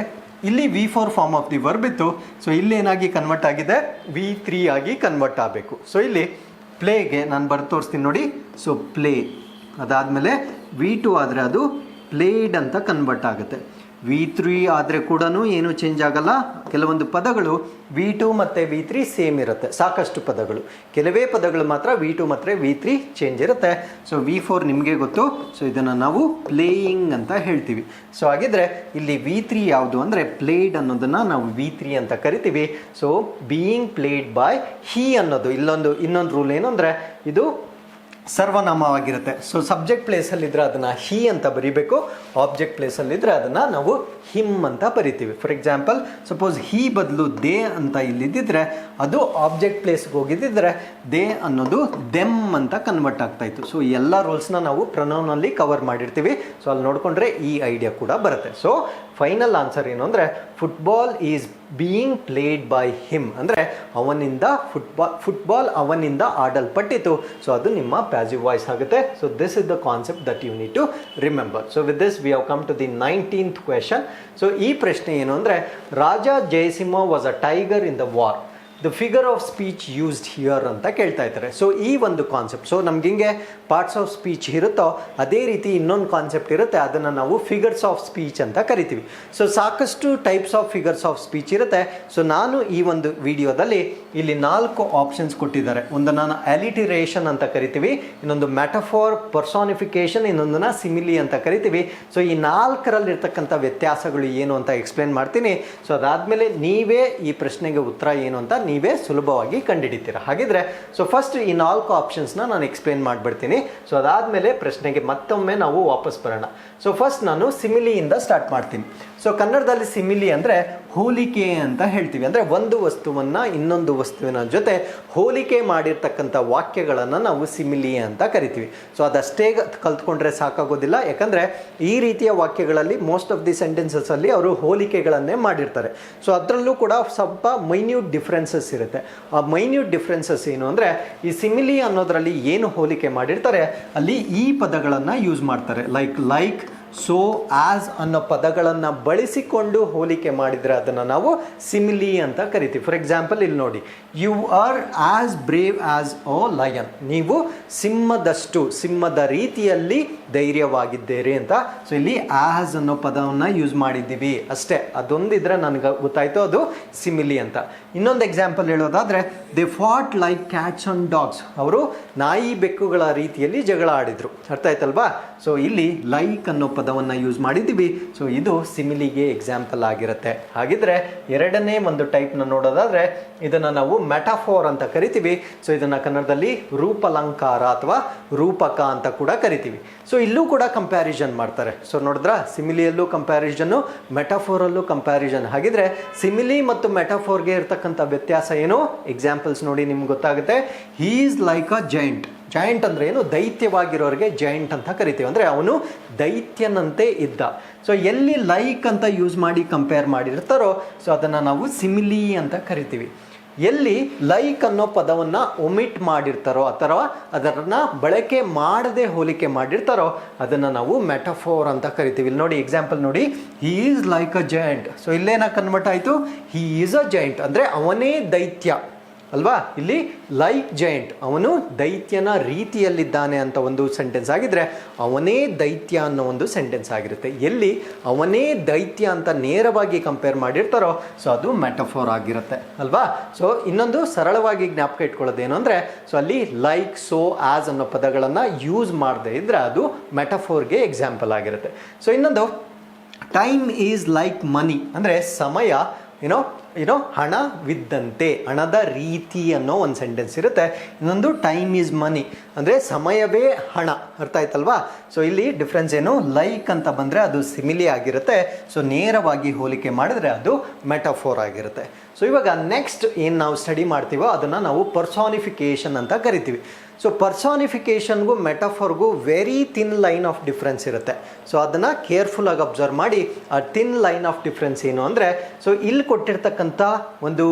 ಇಲ್ಲಿ V4 form of the verb ಇತ್ತು. ಸೊ ಇಲ್ಲಿ ಏನಾಗಿ ಕನ್ವರ್ಟ್ ಆಗಿದೆ? V3 ಆಗಿ ಕನ್ವರ್ಟ್ ಆಗಬೇಕು. ಸೊ ಇಲ್ಲಿ ಪ್ಲೇಗೆ ನಾನು ಬರ್ದು ತೋರಿಸ್ತೀನಿ ನೋಡಿ. ಸೊ ಪ್ಲೇ, ಅದಾದಮೇಲೆ V2 ಆದರೆ ಅದು ಪ್ಲೇಡ್ ಅಂತ ಕನ್ವರ್ಟ್ ಆಗುತ್ತೆ. V3 ಆದರೆ ಕೂಡ ಏನೂ ಚೇಂಜ್ ಆಗಲ್ಲ. ಕೆಲವೊಂದು ಪದಗಳು V2 ಮತ್ತು V3 ಸೇಮ್ ಇರುತ್ತೆ, ಸಾಕಷ್ಟು ಪದಗಳು. ಕೆಲವೇ ಪದಗಳು ಮಾತ್ರ V2 ಮತ್ತು V3 ಚೇಂಜ್ ಇರುತ್ತೆ. ಸೊ V4 ನಿಮಗೆ ಗೊತ್ತು. ಸೊ ಇದನ್ನು ನಾವು ಪ್ಲೇಯಿಂಗ್ ಅಂತ ಹೇಳ್ತೀವಿ. ಸೊ ಹಾಗಿದ್ರೆ ಇಲ್ಲಿ V3 ಯಾವುದು ಅಂದರೆ ಪ್ಲೇಡ್ ಅನ್ನೋದನ್ನು ನಾವು V3 ಅಂತ ಕರಿತೀವಿ. ಸೊ ಬೀಯಿಂಗ್ ಪ್ಲೇಡ್ ಬೈ ಹೀ ಅನ್ನೋದು ಇನ್ನೊಂದು ರೂಲ್ ಏನು ಅಂದರೆ ಇದು ಸರ್ವನಾಮವಾಗಿರುತ್ತೆ. ಸೊ ಸಬ್ಜೆಕ್ಟ್ ಪ್ಲೇಸಲ್ಲಿದ್ದರೆ ಅದನ್ನು ಹೀ ಅಂತ ಬರೀಬೇಕು. ಆಬ್ಜೆಕ್ಟ್ ಪ್ಲೇಸಲ್ಲಿದ್ದರೆ ಅದನ್ನು ನಾವು ಹಿಮ್ ಅಂತ ಬರಿತೀವಿ. ಫಾರ್ ಎಕ್ಸಾಂಪಲ್, ಸಪೋಸ್ ಹೀ ಬದಲು ದೇ ಅಂತ ಇಲ್ಲಿದ್ದಿದ್ರೆ ಅದು ಆಬ್ಜೆಕ್ಟ್ ಪ್ಲೇಸ್ಗೆ ಹೋಗಿದ್ದಿದ್ರೆ ದೇ ಅನ್ನೋದು ದೆಮ್ ಅಂತ ಕನ್ವರ್ಟ್ ಆಗ್ತಾಯಿತ್ತು. ಸೊ ಎಲ್ಲ ರೂಲ್ಸ್ನ ನಾವು ಪ್ರೊನೌನಲ್ಲಿ ಕವರ್ ಮಾಡಿರ್ತೀವಿ. ಸೊ ಅಲ್ಲಿ ನೋಡಿಕೊಂಡ್ರೆ ಈ ಐಡಿಯಾ ಕೂಡ ಬರುತ್ತೆ. ಸೊ ಫೈನಲ್ ಆನ್ಸರ್ ಏನು ಅಂದರೆ football is being played by him, ಅಂದರೆ ಅವನಿಂದ ಫುಟ್ಬಾಲ್ ಅವನಿಂದ ಆಡಲ್ಪಟ್ಟಿತು. ಸೊ ಅದು ನಿಮ್ಮ ಪ್ಯಾಸಿವ್ ವಾಯ್ಸ್ ಆಗುತ್ತೆ. So this is the concept that you need to remember. So with this we have come to the 19th question. So ಈ ಪ್ರಶ್ನೆ ಏನು ಅಂದರೆ Raja Jayasimha was a tiger in the war. The figure of speech used here ಅಂತ ಕೇಳ್ತಾ ಇದ್ದಾರೆ. So ಈ ಒಂದು concept, so ನಮ್ಗೆ ಹಿಂಗೆ ಪಾರ್ಟ್ಸ್ ಆಫ್ ಸ್ಪೀಚ್ ಇರುತ್ತೋ ಅದೇ ರೀತಿ ಇನ್ನೊಂದು ಕಾನ್ಸೆಪ್ಟ್ ಇರುತ್ತೆ, ಅದನ್ನು ನಾವು ಫಿಗರ್ಸ್ ಆಫ್ ಸ್ಪೀಚ್ ಅಂತ ಕರಿತೀವಿ. ಸೊ ಸಾಕಷ್ಟು types of figures of speech ಇರುತ್ತೆ. ಸೊ ನಾನು ಈ ಒಂದು ವಿಡಿಯೋದಲ್ಲಿ ಇಲ್ಲಿ 4 ಆಪ್ಷನ್ಸ್ ಕೊಟ್ಟಿದ್ದಾರೆ. ಒಂದನ್ನು ಅಲಿಟಿರೇಷನ್ ಅಂತ ಕರಿತೀವಿ, ಇನ್ನೊಂದು ಮೆಟಫೋರ್, ಪರ್ಸಾನಿಫಿಕೇಶನ್, ಇನ್ನೊಂದನ್ನು ಸಿಮಿಲಿ ಅಂತ ಕರಿತೀವಿ. ಸೊ ಈ 4ರಲ್ಲಿರ್ತಕ್ಕಂಥ ವ್ಯತ್ಯಾಸಗಳು ಏನು ಅಂತ ಎಕ್ಸ್ಪ್ಲೇನ್ ಮಾಡ್ತೀನಿ. ಸೊ ಅದಾದಮೇಲೆ ನೀವೇ ಈ ಪ್ರಶ್ನೆಗೆ ಉತ್ತರ ಏನು ಅಂತ ನೀವೇ ಸುಲಭವಾಗಿ ಕಂಡುಹಿಡಿತೀರ. ಹಾಗಿದ್ರೆ ಸೊ ಫಸ್ಟ್ ಈ 4 ಆಪ್ಷನ್ಸ್ನ ನಾನು ಎಕ್ಸ್ಪ್ಲೇನ್ ಮಾಡಿಬಿಡ್ತೀನಿ. ಸೊ ಅದಾದಮೇಲೆ ಪ್ರಶ್ನೆಗೆ ಮತ್ತೊಮ್ಮೆ ನಾವು ವಾಪಸ್ ಬರೋಣ. ಸೊ ಫಸ್ಟ್ ನಾನು ಸಿಮಿಲಿಯಿಂದ ಸ್ಟಾರ್ಟ್ ಮಾಡ್ತೀನಿ. ಸೊ ಕನ್ನಡದಲ್ಲಿ ಸಿಮಿಲಿ ಅಂದರೆ ಹೋಲಿಕೆ ಅಂತ ಹೇಳ್ತೀವಿ. ಅಂದರೆ ಒಂದು ವಸ್ತುವನ್ನು ಇನ್ನೊಂದು ವಸ್ತುವಿನ ಜೊತೆ ಹೋಲಿಕೆ ಮಾಡಿರ್ತಕ್ಕಂಥ ವಾಕ್ಯಗಳನ್ನು ನಾವು ಸಿಮಿಲಿ ಅಂತ ಕರಿತೀವಿ. ಸೊ ಅದಷ್ಟೇ ಕಲ್ತ್ಕೊಂಡ್ರೆ ಸಾಕಾಗೋದಿಲ್ಲ, ಯಾಕಂದರೆ ಈ ರೀತಿಯ ವಾಕ್ಯಗಳಲ್ಲಿ ಮೋಸ್ಟ್ ಆಫ್ ದಿ ಸೆಂಟೆನ್ಸಸ್ಸಲ್ಲಿ ಅವರು ಹೋಲಿಕೆಗಳನ್ನೇ ಮಾಡಿರ್ತಾರೆ. ಸೊ ಅದರಲ್ಲೂ ಕೂಡ ಸ್ವಲ್ಪ ಮೈನ್ಯೂಟ್ ಡಿಫ್ರೆನ್ಸಸ್ ಇರುತ್ತೆ. ಆ ಮೈನ್ಯೂಟ್ ಡಿಫ್ರೆನ್ಸಸ್ ಏನು ಅಂದರೆ ಈ ಸಿಮಿಲಿ ಅನ್ನೋದರಲ್ಲಿ ಏನು ಹೋಲಿಕೆ ಮಾಡಿರ್ತಾರೆ ಅಲ್ಲಿ ಈ ಪದಗಳನ್ನು ಯೂಸ್ ಮಾಡ್ತಾರೆ. ಲೈಕ್ ಸೊ, ಆಸ್ ಅನ್ನೋ ಪದಗಳನ್ನು ಬಳಸಿಕೊಂಡು ಹೋಲಿಕೆ ಮಾಡಿದರೆ ಅದನ್ನು ನಾವು ಸಿಮಿಲಿ ಅಂತ ಕರಿತೀವಿ. ಫಾರ್ ಎಕ್ಸಾಂಪಲ್ ಇಲ್ಲಿ ನೋಡಿ, you are as brave as a lion. ನೀವು ಸಿಂಹದ ರೀತಿಯಲ್ಲಿ ಧೈರ್ಯವಾಗಿದ್ದೀರಿ ಅಂತ. ಸೊ ಇಲ್ಲಿ ಆಸ್ ಅನ್ನೋ ಪದವನ್ನು ಯೂಸ್ ಮಾಡಿದ್ದೀವಿ ಅಷ್ಟೇ. ಅದೊಂದಿದ್ರೆ ನನಗೆ ಗೊತ್ತಾಯ್ತು, ಅದು ಸಿಮಿಲಿ ಅಂತ. ಇನ್ನೊಂದು ಎಕ್ಸಾಂಪಲ್ ಹೇಳೋದಾದರೆ they fought like cats and dogs. ಅವರು ನಾಯಿ ಬೆಕ್ಕುಗಳ ರೀತಿಯಲ್ಲಿ ಜಗಳ ಆಡಿದರು. ಅರ್ಥ ಆಯ್ತಲ್ವಾ? ಸೊ ಇಲ್ಲಿ ಲೈಕ್ ಅನ್ನೋ ಪದವನ್ನು ಯೂಸ್ ಮಾಡಿದ್ದೀವಿ. ಸೊ ಇದು ಸಿಮಿಲಿಗೆ ಎಕ್ಸಾಂಪಲ್ ಆಗಿರುತ್ತೆ. ಹಾಗಿದ್ರೆ ಎರಡನೇ ಒಂದು ಟೈಪ್ನ ನೋಡೋದಾದರೆ ಇದನ್ನು ನಾವು ಮೆಟಾಫೋರ್ ಅಂತ ಕರಿತೀವಿ. ಸೊ ಇದನ್ನು ಕನ್ನಡದಲ್ಲಿ ರೂಪಲಂಕಾರ ಅಥವಾ ರೂಪಕ ಅಂತ ಕೂಡ ಕರಿತೀವಿ. ಸೊ ಇಲ್ಲೂ ಕೂಡ ಕಂಪ್ಯಾರಿಸನ್ ಮಾಡ್ತಾರೆ. ಸೊ ನೋಡಿದ್ರ, ಸಿಮಿಲಿಯಲ್ಲೂ ಕಂಪ್ಯಾರಿಸನ್ನು, ಮೆಟಾಫೋರಲ್ಲೂ ಕಂಪ್ಯಾರಿಸನ್. ಹಾಗಿದ್ರೆ ಸಿಮಿಲಿ ಮತ್ತು ಮೆಟಾಫೋರ್ಗೆ ಇರ್ತಕ್ಕಂಥ ವ್ಯತ್ಯಾಸ ಏನು? ಎಕ್ಸಾಂಪಲ್ಸ್ ನೋಡಿ ನಿಮ್ಗೆ ಗೊತ್ತಾಗುತ್ತೆ. ಹೀ is like a giant. Joint ಅಂದರೆ ಏನು? ದೈತ್ಯವಾಗಿರೋರಿಗೆ ಜಾಯಿಂಟ್ ಅಂತ ಕರಿತೀವಿ. ಅಂದರೆ ಅವನು ದೈತ್ಯನಂತೆ ಇದ್ದ. ಸೊ ಎಲ್ಲಿ ಲೈಕ್ ಅಂತ ಯೂಸ್ ಮಾಡಿ ಕಂಪೇರ್ ಮಾಡಿರ್ತಾರೋ ಸೊ ಅದನ್ನು ನಾವು ಸಿಮಿಲಿ ಅಂತ ಕರಿತೀವಿ. ಎಲ್ಲಿ ಲೈಕ್ ಅನ್ನೋ ಪದವನ್ನು ಒಮಿಟ್ ಮಾಡಿರ್ತಾರೋ ಅಥವಾ ಅದನ್ನು ಬಳಕೆ ಮಾಡದೆ ಹೋಲಿಕೆ ಮಾಡಿರ್ತಾರೋ ಅದನ್ನು ನಾವು ಮೆಟಫೋರ್ ಅಂತ ಕರಿತೀವಿ. ಇಲ್ಲಿ ನೋಡಿ ಎಕ್ಸಾಂಪಲ್ ನೋಡಿ, he is like a joint. So ಇಲ್ಲೇನ ಕನ್ವರ್ಟ್ ಆಯಿತು? ಹೀ ಈಸ್ ಅ ಜಾಯಿಂಟ್ ಅಂದರೆ ಅವನೇ ದೈತ್ಯ. ಅಲ್ವಾ? ಇಲ್ಲಿ ಲೈಕ್ ಜೈಂಟ್, ಅವನು ದೈತ್ಯನ ರೀತಿಯಲ್ಲಿದ್ದಾನೆ ಅಂತ ಒಂದು ಸೆಂಟೆನ್ಸ್ ಆಗಿದ್ರೆ ಅವನೇ ದೈತ್ಯ ಅನ್ನೋ ಒಂದು ಸೆಂಟೆನ್ಸ್ ಆಗಿರುತ್ತೆ. ಎಲ್ಲಿ ಅವನೇ ದೈತ್ಯ ಅಂತ ನೇರವಾಗಿ ಕಂಪೇರ್ ಮಾಡಿರ್ತಾರೋ ಸೊ ಅದು ಮೆಟಫೋರ್ ಆಗಿರುತ್ತೆ ಅಲ್ವಾ? ಸೊ ಇನ್ನೊಂದು ಸರಳವಾಗಿ ಜ್ಞಾಪಕ ಇಟ್ಕೊಳ್ಳೋದೇನು ಅಂದರೆ, ಸೊ ಅಲ್ಲಿ ಲೈಕ್, ಸೋ, ಆಸ್ ಅನ್ನೋ ಪದಗಳನ್ನು ಯೂಸ್ ಮಾಡದೇ ಇದ್ರೆ ಅದು ಮೆಟಫೋರ್ಗೆ ಎಕ್ಸಾಂಪಲ್ ಆಗಿರುತ್ತೆ. ಸೊ ಇನ್ನೊಂದು ಟೈಮ್ ಈಸ್ ಲೈಕ್ ಮನಿ ಅಂದರೆ ಸಮಯ ಹಣವಿದ್ದಂತೆ, ಹಣದ ರೀತಿ ಅನ್ನೋ ಒಂದು ಸೆಂಟೆನ್ಸ್ ಇರುತ್ತೆ. ಇನ್ನೊಂದು ಟೈಮ್ ಈಸ್ ಮನಿ ಅಂದರೆ ಸಮಯವೇ ಹಣ. ಅರ್ಥ ಆಯ್ತಲ್ವಾ? ಸೊ ಇಲ್ಲಿ ಡಿಫ್ರೆನ್ಸ್ ಏನು, ಲೈಕ್ ಅಂತ ಬಂದರೆ ಅದು ಸಿಮಿಲಿ ಆಗಿರುತ್ತೆ, ಸೊ ನೇರವಾಗಿ ಹೋಲಿಕೆ ಮಾಡಿದ್ರೆ ಅದು ಮೆಟಫೋರ್ ಆಗಿರುತ್ತೆ. ಸೊ ಇವಾಗ ನೆಕ್ಸ್ಟ್ ಏನು ನಾವು ಸ್ಟಡಿ ಮಾಡ್ತೀವೋ ಅದನ್ನು ನಾವು ಪರ್ಸಾನಿಫಿಕೇಷನ್ ಅಂತ ಕರಿತೀವಿ. ಸೊ ಪರ್ಸಾನಿಫಿಕೇಷನ್ಗೂ ಮೆಟಫೋರ್ಗೂ very thin line of difference ಇರುತ್ತೆ. ಸೊ ಅದನ್ನು ಕೇರ್ಫುಲ್ಲಾಗಿ ಅಬ್ಸರ್ವ್ ಮಾಡಿ ಆ ಥಿನ್ ಲೈನ್ ಆಫ್ ಡಿಫ್ರೆನ್ಸ್ ಏನು ಅಂದರೆ, ಸೊ ಇಲ್ಲಿ ಕೊಟ್ಟಿರ್ತಕ್ಕಂಥ ಒಂದು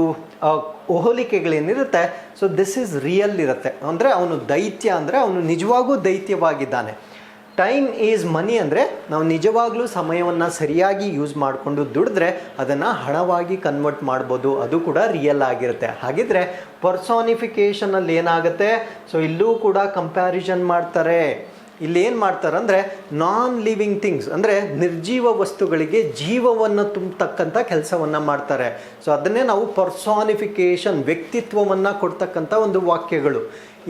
ಹೋಲಿಕೆಗಳೇನಿರುತ್ತೆ, ಸೊ ದಿಸ್ ಈಸ್ ರಿಯಲ್ ಇರುತ್ತೆ. ಅಂದರೆ ಅವನು ದೈತ್ಯ ಅಂದರೆ ಅವನು ನಿಜವಾಗೂ ದೈತ್ಯವಾಗಿದ್ದಾನೆ. ಟೈಮ್ ಈಸ್ ಮನಿ ಅಂದರೆ ನಾವು ನಿಜವಾಗ್ಲೂ ಸಮಯವನ್ನು ಸರಿಯಾಗಿ ಯೂಸ್ ಮಾಡಿಕೊಂಡು ದುಡಿದ್ರೆ ಅದನ್ನು ಹಣವಾಗಿ ಕನ್ವರ್ಟ್ ಮಾಡ್ಬೋದು, ಅದು ಕೂಡ ರಿಯಲ್ ಆಗಿರುತ್ತೆ. ಹಾಗಿದ್ರೆ ಪರ್ಸಾನಿಫಿಕೇಷನಲ್ಲಿ ಏನಾಗುತ್ತೆ, ಸೊ ಇಲ್ಲೂ ಕೂಡ ಕಂಪ್ಯಾರಿಸನ್ ಮಾಡ್ತಾರೆ. ಇಲ್ಲಿ ಏನು ಮಾಡ್ತಾರೆ ಅಂದರೆ ನಾನ್ ಲಿವಿಂಗ್ ಥಿಂಗ್ಸ್ ಅಂದರೆ ನಿರ್ಜೀವ ವಸ್ತುಗಳಿಗೆ ಜೀವವನ್ನು ತುಂಬತಕ್ಕಂಥ ಕೆಲಸವನ್ನು ಮಾಡ್ತಾರೆ. ಸೊ ಅದನ್ನೇ ನಾವು ಪರ್ಸಾನಿಫಿಕೇಷನ್, ವ್ಯಕ್ತಿತ್ವವನ್ನು ಕೊಡ್ತಕ್ಕಂಥ ಒಂದು ವಾಕ್ಯಗಳು.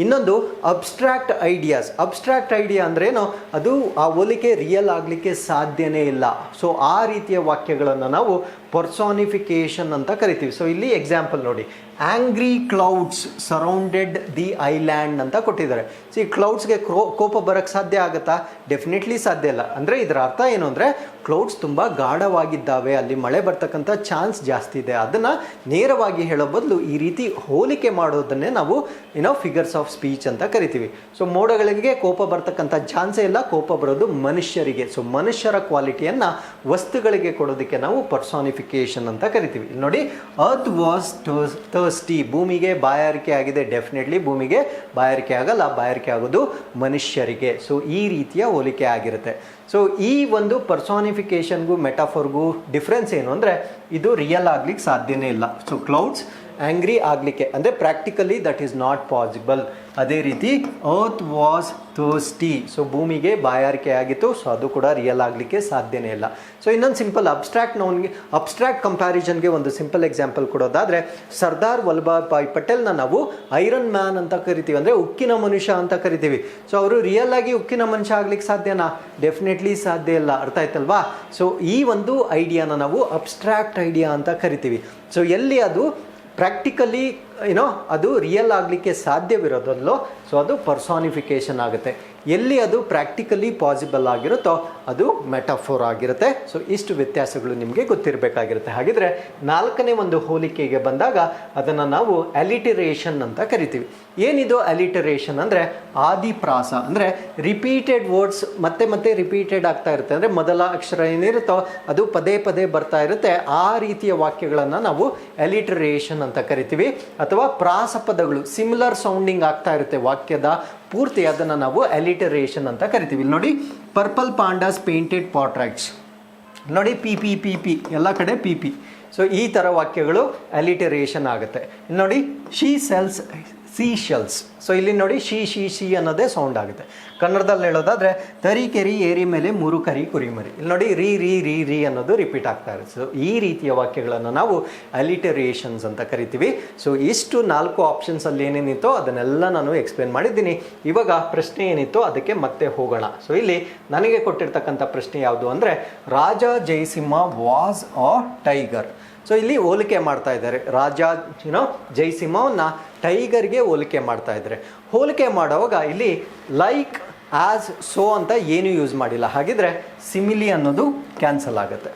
ಇನ್ನೊಂದು ಅಬ್ಸ್ಟ್ರಾಕ್ಟ್ ಐಡಿಯಾಸ್. ಅಬ್ಸ್ಟ್ರಾಕ್ಟ್ ಐಡಿಯಾ ಅಂದ್ರೇನು, ಅದು ಆ ಹೋಲಿಕೆ ರಿಯಲ್ ಆಗಲಿಕ್ಕೆ ಸಾಧ್ಯನೇ ಇಲ್ಲ. ಸೊ ಆ ರೀತಿಯ ವಾಕ್ಯಗಳನ್ನು ನಾವು ಪರ್ಸಾನಿಫಿಕೇಷನ್ ಅಂತ ಕರಿತೀವಿ. ಸೊ ಇಲ್ಲಿ ಎಕ್ಸಾಂಪಲ್ ನೋಡಿ, angry clouds surrounded the island ಅಂತ ಕೊಟ್ಟಿದ್ದಾರೆ. ಸೊ ಈ ಕ್ಲೌಡ್ಸ್ಗೆ ಕೋಪ ಬರೋಕ್ಕೆ ಸಾಧ್ಯ ಆಗುತ್ತಾ? ಡೆಫಿನೆಟ್ಲಿ ಸಾಧ್ಯ ಇಲ್ಲ. ಅಂದರೆ ಇದರ ಅರ್ಥ ಏನು ಅಂದರೆ ಕ್ಲೌಡ್ಸ್ ತುಂಬ ಗಾಢವಾಗಿದ್ದಾವೆ, ಅಲ್ಲಿ ಮಳೆ ಬರ್ತಕ್ಕಂಥ ಚಾನ್ಸ್ ಜಾಸ್ತಿ ಇದೆ. ಅದನ್ನು ನೇರವಾಗಿ ಹೇಳೋ ಬದಲು ಈ ರೀತಿ ಹೋಲಿಕೆ ಮಾಡೋದನ್ನೇ ನಾವು ಫಿಗರ್ಸ್ ಆಫ್ ಸ್ಪೀಚ್ ಅಂತ ಕರಿತೀವಿ. ಸೊ ಮೋಡಗಳಿಗೆ ಕೋಪ ಬರ್ತಕ್ಕಂಥ ಚಾನ್ಸೇ ಇಲ್ಲ, ಕೋಪ ಬರೋದು ಮನುಷ್ಯರಿಗೆ. ಸೊ ಮನುಷ್ಯರ ಕ್ವಾಲಿಟಿಯನ್ನು ವಸ್ತುಗಳಿಗೆ ಕೊಡೋದಕ್ಕೆ ನಾವು ಪರ್ಸಾನಿಫಿಕೇಷನ್ ಅಂತ ಕರಿತೀವಿ. ಇಲ್ಲಿ ನೋಡಿ, ಅರ್ತ್ ವಾಸ್ ಥರ್ಸ್ಟಿ, ಭೂಮಿಗೆ ಬಾಯಾರಿಕೆ ಆಗಿದೆ. ಡೆಫಿನೆಟ್ಲಿ ಭೂಮಿಗೆ ಬಾಯಾರಿಕೆ ಆಗಲ್ಲ, ಬಾಯಾರಿಕೆ ಆಗೋದು ಮನುಷ್ಯರಿಗೆ. ಸೊ ಈ ರೀತಿಯ ಹೋಲಿಕೆ ಆಗಿರುತ್ತೆ. ಸೊ ಈ ಒಂದು ಪರ್ಸಾನಿಫಿಕೇಷನ್ಗೂ ಮೆಟಾಫೋರ್ಗೂ ಡಿಫ್ರೆನ್ಸ್ ಏನು ಅಂದರೆ, ಇದು ರಿಯಲ್ ಆಗ್ಲಿಕ್ಕೆ ಸಾಧ್ಯನೇ ಇಲ್ಲ. ಸೊ ಕ್ಲೌಡ್ಸ್ ಆ್ಯಂಗ್ರಿ ಆಗಲಿಕ್ಕೆ ಅಂದರೆ practically that is not possible. ಅದೇ ರೀತಿ ಅರ್ತ್ ವಾಸ್ ಥರ್ಸ್ಟಿ, ಸೊ ಭೂಮಿಗೆ ಬಾಯಾರಿಕೆ ಆಗಿತ್ತು, ಸೊ ಅದು ಕೂಡ ರಿಯಲ್ ಆಗಲಿಕ್ಕೆ ಸಾಧ್ಯನೇ ಇಲ್ಲ. ಸೊ ಇನ್ನೊಂದು ಸಿಂಪಲ್ ಅಬ್ಸ್ಟ್ರಾಕ್ಟ್ ಕಂಪ್ಯಾರಿಸನ್ಗೆ ಒಂದು ಸಿಂಪಲ್ ಎಕ್ಸಾಂಪಲ್ ಕೊಡೋದಾದರೆ, ಸರ್ದಾರ್ ವಲ್ಲಭಾಯ್ ಭಾಯ್ ಪಟೇಲ್ನ ನಾವು ಐರನ್ ಮ್ಯಾನ್ ಅಂತ ಕರಿತೀವಿ, ಅಂದರೆ ಉಕ್ಕಿನ ಮನುಷ್ಯ ಅಂತ ಕರಿತೀವಿ. ಸೊ ಅವರು ರಿಯಲ್ ಆಗಿ ಉಕ್ಕಿನ ಮನುಷ್ಯ ಆಗ್ಲಿಕ್ಕೆ ಸಾಧ್ಯನಾ? ಡೆಫಿನೆಟ್ಲಿ ಸಾಧ್ಯ ಇಲ್ಲ. ಅರ್ಥ ಆಯ್ತಲ್ವಾ? ಸೊ ಈ ಒಂದು ಐಡಿಯಾನ ನಾವು ಅಬ್ಸ್ಟ್ರಾಕ್ಟ್ ಐಡಿಯಾ ಅಂತ ಕರಿತೀವಿ. ಸೊ ಎಲ್ಲಿ ಅದು ಪ್ರಾಕ್ಟಿಕಲಿ ಅದು ರಿಯಲ್ ಆಗಲಿಕ್ಕೆ ಸಾಧ್ಯವಿರೋದಲ್ಲೋ ಸೊ ಅದು ಪರ್ಸಾನಿಫಿಕೇಷನ್ ಆಗುತ್ತೆ. ಎಲ್ಲಿ ಅದು ಪ್ರಾಕ್ಟಿಕಲಿ ಪಾಸಿಬಲ್ ಆಗಿರುತ್ತೋ ಅದು ಮೆಟಾಫೋರ್ ಆಗಿರುತ್ತೆ. ಸೊ ಇಷ್ಟು ವ್ಯತ್ಯಾಸಗಳು ನಿಮಗೆ ಗೊತ್ತಿರಬೇಕಾಗಿರುತ್ತೆ. ಹಾಗಿದ್ರೆ ನಾಲ್ಕನೇ ಒಂದು ಹೋಲಿಕೆಗೆ ಬಂದಾಗ ಅದನ್ನು ನಾವು ಅಲಿಟರೇಷನ್ ಅಂತ ಕರಿತೀವಿ. ಏನಿದು ಅಲಿಟರೇಷನ್ ಅಂದರೆ ಆದಿಪ್ರಾಸ, ಅಂದರೆ ರಿಪೀಟೆಡ್ ವರ್ಡ್ಸ್ ಮತ್ತೆ ಮತ್ತೆ ರಿಪೀಟೆಡ್ ಆಗ್ತಾ ಇರುತ್ತೆ. ಅಂದರೆ ಮೊದಲ ಅಕ್ಷರ ಏನಿರುತ್ತೋ ಅದು ಪದೇ ಪದೇ ಬರ್ತಾ ಇರುತ್ತೆ. ಆ ರೀತಿಯ ವಾಕ್ಯಗಳನ್ನು ನಾವು ಅಲಿಟರೇಷನ್ ಅಂತ ಕರಿತೀವಿ. ಅಥವಾ ಪ್ರಾಸಪದಗಳು ಸಿಮಿಲರ್ ಸೌಂಡಿಂಗ್ ಆಗ್ತಾ ಇರುತ್ತೆ ವಾಕ್ಯದ ಪೂರ್ತಿ, ಅದನ್ನು ನಾವು ಅಲಿಟರೇಷನ್ ಅಂತ ಕರಿತೀವಿ. ಇಲ್ಲಿ ನೋಡಿ, ಪರ್ಪಲ್ ಪಾಂಡಾಸ್ ಪೇಂಟೆಡ್ ಪಾರ್ಟ್ರೈಟ್ಸ್, ನೋಡಿ ಪಿ ಪಿ ಪಿ ಪಿ ಎಲ್ಲ ಕಡೆ ಪಿ ಪಿ. ಸೊ ಈ ಥರ ವಾಕ್ಯಗಳು ಅಲಿಟರೇಷನ್ ಆಗುತ್ತೆ. ಇಲ್ಲಿ ನೋಡಿ, she sells sea shells. So ಇಲ್ಲಿ ನೋಡಿ, ಶಿ ಅನ್ನೋದೇ ಸೌಂಡ್ ಆಗುತ್ತೆ. ಕನ್ನಡದಲ್ಲಿ ಹೇಳೋದಾದರೆ ತರೀಕೆರಿ ಏರಿ ಮೇಲೆ ಮೂರು ಕರಿ ಕುರಿಮರಿ. ಇಲ್ಲಿ ನೋಡಿ, ರೀ ಅನ್ನೋದು ರಿಪೀಟ್ ಆಗ್ತಾ ಇರುತ್ತೆ. ಸೊ ಈ ರೀತಿಯ ವಾಕ್ಯಗಳನ್ನು ನಾವು ಅಲಿಟರೇಷನ್ಸ್ ಅಂತ ಕರಿತೀವಿ. ಸೊ ಇಷ್ಟು 4 ಆಪ್ಷನ್ಸಲ್ಲಿ ಏನೇನಿತ್ತೋ ಅದನ್ನೆಲ್ಲ ನಾನು ಎಕ್ಸ್ಪ್ಲೇನ್ ಮಾಡಿದ್ದೀನಿ. ಇವಾಗ ಪ್ರಶ್ನೆ ಏನಿತ್ತು ಅದಕ್ಕೆ ಮತ್ತೆ ಹೋಗೋಣ. ಸೊ ಇಲ್ಲಿ ನನಗೆ ಕೊಟ್ಟಿರ್ತಕ್ಕಂಥ ಪ್ರಶ್ನೆ ಯಾವುದು ಅಂದರೆ, Raja Jayasimha was a tiger. So ಇಲ್ಲಿ ಹೋಲಿಕೆ ಮಾಡ್ತಾ ಇದ್ದಾರೆ. ರಾಜ ಜಯಸಿಂಹವನ್ನು ಟೈಗರ್ಗೆ ಹೋಲಿಕೆ ಮಾಡ್ತಾ ಇದ್ದಾರೆ. ಹೋಲಿಕೆ ಮಾಡುವಾಗ ಇಲ್ಲಿ ಲೈಕ್, ಆಸ್, ಸೋ ಅಂತ ಏನೂ ಯೂಸ್ ಮಾಡಿಲ್ಲ. ಹಾಗಿದ್ರೆ ಸಿಮಿಲಿ ಅನ್ನೋದು ಕ್ಯಾನ್ಸಲ್ ಆಗುತ್ತೆ.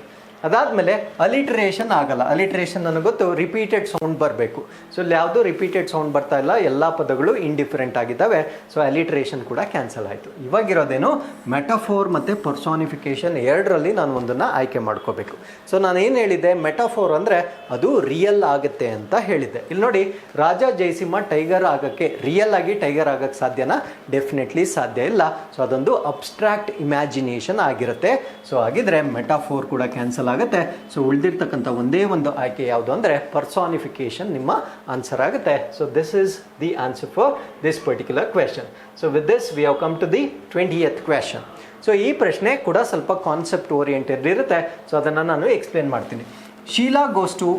ಅದಾದಮೇಲೆ ಅಲಿಟ್ರೇಷನ್ ಆಗಲ್ಲ. ಅಲಿಟ್ರೇಷನ್ ನನಗೆ ಗೊತ್ತು, ರಿಪೀಟೆಡ್ ಸೌಂಡ್ ಬರಬೇಕು. ಸೊ ಇಲ್ಲಿ ಯಾವುದೂ ರಿಪೀಟೆಡ್ ಸೌಂಡ್ ಬರ್ತಾ ಇಲ್ಲ, ಎಲ್ಲ ಪದಗಳು ಇಂಡಿಫರೆಂಟ್ ಆಗಿದ್ದಾವೆ. ಸೊ ಅಲಿಟ್ರೇಷನ್ ಕೂಡ ಕ್ಯಾನ್ಸಲ್ ಆಯಿತು. ಇವಾಗಿರೋದೇನು, ಮೆಟಾಫೋರ್ ಮತ್ತು ಪರ್ಸಾನಿಫಿಕೇಷನ್ ಎರಡರಲ್ಲಿ ನಾನು ಒಂದನ್ನು ಆಯ್ಕೆ ಮಾಡ್ಕೋಬೇಕು. ಸೊ ನಾನು ಏನು ಹೇಳಿದ್ದೆ, ಮೆಟಾಫೋರ್ ಅಂದರೆ ಅದು ರಿಯಲ್ ಆಗುತ್ತೆ ಅಂತ ಹೇಳಿದ್ದೆ. ಇಲ್ಲಿ ನೋಡಿ, ರಾಜ ಜಯಸಿಂಹ ಟೈಗರ್ ಆಗೋಕ್ಕೆ, ರಿಯಲ್ ಆಗಿ ಟೈಗರ್ ಆಗೋಕ್ಕೆ ಸಾಧ್ಯನಾ? ಡೆಫಿನೆಟ್ಲಿ ಸಾಧ್ಯ ಇಲ್ಲ. ಸೊ ಅದೊಂದು ಅಬ್ಸ್ಟ್ರಾಕ್ಟ್ ಇಮ್ಯಾಜಿನೇಷನ್ ಆಗಿರುತ್ತೆ. ಸೊ ಹಾಗಿದ್ರೆ ಮೆಟಾಫೋರ್ ಕೂಡ ಕ್ಯಾನ್ಸಲ್ ಕ್ಯಾನ್ಸಲ್ ಆಗುತ್ತೆ. ಸೊ ಉಳಿದಿರ್ತಕ್ಕಂಥ ಒಂದೇ ಒಂದು ಆಯ್ಕೆ ಯಾವುದು ಅಂದರೆ ಪರ್ಸಾನಿಫಿಕೇಶನ್ ನಿಮ್ಮ ಆನ್ಸರ್ ಆಗುತ್ತೆ. So this is the answer for this particular question. So with this we have come to the 20th question. So ಈ ಪ್ರಶ್ನೆ ಕೂಡ ಸ್ವಲ್ಪ ಕಾನ್ಸೆಪ್ಟ್ ಓರಿಯೆಂಟೆಡ್ ಇರುತ್ತೆ. ಸೊ ಅದನ್ನು ನಾನು ಎಕ್ಸ್ಪ್ಲೇನ್ ಮಾಡ್ತೀನಿ. Sheela goes to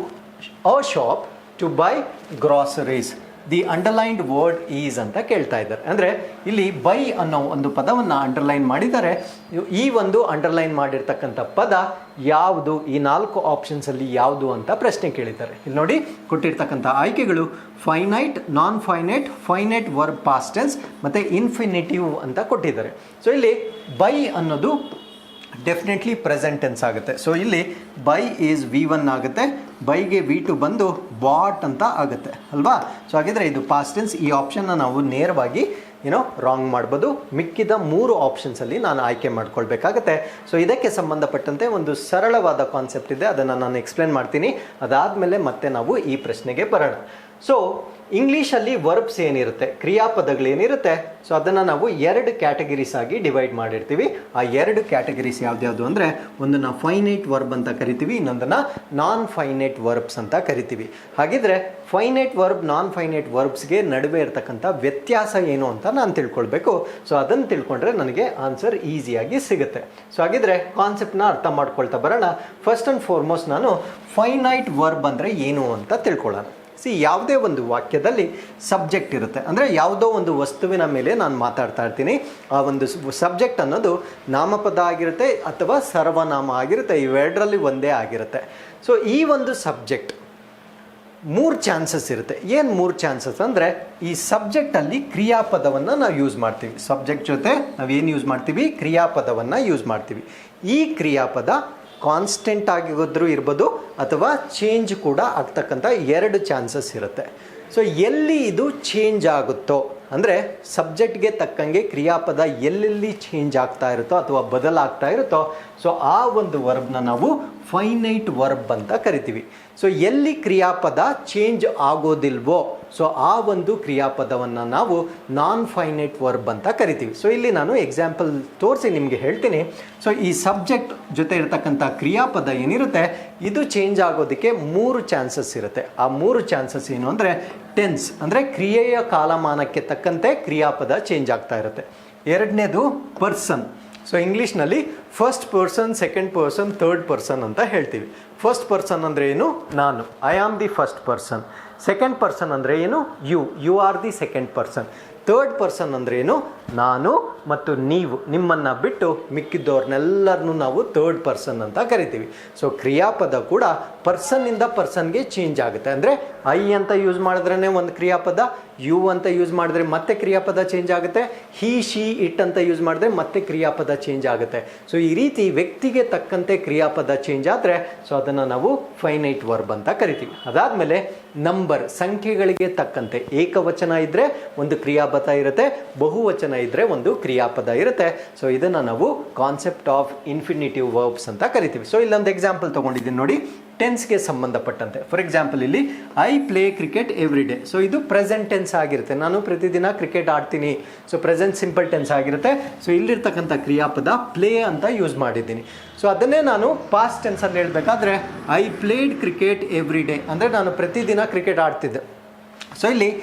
a shop to buy groceries. The underlined word is ಅಂತ ಕೇಳ್ತಾ ಇದ್ದಾರೆ. ಅಂದರೆ ಇಲ್ಲಿ ಬೈ ಅನ್ನೋ ಒಂದು ಪದವನ್ನು ಅಂಡರ್ಲೈನ್ ಮಾಡಿದ್ದಾರೆ. ಈ ಒಂದು ಅಂಡರ್ಲೈನ್ ಮಾಡಿರ್ತಕ್ಕಂಥ ಪದ ಯಾವುದು, ಈ 4 ಆಪ್ಷನ್ಸಲ್ಲಿ ಯಾವುದು ಅಂತ ಪ್ರಶ್ನೆ ಕೇಳಿದ್ದಾರೆ. ಇಲ್ಲಿ ನೋಡಿ ಕೊಟ್ಟಿರ್ತಕ್ಕಂಥ ಆಯ್ಕೆಗಳು finite, non finite, finite verb past tense ಮತ್ತು ಇನ್ಫಿನಿಟಿವ್ ಅಂತ ಕೊಟ್ಟಿದ್ದಾರೆ. ಸೊ ಇಲ್ಲಿ ಬೈ ಅನ್ನೋದು ಡೆಫಿನೆಟ್ಲಿ ಪ್ರೆಸೆಂಟ್ ಟೆನ್ಸ್ ಆಗುತ್ತೆ. ಸೊ ಇಲ್ಲಿ ಬೈ ಈಸ್ V1 ಆಗುತ್ತೆ, ಬೈಗೆ V2 ಬಂದು ಬಾಟ್ ಅಂತ ಆಗುತ್ತೆ ಅಲ್ವಾ. ಸೊ ಹಾಗಿದ್ರೆ ಇದು ಪಾಸ್ಟ್ ಟೆನ್ಸ್. ಈ ಆಪ್ಷನ್ನ ನಾವು ನೇರವಾಗಿ ರಾಂಗ್ ಮಾಡ್ಬೋದು. ಮಿಕ್ಕಿದ 3 ಆಪ್ಷನ್ಸಲ್ಲಿ ನಾನು ಆಯ್ಕೆ ಮಾಡ್ಕೊಳ್ಬೇಕಾಗತ್ತೆ. ಸೊ ಇದಕ್ಕೆ ಸಂಬಂಧಪಟ್ಟಂತೆ ಒಂದು ಸರಳವಾದ ಕಾನ್ಸೆಪ್ಟ್ ಇದೆ, ಅದನ್ನು ನಾನು ಎಕ್ಸ್ಪ್ಲೇನ್ ಮಾಡ್ತೀನಿ. ಅದಾದಮೇಲೆ ಮತ್ತೆ ನಾವು ಈ ಪ್ರಶ್ನೆಗೆ ಬರೋಣ. ಸೊ ಇಂಗ್ಲೀಷಲ್ಲಿ ವರ್ಬ್ಸ್ ಏನಿರುತ್ತೆ, ಕ್ರಿಯಾಪದಗಳೇನಿರುತ್ತೆ, ಸೊ ಅದನ್ನು ನಾವು 2 ಕ್ಯಾಟಗರೀಸ್ ಆಗಿ ಡಿವೈಡ್ ಮಾಡಿರ್ತೀವಿ. ಆ 2 ಕ್ಯಾಟಗರೀಸ್ ಯಾವ್ದ್ಯಾವುದು ಅಂದರೆ ಒಂದನ್ನು ಫೈನೈಟ್ ವರ್ಬ್ ಅಂತ ಕರಿತೀವಿ, ಇನ್ನೊಂದನ್ನು ನಾನ್ ಫೈನೈಟ್ ವರ್ಬ್ಸ್ ಅಂತ ಕರಿತೀವಿ. ಹಾಗಿದ್ರೆ ಫೈನೈಟ್ ವರ್ಬ್, ನಾನ್ ಫೈನೈಟ್ ವರ್ಬ್ಸ್ಗೆ ನಡುವೆ ಇರತಕ್ಕಂಥ ವ್ಯತ್ಯಾಸ ಏನು ಅಂತ ನಾನು ತಿಳ್ಕೊಳ್ಬೇಕು. ಸೊ ಅದನ್ನು ತಿಳ್ಕೊಂಡ್ರೆ ನನಗೆ ಆನ್ಸರ್ ಈಸಿಯಾಗಿ ಸಿಗುತ್ತೆ. ಸೊ ಹಾಗಿದ್ರೆ ಕಾನ್ಸೆಪ್ಟ್ನ ಅರ್ಥ ಮಾಡ್ಕೊಳ್ತಾ ಬರೋಣ. ಫಸ್ಟ್ ಆ್ಯಂಡ್ ಫಾರ್ಮೋಸ್ಟ್ ನಾನು ಫೈನೈಟ್ ವರ್ಬ್ ಅಂದರೆ ಏನು ಅಂತ ತಿಳ್ಕೊಳ್ಳೋಣ. ಯಾವುದೇ ಒಂದು ವಾಕ್ಯದಲ್ಲಿ ಸಬ್ಜೆಕ್ಟ್ ಇರುತ್ತೆ, ಅಂದರೆ ಯಾವುದೋ ಒಂದು ವಸ್ತುವಿನ ಮೇಲೆ ನಾನು ಮಾತಾಡ್ತಾ ಇರ್ತೀನಿ. ಆ ಒಂದು ಸಬ್ಜೆಕ್ಟ್ ಅನ್ನೋದು ನಾಮಪದ ಆಗಿರುತ್ತೆ ಅಥವಾ ಸರ್ವನಾಮ ಆಗಿರುತ್ತೆ, ಇವೆರಡರಲ್ಲಿ ಒಂದೇ ಆಗಿರುತ್ತೆ. ಸೊ ಈ ಒಂದು ಸಬ್ಜೆಕ್ಟ್ 3 ಚಾನ್ಸಸ್ ಇರುತ್ತೆ. ಏನು 3 ಚಾನ್ಸಸ್ ಅಂದರೆ ಈ ಸಬ್ಜೆಕ್ಟಲ್ಲಿ ಕ್ರಿಯಾಪದವನ್ನು ನಾವು ಯೂಸ್ ಮಾಡ್ತೀವಿ. ಸಬ್ಜೆಕ್ಟ್ ಜೊತೆ ನಾವೇನು ಯೂಸ್ ಮಾಡ್ತೀವಿ, ಕ್ರಿಯಾಪದವನ್ನು ಯೂಸ್ ಮಾಡ್ತೀವಿ. ಈ ಕ್ರಿಯಾಪದ ಕಾನ್ಸ್ಟೆಂಟ್ ಆಗಿದ್ರೂ ಇರ್ಬೋದು ಅಥವಾ ಚೇಂಜ್ ಕೂಡ ಆಗ್ತಕ್ಕಂಥ 2 ಚಾನ್ಸಸ್ ಇರುತ್ತೆ. ಸೊ ಎಲ್ಲಿ ಇದು ಚೇಂಜ್ ಆಗುತ್ತೋ ಅಂದರೆ ಸಬ್ಜೆಕ್ಟ್ಗೆ ತಕ್ಕಂಗೆ ಕ್ರಿಯಾಪದ ಎಲ್ಲೆಲ್ಲಿ ಚೇಂಜ್ ಆಗ್ತಾ ಇರುತ್ತೋ ಅಥವಾ ಬದಲಾಗ್ತಾ ಇರುತ್ತೋ, ಸೊ ಆ ಒಂದು ವರ್ಬ್ನ ನಾವು ಫೈನೈಟ್ ವರ್ಬ್ ಅಂತ ಕರಿತೀವಿ. ಸೊ ಎಲ್ಲಿ ಕ್ರಿಯಾಪದ ಚೇಂಜ್ ಆಗೋದಿಲ್ವೋ, ಸೊ ಆ ಒಂದು ಕ್ರಿಯಾಪದವನ್ನು ನಾವು ನಾನ್ ಫೈನೈಟ್ ವರ್ಬ್ ಅಂತ ಕರಿತೀವಿ. ಸೊ ಇಲ್ಲಿ ನಾನು ಎಕ್ಸಾಂಪಲ್ ತೋರಿಸಿ ನಿಮಗೆ ಹೇಳ್ತೀನಿ. ಸೊ ಈ ಸಬ್ಜೆಕ್ಟ್ ಜೊತೆ ಇರತಕ್ಕಂಥ ಕ್ರಿಯಾಪದ ಏನಿರುತ್ತೆ, ಇದು ಚೇಂಜ್ ಆಗೋದಕ್ಕೆ 3 ಚಾನ್ಸಸ್ ಇರುತ್ತೆ. ಆ 3 ಚಾನ್ಸಸ್ ಏನು ಅಂದರೆ ಟೆನ್ಸ್, ಅಂದರೆ ಕ್ರಿಯೆಯ ಕಾಲಮಾನಕ್ಕೆ ತಕ್ಕಂತೆ ಕ್ರಿಯಾಪದ ಚೇಂಜ್ ಆಗ್ತಾ ಇರುತ್ತೆ. ಎರಡನೇದು ಪರ್ಸನ್. ಸೊ ಇಂಗ್ಲೀಷ್ನಲ್ಲಿ first person, second person, third person ಅಂತ ಹೇಳ್ತೀವಿ. ಫಸ್ಟ್ ಪರ್ಸನ್ ಅಂದರೆ ಏನು, ನಾನು, I am the first person. Second person ಅಂದರೆ ಏನು, you are the second person. Third person ಅಂದರೆ ಏನು, ನಾನು ಮತ್ತು ನೀವು, ನಿಮ್ಮನ್ನು ಬಿಟ್ಟು ಮಿಕ್ಕಿದ್ದವ್ರನ್ನೆಲ್ಲರನ್ನೂ ನಾವು ಥರ್ಡ್ ಪರ್ಸನ್ ಅಂತ ಕರಿತೀವಿ. ಸೊ ಕ್ರಿಯಾಪದ ಕೂಡ ಪರ್ಸನ್ನಿಂದ ಪರ್ಸನ್ಗೆ ಚೇಂಜ್ ಆಗುತ್ತೆ. ಅಂದರೆ ಐ ಅಂತ ಯೂಸ್ ಮಾಡಿದ್ರೇ ಒಂದು ಕ್ರಿಯಾಪದ, ಯು ಅಂತ ಯೂಸ್ ಮಾಡಿದ್ರೆ ಮತ್ತೆ ಕ್ರಿಯಾಪದ ಚೇಂಜ್ ಆಗುತ್ತೆ, ಹಿ, ಶಿ, ಇಟ್ ಅಂತ ಯೂಸ್ ಮಾಡಿದ್ರೆ ಮತ್ತೆ ಕ್ರಿಯಾಪದ ಚೇಂಜ್ ಆಗುತ್ತೆ. ಸೊ ಈ ರೀತಿ ವ್ಯಕ್ತಿಗೆ ತಕ್ಕಂತೆ ಕ್ರಿಯಾಪದ ಚೇಂಜ್ ಆದರೆ ಸೊ ಅದನ್ನು ನಾವು ಫೈನೈಟ್ ವರ್ಬ್ ಅಂತ ಕರಿತೀವಿ. ಅದಾದಮೇಲೆ ನಂಬರ್, ಸಂಖ್ಯೆಗಳಿಗೆ ತಕ್ಕಂತೆ ಏಕವಚನ ಇದ್ದರೆ ಒಂದು ಕ್ರಿಯಾಪದ ಇರುತ್ತೆ, ಬಹುವಚನ ಇದ್ದರೆ ಒಂದು ಕ್ರಿಯಾಪದ ಇರುತ್ತೆ. ಸೊ ಇದನ್ನು ನಾವು ಕಾನ್ಸೆಪ್ಟ್ ಆಫ್ ಇನ್ಫಿನಿಟಿವ್ ವರ್ಬ್ಸ್ ಅಂತ ಕರಿತೀವಿ. ಸೊ ಇಲ್ಲೊಂದು ಎಕ್ಸಾಂಪಲ್ ತೊಗೊಂಡಿದ್ದೀನಿ ನೋಡಿ, ಟೆನ್ಸ್ಗೆ ಸಂಬಂಧಪಟ್ಟಂತೆ. ಫಾರ್ ಎಕ್ಸಾಂಪಲ್ ಇಲ್ಲಿ I play cricket every day. So ಇದು ಪ್ರೆಸೆಂಟ್ ಟೆನ್ಸ್ ಆಗಿರುತ್ತೆ, ನಾನು ಪ್ರತಿದಿನ ಕ್ರಿಕೆಟ್ ಆಡ್ತೀನಿ. ಸೊ ಪ್ರೆಸೆಂಟ್ ಸಿಂಪಲ್ ಟೆನ್ಸ್ ಆಗಿರುತ್ತೆ. ಸೊ ಇಲ್ಲಿರ್ತಕ್ಕಂಥ ಕ್ರಿಯಾಪದ ಪ್ಲೇ ಅಂತ ಯೂಸ್ ಮಾಡಿದ್ದೀನಿ. ಸೊ ಅದನ್ನೇ ನಾನು ಪಾಸ್ಟ್ ಟೆನ್ಸಲ್ಲಿ ಹೇಳಬೇಕಾದ್ರೆ I played cricket every day ಅಂದರೆ ನಾನು ಪ್ರತಿದಿನ ಕ್ರಿಕೆಟ್ ಆಡ್ತಿದ್ದೆ. ಸೊ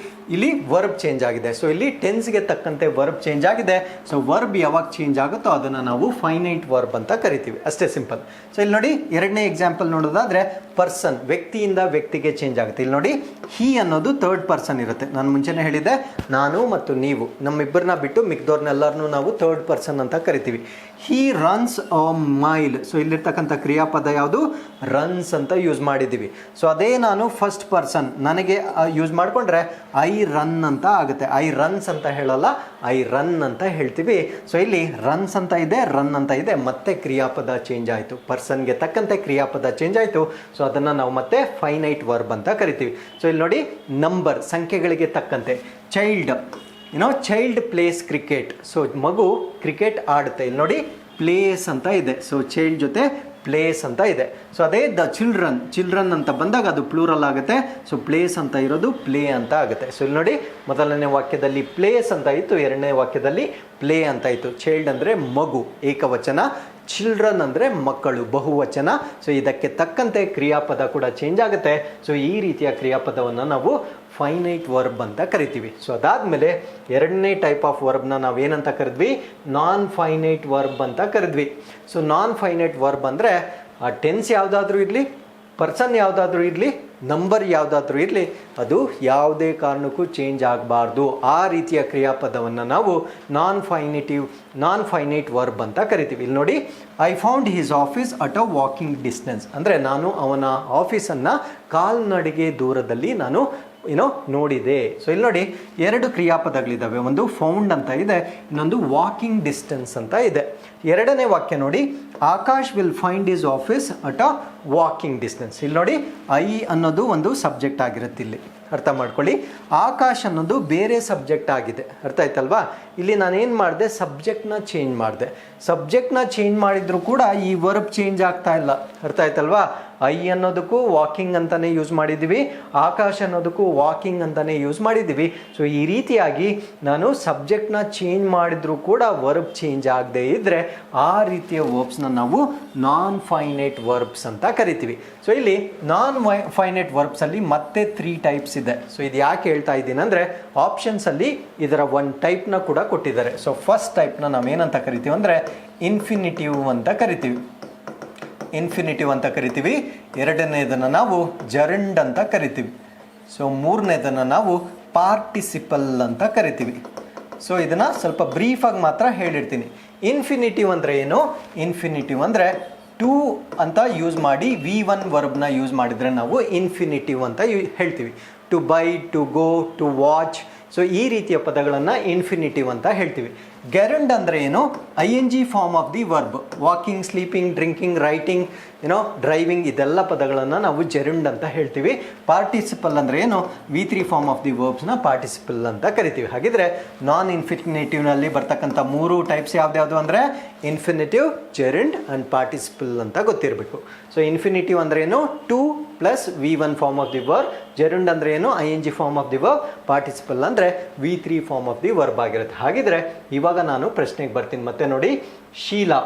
ಇಲ್ಲಿ ವರ್ಬ್ ಚೇಂಜ್ ಆಗಿದೆ. ಸೊ ಇಲ್ಲಿ ಟೆನ್ಸ್ಗೆ ತಕ್ಕಂತೆ ವರ್ಬ್ ಚೇಂಜ್ ಆಗಿದೆ. ಸೊ ವರ್ಬ್ ಯಾವಾಗ ಚೇಂಜ್ ಆಗುತ್ತೋ ಅದನ್ನು ನಾವು ಫೈನೈಟ್ ವರ್ಬ್ ಅಂತ ಕರಿತೀವಿ. ಅಷ್ಟೇ ಸಿಂಪಲ್. ಸೊ ಇಲ್ಲಿ ನೋಡಿ ಎರಡನೇ ಎಕ್ಸಾಂಪಲ್ ನೋಡೋದಾದರೆ ಪರ್ಸನ್, ವ್ಯಕ್ತಿಯಿಂದ ವ್ಯಕ್ತಿಗೆ ಚೇಂಜ್ ಆಗುತ್ತೆ. ಇಲ್ಲಿ ನೋಡಿ ಹಿ ಅನ್ನೋದು ಥರ್ಡ್ ಪರ್ಸನ್ ಇರುತ್ತೆ. ನಾನು ಮುಂಚೆನೇ ಹೇಳಿದ್ದೆ, ನಾನು ಮತ್ತು ನೀವು, ನಮ್ಮಿಬ್ಬರನ್ನ ಬಿಟ್ಟು ಮಿಕ್ದವ್ರನ್ನೆಲ್ಲರನ್ನೂ ನಾವು ಥರ್ಡ್ ಪರ್ಸನ್ ಅಂತ ಕರಿತೀವಿ. ಹಿ ರನ್ಸ್ ಅ ಮೈಲ್. ಸೊ ಇಲ್ಲಿರ್ತಕ್ಕಂಥ ಕ್ರಿಯಾಪದ ಯಾವುದು, ರನ್ಸ್ ಅಂತ ಯೂಸ್ ಮಾಡಿದ್ದೀವಿ. ಸೊ ಅದೇ ನಾನು ಫಸ್ಟ್ ಪರ್ಸನ್ ನನಗೆ ಯೂಸ್ ಮಾಡಿಕೊಂಡ್ರೆ ಐ ರನ್ ಅಂತ ಆಗುತ್ತೆ. ಐ ರನ್ಸ್ ಅಂತ ಹೇಳಲ್ಲ, ಐ ರನ್ ಅಂತ ಹೇಳ್ತೀವಿ. ಸೊ ಇಲ್ಲಿ ರನ್ಸ್ ಅಂತ ಇದೆ, ರನ್ ಅಂತ ಇದೆ, ಮತ್ತೆ ಕ್ರಿಯಾಪದ ಚೇಂಜ್ ಆಯಿತು, ಪರ್ಸನ್ಗೆ ತಕ್ಕಂತೆ ಕ್ರಿಯಾಪದ ಚೇಂಜ್ ಆಯಿತು. ಸೊ ಅದನ್ನು ನಾವು ಮತ್ತೆ ಫೈನೈಟ್ ವರ್ಬ್ ಅಂತ ಕರಿತೀವಿ. ಸೊ ಇಲ್ಲಿ ನೋಡಿ ನಂಬರ್, ಸಂಖ್ಯೆಗಳಿಗೆ ತಕ್ಕಂತೆ. Child, child place cricket. So ಮಗು ಕ್ರಿಕೆಟ್ ಆಡುತ್ತೆ. ಇಲ್ಲಿ ನೋಡಿ ಪ್ಲೇಸ್ ಅಂತ ಇದೆ. ಸೊ ಚೈಲ್ಡ್ ಜೊತೆ ಪ್ಲೇಸ್ ಅಂತ ಇದೆ. ಸೊ ಅದೇ ದ ಚಿಲ್ಡ್ರನ್ ಅಂತ ಬಂದಾಗ ಅದು ಪ್ಲೂರಲ್ ಆಗುತ್ತೆ. ಸೊ ಪ್ಲೇಸ್ ಅಂತ ಇರೋದು ಪ್ಲೇ ಅಂತ ಆಗುತ್ತೆ. ಸೊ ಇಲ್ಲಿ ನೋಡಿ ಮೊದಲನೇ ವಾಕ್ಯದಲ್ಲಿ ಪ್ಲೇಸ್ ಅಂತ ಇತ್ತು, ಎರಡನೇ ವಾಕ್ಯದಲ್ಲಿ ಪ್ಲೇ ಅಂತ ಇತ್ತು. ಚೈಲ್ಡ್ ಅಂದರೆ ಮಗು ಏಕವಚನ, ಚಿಲ್ಡ್ರನ್ ಅಂದರೆ ಮಕ್ಕಳು, ಬಹುವಚನ. ಸೊ ಇದಕ್ಕೆ ತಕ್ಕಂತೆ ಕ್ರಿಯಾಪದ ಕೂಡ ಚೇಂಜ್ ಆಗುತ್ತೆ. ಸೊ ಈ ರೀತಿಯ ಕ್ರಿಯಾಪದವನ್ನು ನಾವು ಫೈನೈಟ್ ವರ್ಬ್ ಅಂತ ಕರಿತೀವಿ. ಸೊ ಅದಾದಮೇಲೆ ಎರಡನೇ ಟೈಪ್ ಆಫ್ ವರ್ಬ್ನ ನಾವೇನಂತ ಕರೆದ್ವಿ, ನಾನ್ ಫೈನೈಟ್ ವರ್ಬ್ ಅಂತ ಕರೆದ್ವಿ. ಸೊ ನಾನ್ ಫೈನೈಟ್ ವರ್ಬ್ ಅಂದರೆ ಆ ಟೆನ್ಸ್ ಯಾವುದಾದ್ರೂ ಇರಲಿ, ಪರ್ಸನ್ ಯಾವುದಾದ್ರೂ ಇರಲಿ, ನಂಬರ್ ಯಾವುದಾದ್ರೂ ಇರಲಿ, ಅದು ಯಾವುದೇ ಕಾರಣಕ್ಕೂ ಚೇಂಜ್ ಆಗಬಾರ್ದು. ಆ ರೀತಿಯ ಕ್ರಿಯಾಪದವನ್ನು ನಾವು ನಾನ್ ಫೈನೈಟ್ ವರ್ಬ್ ಅಂತ ಕರಿತೀವಿ. ಇಲ್ಲಿ ನೋಡಿ, I found his office at a walking distance ಅಂದರೆ ನಾನು ಅವನ ಆಫೀಸನ್ನು ಕಾಲ್ನಡಿಗೆ ದೂರದಲ್ಲಿ ನಾನು ನೋಡಿದೆ. ಸೊ ಇಲ್ಲಿ ನೋಡಿ, ಎರಡು ಕ್ರಿಯಾಪದಗಳಿದ್ದಾವೆ. ಒಂದು ಫೌಂಡ್ ಅಂತ ಇದೆ, ಇನ್ನೊಂದು ವಾಕಿಂಗ್ ಡಿಸ್ಟೆನ್ಸ್ ಅಂತ ಇದೆ. ಎರಡನೇ ವಾಕ್ಯ ನೋಡಿ, Akash will find his office at a walking distance. ಇಲ್ಲಿ ನೋಡಿ, ಐ ಅನ್ನೋದು ಒಂದು ಸಬ್ಜೆಕ್ಟ್ ಆಗಿರುತ್ತೆ. ಇಲ್ಲಿ ಅರ್ಥ ಮಾಡ್ಕೊಳ್ಳಿ, ಆಕಾಶ್ ಅನ್ನೋದು ಬೇರೆ ಸಬ್ಜೆಕ್ಟ್ ಆಗಿದೆ. ಅರ್ಥ ಆಯ್ತಲ್ವಾ? ಇಲ್ಲಿ ನಾನೇನು ಮಾಡಿದೆ, ಸಬ್ಜೆಕ್ಟ್ನ ಚೇಂಜ್ ಮಾಡಿದೆ. ಸಬ್ಜೆಕ್ಟ್ನ ಚೇಂಜ್ ಮಾಡಿದ್ರು ಕೂಡ ಈ ವರ್ಬ್ ಚೇಂಜ್ ಆಗ್ತಾ ಇಲ್ಲ. ಅರ್ಥ ಆಯ್ತಲ್ವಾ? ಐ ಅನ್ನೋದಕ್ಕೂ ವಾಕಿಂಗ್ ಅಂತಲೇ ಯೂಸ್ ಮಾಡಿದ್ದೀವಿ, ಆಕಾಶ್ ಅನ್ನೋದಕ್ಕೂ ವಾಕಿಂಗ್ ಅಂತಲೇ ಯೂಸ್ ಮಾಡಿದ್ದೀವಿ. ಸೊ ಈ ರೀತಿಯಾಗಿ ನಾನು ಸಬ್ಜೆಕ್ಟ್ನ ಚೇಂಜ್ ಮಾಡಿದ್ರು ಕೂಡ ವರ್ಬ್ ಚೇಂಜ್ ಆಗದೆ ಇದ್ದರೆ ಆ ರೀತಿಯ ವರ್ಬ್ಸ್ನ ನಾವು ನಾನ್ ಫೈನೈಟ್ ವರ್ಬ್ಸ್ ಅಂತ ಕರಿತೀವಿ. ಸೊ ಇಲ್ಲಿ ನಾನ್ ಫೈನೈಟ್ ವರ್ಬ್ಸಲ್ಲಿ ಮತ್ತೆ 3 ಟೈಪ್ಸ್ ಇದೆ. ಸೊ ಇದು ಯಾಕೆ ಹೇಳ್ತಾ ಇದ್ದೀನಿ ಅಂದರೆ, ಆಪ್ಷನ್ಸಲ್ಲಿ ಇದರ ಒಂದು ಟೈಪ್ನ ಕೂಡ ಕೊಟ್ಟಿದ್ದಾರೆ. ಸೊ ಫಸ್ಟ್ ಟೈಪ್ನ ನಾವೇನಂತ ಕರಿತೀವಿ ಅಂದರೆ ಇನ್ಫಿನಿಟಿವ್ ಅಂತ ಕರಿತೀವಿ. ಎರಡನೇದನ್ನು ನಾವು ಜರಂಡ್ ಅಂತ ಕರಿತೀವಿ. ಸೊ ಮೂರನೇದನ್ನು ನಾವು ಪಾರ್ಟಿಸಿಪಲ್ ಅಂತ ಕರಿತೀವಿ. ಸೊ ಇದನ್ನು ಸ್ವಲ್ಪ ಬ್ರೀಫಾಗಿ ಮಾತ್ರ ಹೇಳಿರ್ತೀನಿ. ಇನ್ಫಿನಿಟಿವ್ ಅಂದರೆ ಏನು? ಇನ್ಫಿನಿಟಿವ್ ಅಂದರೆ ಟು ಅಂತ ಯೂಸ್ ಮಾಡಿ V1 ವರ್ಬ್ನ ಯೂಸ್ ಮಾಡಿದರೆ ನಾವು ಇನ್ಫಿನಿಟಿವ್ ಅಂತ ಹೇಳ್ತೀವಿ. To buy, to go, to watch. So ಈ ರೀತಿಯ ಪದಗಳನ್ನು ಇನ್ಫಿನಿಟಿವ್ ಅಂತ ಹೇಳ್ತೀವಿ. ಗೆರಂಡ್ ಅಂದರೆ ಏನು? ING form of the verb. Walking, sleeping, drinking, writing, driving, ಇದೆಲ್ಲ ಪದಗಳನ್ನು ನಾವು ಜೆರಂಡ್ ಅಂತ ಹೇಳ್ತೀವಿ. ಪಾರ್ಟಿಸಿಪಲ್ ಅಂದರೆ ಏನು? V3 ಫಾರ್ಮ್ ಆಫ್ ದಿ ವರ್ಬ್ಸ್ನ ಪಾರ್ಟಿಸಿಪಲ್ ಅಂತ ಕರಿತೀವಿ. ಹಾಗಿದ್ರೆ ನಾನ್ ಇನ್ಫಿನಿಟಿವ್ನಲ್ಲಿ ಬರ್ತಕ್ಕಂಥ 3 ಟೈಪ್ಸ್ ಯಾವ್ದ್ಯಾವುದು ಅಂದರೆ ಇನ್ಫಿನಿಟಿವ್, ಜೆರಂಡ್ ಆ್ಯಂಡ್ ಪಾರ್ಟಿಸಿಪಲ್ ಅಂತ ಗೊತ್ತಿರಬೇಕು. ಸೊ ಇನ್ಫಿನಿಟಿವ್ ಅಂದರೆ ಏನು? To plus V1 form of the verb. Gerund ಅಂದರೆ ಏನು? ING form of the verb. Participle ಅಂದರೆ V3 form of the verb ಆಗಿರುತ್ತೆ. ಹಾಗಿದ್ರೆ ಇವಾಗ ನಾನು ಪ್ರಶ್ನೆಗೆ ಬರ್ತೀನಿ. ಮತ್ತೆ ನೋಡಿ, Sheela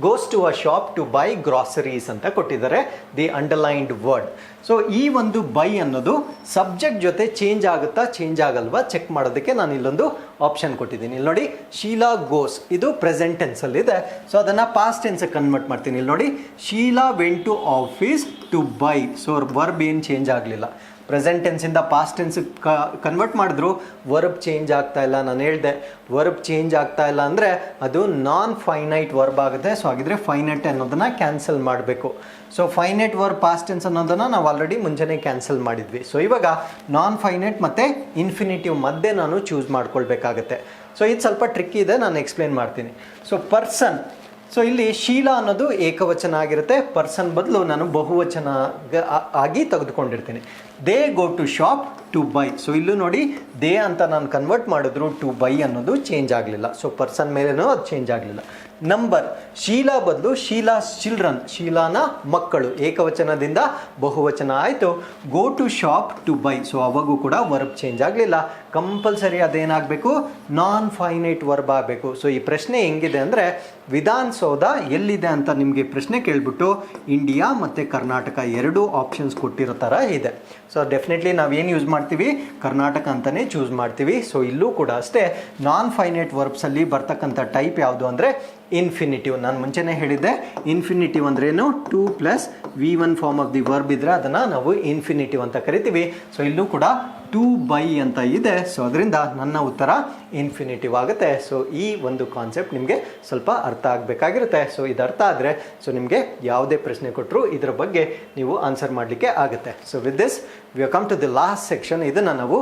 goes to a shop to buy groceries ಅಂತ ಕೊಟ್ಟಿದ್ದಾರೆ, ದಿ ಅಂಡರ್ಲೈನ್ಡ್ ವರ್ಡ್. ಸೊ ಈ ಒಂದು ಬೈ ಅನ್ನೋದು ಸಬ್ಜೆಕ್ಟ್ ಜೊತೆ ಚೇಂಜ್ ಆಗುತ್ತಾ, ಚೇಂಜ್ ಆಗಲ್ವಾ ಚೆಕ್ ಮಾಡೋದಕ್ಕೆ ನಾನು ಇಲ್ಲೊಂದು ಆಪ್ಷನ್ ಕೊಟ್ಟಿದ್ದೀನಿ. ಇಲ್ಲಿ ನೋಡಿ, ಶೀಲಾ ಗೋಸ್, ಇದು ಪ್ರೆಸೆಂಟ್ ಟೆನ್ಸಲ್ಲಿದೆ. ಸೊ ಅದನ್ನು ಪಾಸ್ಟ್ ಟೆನ್ಸ್ಗೆ ಕನ್ವರ್ಟ್ ಮಾಡ್ತೀನಿ. ಇಲ್ಲಿ ನೋಡಿ, Sheela went to office to buy. So verb ಏನು ಚೇಂಜ್ ಆಗಲಿಲ್ಲ. ಪ್ರೆಸೆಂಟ್ ಟೆನ್ಸಿಂದ ಪಾಸ್ಟ್ ಟೆನ್ಸಿಗೆ ಕನ್ವರ್ಟ್ ಮಾಡಿದ್ರು ವರ್ಬ್ ಚೇಂಜ್ ಆಗ್ತಾ ಇಲ್ಲ. ನಾನು ಹೇಳಿದೆ, ವರ್ಬ್ ಚೇಂಜ್ ಆಗ್ತಾ ಇಲ್ಲ ಅಂದರೆ ಅದು ನಾನ್ ಫೈನೈಟ್ ವರ್ಬ್ ಆಗುತ್ತೆ. ಸೊ ಹಾಗಿದ್ರೆ ಫೈನೈಟ್ ಅನ್ನೋದನ್ನು ಕ್ಯಾನ್ಸಲ್ ಮಾಡಬೇಕು. So finite verb past tense ಅನ್ನೋದನ್ನು ನಾವು ಆಲ್ರೆಡಿ ಮುಂಚೆನೇ ಕ್ಯಾನ್ಸಲ್ ಮಾಡಿದ್ವಿ. ಸೊ ಇವಾಗ ನಾನ್ ಫೈನೈಟ್ ಮತ್ತು ಇನ್ಫಿನಿಟಿವ್ ಮಧ್ಯೆ ನಾನು ಚೂಸ್ ಮಾಡ್ಕೊಳ್ಬೇಕಾಗತ್ತೆ. ಸೊ ಇದು ಸ್ವಲ್ಪ ಟ್ರಿಕ್ಕಿ ಇದೆ, ನಾನು ಎಕ್ಸ್ಪ್ಲೇನ್ ಮಾಡ್ತೀನಿ. ಸೊ ಪರ್ಸನ್, ಸೊ ಇಲ್ಲಿ ಶೀಲಾ ಅನ್ನೋದು ಏಕವಚನ ಆಗಿರುತ್ತೆ. ಪರ್ಸನ್ ಬದಲು ನಾನು ಬಹುವಚನ ಆಗಿ ತೆಗೆದುಕೊಂಡಿರ್ತೀನಿ. They go to shop to buy. So ಇಲ್ಲೂ ನೋಡಿ, ದೇ ಅಂತ ನಾನು ಕನ್ವರ್ಟ್ ಮಾಡಿದ್ರು ಟು ಬೈ ಅನ್ನೋದು ಚೇಂಜ್ ಆಗಲಿಲ್ಲ. ಸೊ ಪರ್ಸನ್ ಮೇಲೇನೂ ಅದು ಚೇಂಜ್ ಆಗಲಿಲ್ಲ. ನಂಬರ್, ಶೀಲಾ ಬದಲು ಶೀಲಾಸ್ ಚಿಲ್ಡ್ರನ್, ಶೀಲಾನ ಮಕ್ಕಳು, ಏಕವಚನದಿಂದ ಬಹುವಚನ ಆಯಿತು. Go to shop to buy. So ಅವಾಗೂ ಕೂಡ ವರ್ಬ್ ಚೇಂಜ್ ಆಗಲಿಲ್ಲ. ಕಂಪಲ್ಸರಿ ಅದೇನಾಗಬೇಕು? ನಾನ್ ಫೈನೈಟ್ ವರ್ಬ್ ಆಗಬೇಕು. ಸೊ ಈ ಪ್ರಶ್ನೆ ಹೆಂಗಿದೆ ಅಂದರೆ, ವಿಧಾನಸೌಧ ಎಲ್ಲಿದೆ ಅಂತ ನಿಮಗೆ ಪ್ರಶ್ನೆ ಕೇಳಿಬಿಟ್ಟು ಇಂಡಿಯಾ ಮತ್ತು ಕರ್ನಾಟಕ 2 ಆಪ್ಷನ್ಸ್ ಕೊಟ್ಟಿರೋ ಥರ ಇದೆ. ಸೊ ಡೆಫಿನೆಟ್ಲಿ ನಾವೇನು ಯೂಸ್ ಮಾಡ್ತೀವಿ? ಕರ್ನಾಟಕ ಅಂತಲೇ ಚೂಸ್ ಮಾಡ್ತೀವಿ. ಸೊ ಇಲ್ಲೂ ಕೂಡ ಅಷ್ಟೇ, ನಾನ್ ಫೈನೈಟ್ ವರ್ಬ್ಸಲ್ಲಿ ಬರ್ತಕ್ಕಂಥ ಟೈಪ್ ಯಾವುದು ಅಂದರೆ ಇನ್ಫಿನಿಟಿವ್. ನಾನು ಮುಂಚೆನೇ ಹೇಳಿದ್ದೆ, ಇನ್ಫಿನಿಟಿವ್ ಅಂದ್ರೇನು? To plus V1 form of the verb ಇದ್ದರೆ ಅದನ್ನು ನಾವು ಇನ್ಫಿನಿಟಿವ್ ಅಂತ ಕರಿತೀವಿ. ಸೊ ಇಲ್ಲೂ ಕೂಡ ಟು ಬೈ ಅಂತ ಇದೆ. ಸೊ ಅದರಿಂದ ನನ್ನ ಉತ್ತರ ಇನ್ಫಿನಿಟಿವ್ ಆಗುತ್ತೆ. ಸೊ ಈ ಒಂದು ಕಾನ್ಸೆಪ್ಟ್ ನಿಮಗೆ ಸ್ವಲ್ಪ ಅರ್ಥ ಆಗಬೇಕಾಗಿರುತ್ತೆ. ಸೊ ಇದು ಅರ್ಥ ಆದರೆ ಸೊ ನಿಮಗೆ ಯಾವುದೇ ಪ್ರಶ್ನೆ ಕೊಟ್ಟರು ಇದರ ಬಗ್ಗೆ ನೀವು ಆನ್ಸರ್ ಮಾಡಲಿಕ್ಕೆ ಆಗುತ್ತೆ. So with this we come to the last section. ಇದನ್ನು ನಾವು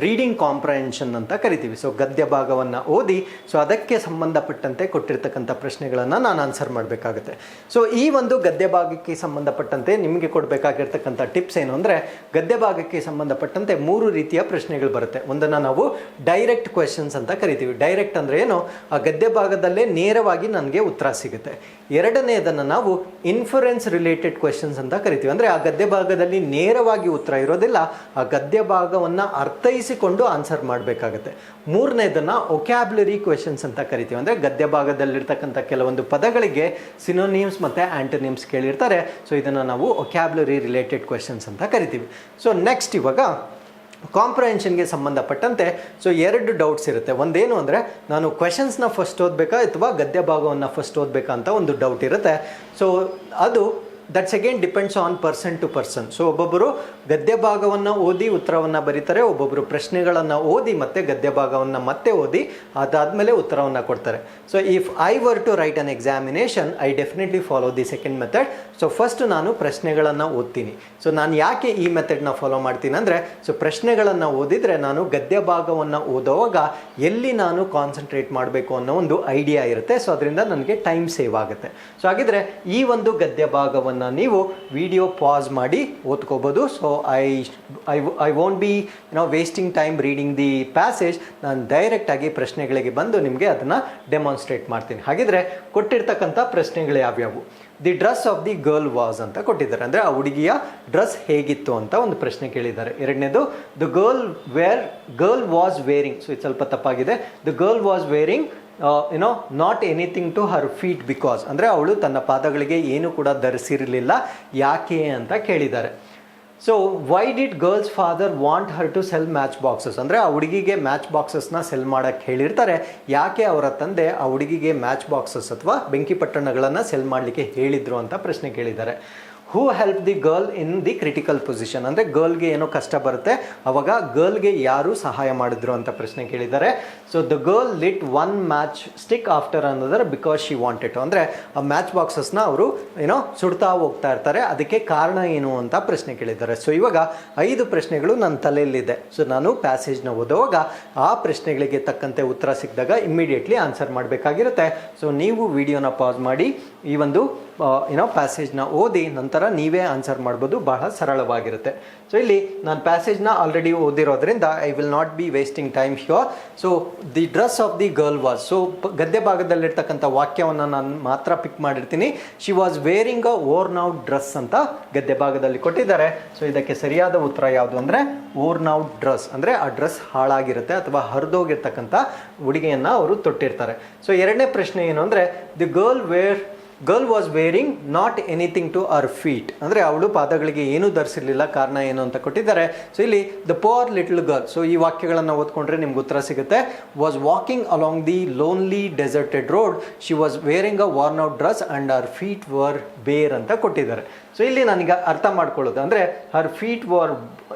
ರೀಡಿಂಗ್ ಕಾಂಪ್ರಹೆನ್ಷನ್ ಅಂತ ಕರಿತೀವಿ. ಸೊ ಗದ್ಯ ಭಾಗವನ್ನು ಓದಿ ಸೊ ಅದಕ್ಕೆ ಸಂಬಂಧಪಟ್ಟಂತೆ ಕೊಟ್ಟಿರ್ತಕ್ಕಂಥ ಪ್ರಶ್ನೆಗಳನ್ನು ನಾನು ಆನ್ಸರ್ ಮಾಡಬೇಕಾಗುತ್ತೆ. ಸೊ ಈ ಒಂದು ಗದ್ಯ ಭಾಗಕ್ಕೆ ಸಂಬಂಧಪಟ್ಟಂತೆ ನಿಮಗೆ ಕೊಡಬೇಕಾಗಿರ್ತಕ್ಕಂಥ ಟಿಪ್ಸ್ ಏನು ಅಂದರೆ, ಗದ್ಯ ಭಾಗಕ್ಕೆ ಸಂಬಂಧಪಟ್ಟಂತೆ 3 ರೀತಿಯ ಪ್ರಶ್ನೆಗಳು ಬರುತ್ತೆ. ಒಂದನ್ನು ನಾವು ಡೈರೆಕ್ಟ್ ಕ್ವೆಶನ್ಸ್ ಅಂತ ಕರಿತೀವಿ. ಡೈರೆಕ್ಟ್ ಅಂದರೆ ಏನು? ಆ ಗದ್ಯ ಭಾಗದಲ್ಲೇ ನೇರವಾಗಿ ನನಗೆ ಉತ್ತರ ಸಿಗುತ್ತೆ. ಎರಡನೇದನ್ನು ನಾವು ಇನ್ಫರೆನ್ಸ್ ರಿಲೇಟೆಡ್ ಕ್ವೆಶನ್ಸ್ ಅಂತ ಕರಿತೀವಿ. ಅಂದರೆ ಆ ಗದ್ಯ ಭಾಗದಲ್ಲಿ ನೇರವಾಗಿ ಉತ್ತರ ಇರೋ ಇರೋದಿಲ್ಲ, ಆ ಗದ್ಯ ಭಾಗವನ್ನು ಅರ್ಥೈಸಿಕೊಂಡು ಆನ್ಸರ್ ಮಾಡಬೇಕಾಗತ್ತೆ. ಮೂರನೇದನ್ನು ಒಕ್ಯಾಬ್ಯುಲರಿ ಕ್ವೆಶನ್ಸ್ ಅಂತ ಕರಿತೀವಿ. ಅಂದರೆ ಗದ್ಯ ಭಾಗದಲ್ಲಿರ್ತಕ್ಕಂಥ ಕೆಲವೊಂದು ಪದಗಳಿಗೆ ಸಿನೋನಿಮ್ಸ್ ಮತ್ತು ಆ್ಯಂಟೋನಿಮ್ಸ್ ಕೇಳಿರ್ತಾರೆ. ಸೊ ಇದನ್ನು ನಾವು ಒಕ್ಯಾಬ್ಯುಲರಿ ರಿಲೇಟೆಡ್ ಕ್ವೆಶನ್ಸ್ ಅಂತ ಕರಿತೀವಿ. ಸೊ ನೆಕ್ಸ್ಟ್ ಇವಾಗ ಕಾಂಪ್ರಹೆನ್ಷನ್ಗೆ ಸಂಬಂಧಪಟ್ಟಂತೆ ಸೊ 2 ಡೌಟ್ಸ್ ಇರುತ್ತೆ. ಒಂದೇನು ಅಂದರೆ ನಾನು ಕ್ವೆಶನ್ಸ್ನ ಫಸ್ಟ್ ಓದಬೇಕಾ ಅಥವಾ ಗದ್ಯ ಭಾಗವನ್ನು ಫಸ್ಟ್ ಓದಬೇಕಾ ಅಂತ ಒಂದು ಡೌಟ್ ಇರುತ್ತೆ. ಸೊ ಅದು that's again depends on person to person. So ಒಬ್ಬೊಬ್ಬರು ಗದ್ಯ ಭಾಗವನ್ನು ಓದಿ ಉತ್ತರವನ್ನು ಬರೀತಾರೆ, ಒಬ್ಬೊಬ್ಬರು ಪ್ರಶ್ನೆಗಳನ್ನು ಓದಿ ಮತ್ತೆ ಗದ್ಯ ಭಾಗವನ್ನು ಮತ್ತೆ ಓದಿ ಅದಾದಮೇಲೆ ಉತ್ತರವನ್ನು ಕೊಡ್ತಾರೆ. So if I were to write an examination I definitely follow the second method. So first ನಾನು ಪ್ರಶ್ನೆಗಳನ್ನು ಓದ್ತೀನಿ. ಸೊ ನಾನು ಯಾಕೆ ಈ ಮೆಥಡ್ನ ಫಾಲೋ ಮಾಡ್ತೀನಿ ಅಂದರೆ, ಸೊ ಪ್ರಶ್ನೆಗಳನ್ನು ಓದಿದರೆ ನಾನು ಗದ್ಯ ಭಾಗವನ್ನು ಓದುವಾಗ ಎಲ್ಲಿ ನಾನು ಕಾನ್ಸಂಟ್ರೇಟ್ ಮಾಡಬೇಕು ಅನ್ನೋ ಒಂದು ಐಡಿಯಾ ಇರುತ್ತೆ. ಸೊ ಅದರಿಂದ ನನಗೆ ಟೈಮ್ ಸೇವ್ ಆಗುತ್ತೆ. ಸೊ ಹಾಗಿದ್ರೆ ಈ ಒಂದು ಗದ್ಯ ಭಾಗವನ್ನು ನೀವು ವಿಡಿಯೋ ಪಾಸ್ ಮಾಡಿ ಓದ್ಕೋಬೋದು. So I won't be wasting time reading the passage. ನಾನು ಡೈರೆಕ್ಟಾಗಿ ಪ್ರಶ್ನೆಗಳಿಗೆ ಬಂದು ನಿಮಗೆ ಅದನ್ನು ಡೆಮಾನ್ಸ್ಟ್ರೇಟ್ ಮಾಡ್ತೀನಿ. ಹಾಗಿದ್ರೆ ಕೊಟ್ಟಿರ್ತಕ್ಕಂಥ ಪ್ರಶ್ನೆಗಳು ಯಾವ್ಯಾವು? The dress of the girl was ಅಂತ ಕೊಟ್ಟಿದ್ದಾರೆ. ಅಂದರೆ ಆ ಹುಡುಗಿಯ ಡ್ರೆಸ್ ಹೇಗಿತ್ತು ಅಂತ ಒಂದು ಪ್ರಶ್ನೆ ಕೇಳಿದ್ದಾರೆ. ಎರಡನೇದು the girl was wearing. So ಇದು ಸ್ವಲ್ಪ ತಪ್ಪಾಗಿದೆ. The girl was wearing not anything to her feet because. ಅಂದರೆ ಅವಳು ತನ್ನ ಪಾದಗಳಿಗೆ ಏನು ಕೂಡ ಧರಿಸಿರಲಿಲ್ಲ, ಯಾಕೆ ಅಂತ ಕೇಳಿದ್ದಾರೆ. So why did girl's father want her to sell match boxes. ಅಂದರೆ ಆ ಹುಡುಗಿಗೆ ಮ್ಯಾಚ್ ಬಾಕ್ಸಸ್ನ ಸೆಲ್ ಮಾಡೋಕ್ಕೆ ಹೇಳಿರ್ತಾರೆ. ಯಾಕೆ ಅವರ ತಂದೆ ಆ ಹುಡುಗಿಗೆ ಮ್ಯಾಚ್ ಬಾಕ್ಸಸ್ ಅಥವಾ ಬೆಂಕಿ ಪಟ್ಟಣಗಳನ್ನು ಸೆಲ್ ಮಾಡಲಿಕ್ಕೆ ಹೇಳಿದ್ರು ಅಂತ ಪ್ರಶ್ನೆ ಕೇಳಿದ್ದಾರೆ. ಹೂ help the girl in the critical position. ಅಂದರೆ ಗರ್ಲ್ಗೆ ಏನೋ ಕಷ್ಟ ಬರುತ್ತೆ, ಅವಾಗ ಗರ್ಲ್ಗೆ ಯಾರು ಸಹಾಯ ಮಾಡಿದ್ರು ಅಂತ ಪ್ರಶ್ನೆ ಕೇಳಿದ್ದಾರೆ. So the girl lit 1 match stick after ಅನ್ನೋದರ ಬಿಕಾಸ್ ಶಿ ವಾಂಟೆಡ್. ಅಂದರೆ ಆ ಮ್ಯಾಚ್ ಬಾಕ್ಸಸ್ನ ಅವರು ಸುಡ್ತಾ ಹೋಗ್ತಾ ಇರ್ತಾರೆ, ಅದಕ್ಕೆ ಕಾರಣ ಏನು ಅಂತ ಪ್ರಶ್ನೆ ಕೇಳಿದ್ದಾರೆ. ಸೊ ಇವಾಗ 5 ಪ್ರಶ್ನೆಗಳು ನನ್ನ ತಲೆಯಲ್ಲಿದೆ. ಸೊ ನಾನು ಪ್ಯಾಸೇಜ್ನ ಓದುವಾಗ ಆ ಪ್ರಶ್ನೆಗಳಿಗೆ ತಕ್ಕಂತೆ ಉತ್ತರ ಸಿಕ್ಕಿದಾಗ ಇಮ್ಮಿಡಿಯೇಟ್ಲಿ ಆನ್ಸರ್ ಮಾಡಬೇಕಾಗಿರುತ್ತೆ. ಸೊ ನೀವು ವಿಡಿಯೋನ ಪಾಸ್ ಮಾಡಿ ಈ ಒಂದು ಪ್ಯಾಸೇಜ್ನ ಓದಿ ನಂತರ ನೀವೇ ಆನ್ಸರ್ ಮಾಡ್ಬೋದು. ಬಹಳ ಸರಳವಾಗಿರುತ್ತೆ. ಸೊ ಇಲ್ಲಿ ನಾನು ಪ್ಯಾಸೇಜ್ನ ಆಲ್ರೆಡಿ ಓದಿರೋದ್ರಿಂದ I will not be wasting time here. So the dress of the girl was. So ಗದ್ಯ ಭಾಗದಲ್ಲಿರ್ತಕ್ಕಂಥ ವಾಕ್ಯವನ್ನು ನಾನು ಮಾತ್ರ ಪಿಕ್ ಮಾಡಿರ್ತೀನಿ. She was wearing a worn out dress ಅಂತ ಗದ್ಯ ಭಾಗದಲ್ಲಿ ಕೊಟ್ಟಿದ್ದಾರೆ. ಸೊ ಇದಕ್ಕೆ ಸರಿಯಾದ ಉತ್ತರ ಯಾವುದು ಅಂದರೆ ಓರ್ನ್ ಔಟ್ ಡ್ರೆಸ್. ಅಂದರೆ ಆ ಡ್ರೆಸ್ ಹಾಳಾಗಿರುತ್ತೆ ಅಥವಾ ಹರಿದೋಗಿರ್ತಕ್ಕಂಥ ಉಡುಗೆಯನ್ನು ಅವರು ತೊಟ್ಟಿರ್ತಾರೆ. ಸೊ ಎರಡನೇ ಪ್ರಶ್ನೆ ಏನು ಅಂದರೆ the girl was wearing not anything to her feet. ಅಂದರೆ ಅವಳು ಪಾದಗಳಿಗೆ ಏನೂ ಧರಿಸಿರಲಿಲ್ಲ, ಕಾರಣ ಏನು ಅಂತ ಕೊಟ್ಟಿದ್ದಾರೆ. ಸೊ ಇಲ್ಲಿ the poor little girl. So ಈ ವಾಕ್ಯಗಳನ್ನು ಓದ್ಕೊಂಡ್ರೆ ನಿಮ್ಗೆ ಉತ್ತರ ಸಿಗುತ್ತೆ. Was walking along the lonely deserted road. She was wearing a worn out dress and our feet were bare ಅಂತ ಕೊಟ್ಟಿದ್ದಾರೆ. ಸೊ ಇಲ್ಲಿ ನನಗೆ ಅರ್ಥ ಮಾಡ್ಕೊಳ್ಳೋದು ಅಂದರೆ her feet were